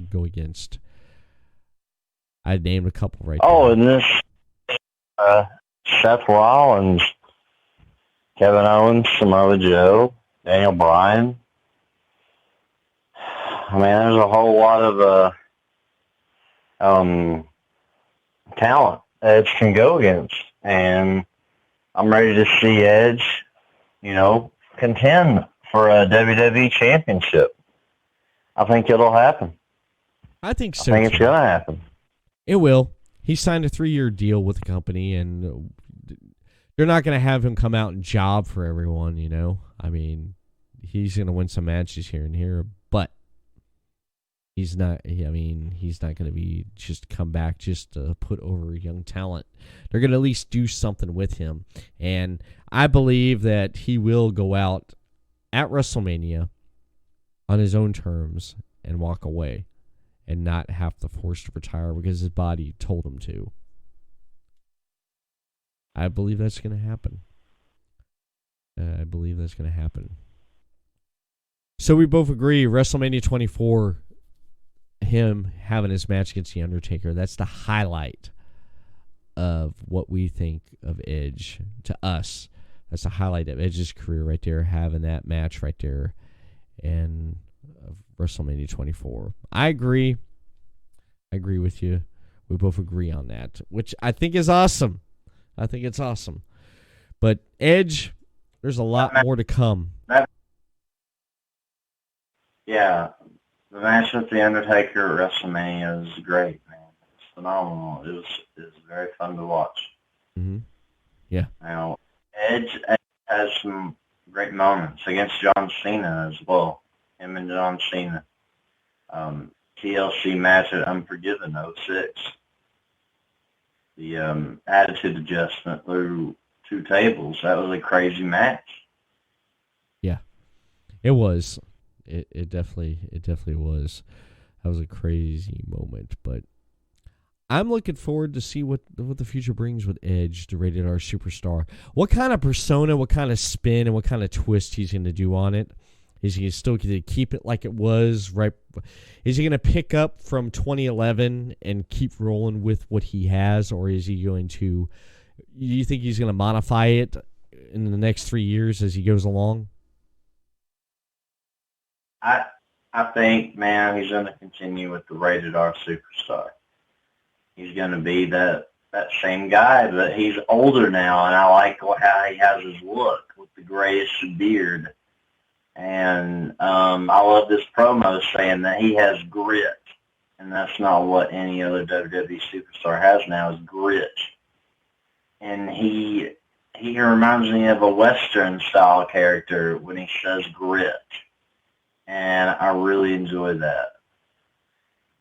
I named a couple right Oh, there. and this Seth Rollins, Kevin Owens, Samoa Joe, Daniel Bryan. I mean, there's a whole lot of talent Edge can go against, and I'm ready to see Edge, contend for a WWE championship. I think it'll happen. I think so. I think it's going to happen. It will. He signed a 3-year deal with the company, and they're not going to have him come out and job for everyone, I mean, he's going to win some matches here and here, but he's not going to be just come back just to put over young talent. They're going to at least do something with him, and I believe that he will go out at WrestleMania on his own terms and walk away and not have to force to retire because his body told him to. I believe that's going to happen. So we both agree, WrestleMania 24, him having his match against The Undertaker, that's the highlight of what we think of Edge to us. That's the highlight of Edge's career right there, having that match right there. And WrestleMania 24. I agree with you. We both agree on that, which I think is awesome. I think it's awesome. But Edge, there's a lot more to come. Yeah, the match with The Undertaker at WrestleMania was great, man. It's phenomenal. It was very fun to watch. Mm-hmm. Yeah. Edge has some great moments against John Cena as well. Him and John Cena. TLC match at Unforgiven 06. The attitude adjustment through 2 tables. That was a crazy match. Yeah, it was. It definitely was. That was a crazy moment, but I'm looking forward to see what the future brings with Edge, the Rated R Superstar. What kind of persona, what kind of spin, and what kind of twist he's going to do on it. Is he still going to keep it like it was? Right? Is he going to pick up from 2011 and keep rolling with what he has, or is he going to? Do you think he's going to modify it in the next 3 years as he goes along? I think, man, he's going to continue with the Rated R Superstar. He's going to be that same guy, but he's older now, and I like how he has his look with the grayish beard. And I love this promo saying that he has grit, and that's not what any other WWE superstar has now, is grit. And he reminds me of a Western-style character when he says grit, and I really enjoy that.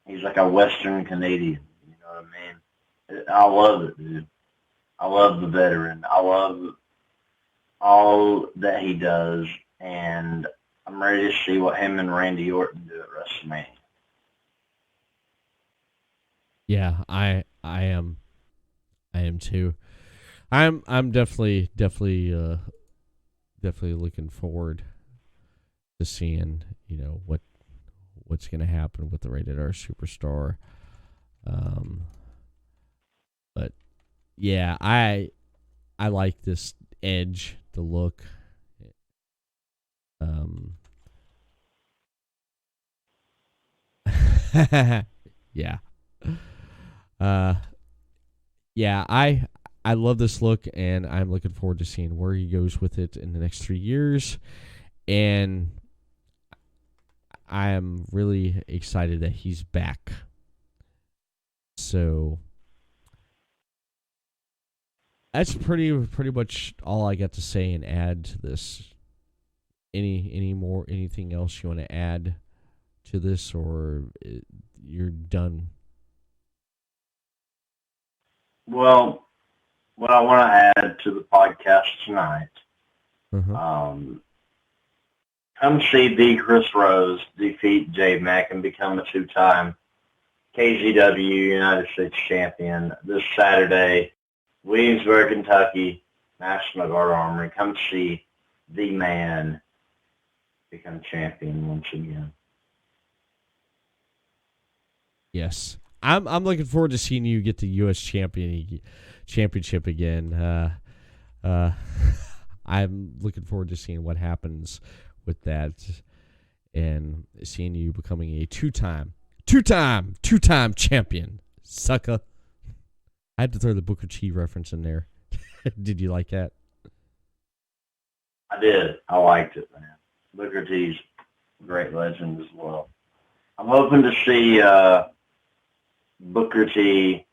He's like a Western Canadian, you know what I mean? I love it, dude. I love the veteran. I love all that he does. And I'm ready to see what him and Randy Orton do at WrestleMania. Yeah, I am too. I'm definitely looking forward to seeing, what's going to happen with the Rated R Superstar. But yeah, I like this Edge, the look. Yeah. Yeah, I love this look, and I'm looking forward to seeing where he goes with it in the next 3 years. And I am really excited that he's back. So that's pretty much all I got to say and add to this. Anything else you want to add to this, or you're done? Well, what I want to add to the podcast tonight, come see D. Chris Rose defeat J Mac and become a 2-time KZW United States champion this Saturday Williamsburg, Kentucky, National Guard Armory. Come see the man become champion once again. Yes. I'm looking forward to seeing you get the U.S. championship again. I'm looking forward to seeing what happens with that and seeing you becoming a two-time champion. Sucker. I had to throw the Booker T reference in there. Did you like that? I did. I liked it, man. Booker T's a great legend as well. I'm hoping to see Booker T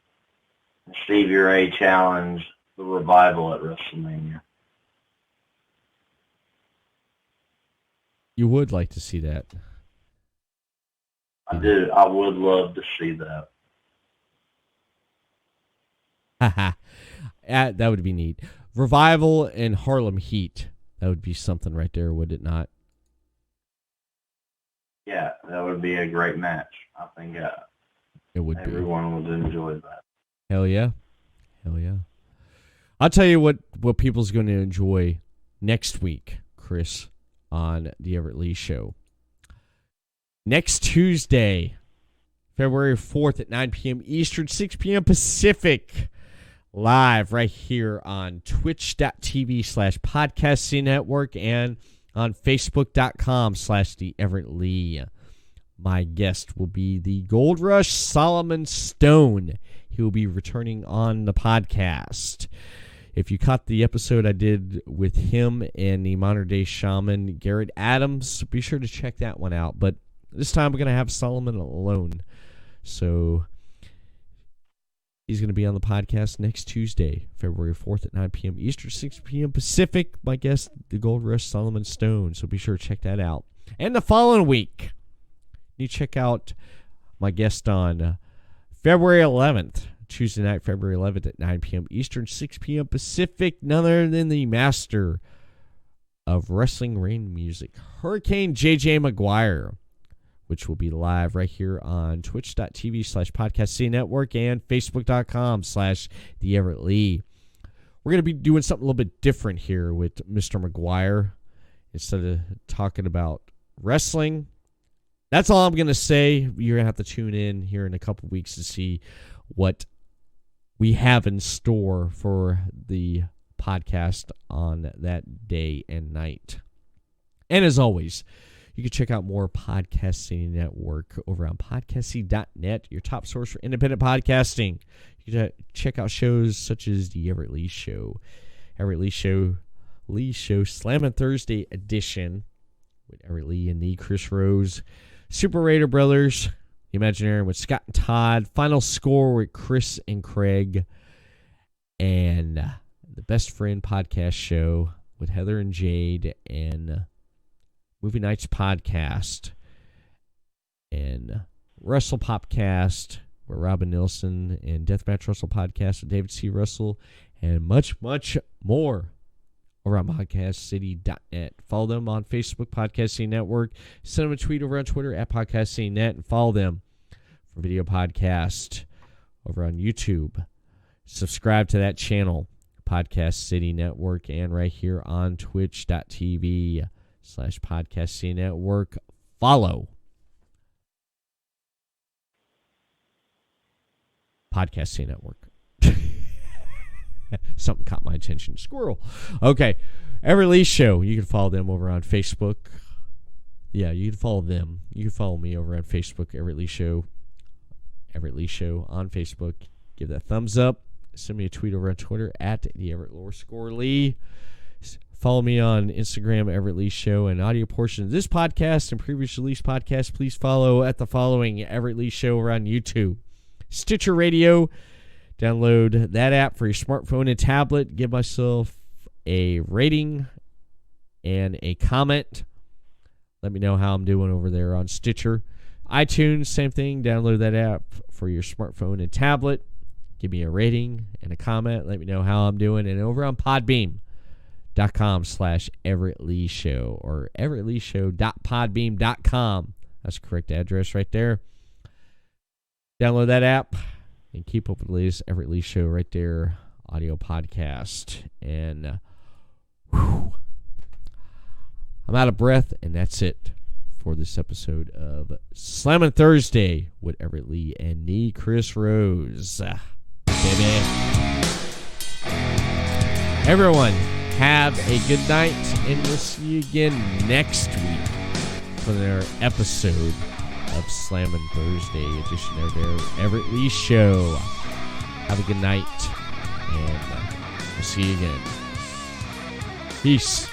and Stevie Ray challenge the Revival at WrestleMania. You would like to see that. I do. I would love to see that. That would be neat. Revival and Harlem Heat. That would be something right there, would it not? Yeah, that would be a great match. I think it would. Everyone would enjoy that. Hell yeah. Hell yeah. I'll tell you what people's going to enjoy next week, Chris, on the Everett Lee Show. Next Tuesday, February 4th at 9 p.m. Eastern, 6 p.m. Pacific, live right here on twitch.tv/podcasting network and on facebook.com/the Everett Lee. My guest will be the Gold Rush Solomon Stone. He will be returning on the podcast. If you caught the episode I did with him and the modern day shaman Garrett Adams, be sure to check that one out. But this time we're going to have Solomon alone. So he's going to be on the podcast next Tuesday, February 4th at 9 p.m. Eastern, 6 p.m. Pacific. My guest, the Gold Rush Solomon Stone. So be sure to check that out. And the following week, you check out my guest on February 11th, Tuesday night, February 11th at 9 p.m. Eastern, 6 p.m. Pacific. None other than the master of wrestling rain music, Hurricane JJ McGuire, which will be live right here on twitch.tv/podcasting network and facebook.com/the Everett Lee. We're going to be doing something a little bit different here with Mr. McGuire. Instead of talking about wrestling, that's all I'm going to say. You're going to have to tune in here in a couple weeks to see what we have in store for the podcast on that day and night. And as always, you can check out more Podcasting Network over on podcasting.net, your top source for independent podcasting. You can check out shows such as the Everett Lee Show, Slammin' Thursday edition with Everett Lee and the Chris Rose, Super Raider Brothers, The Imaginarium with Scott and Todd, Final Score with Chris and Craig, and the Best Friend podcast show with Heather and Jade, and Movie Nights podcast, and Wrestle Popcast with Robin Nilsson, and Deathmatch Wrestle podcast with David C. Russell, and much, much more over on podcastcity.net. Follow them on Facebook, Podcasting Network. Send them a tweet over on Twitter at podcastcity.net, and follow them for video podcast over on YouTube. Subscribe to that channel, Podcast City Network, and right here on twitch.tv/podcasting network. Follow Podcasting Network. Something caught my attention. Squirrel. Okay. Everett Lee Show. You can follow them over on Facebook. Yeah, you can follow them. You can follow me over on Facebook, Everett Lee Show. Everett Lee Show on Facebook. Give that thumbs up. Send me a tweet over on Twitter at the Everett Lee. Follow me on Instagram, Everett Lee Show, and audio portion of this podcast and previous release podcasts. Please follow at the following Everett Lee Show over on YouTube. Stitcher Radio. Download that app for your smartphone and tablet. Give myself a rating and a comment. Let me know how I'm doing over there on Stitcher. iTunes, same thing. Download that app for your smartphone and tablet. Give me a rating and a comment. Let me know how I'm doing. And over on podbeam.com/Everett Lee Show or everettleeshow.podbeam.com. That's the correct address right there. Download that app and keep up with the latest Everett Lee Show right there audio podcast. And whew, I'm out of breath, and that's it for this episode of Slammin' Thursday with Everett Lee and me, Chris Rose. Baby. Everyone, have a good night, and we'll see you again next week for their episode of Slammin' Thursday edition of their Everett Lee Show. Have a good night, and we'll see you again. Peace.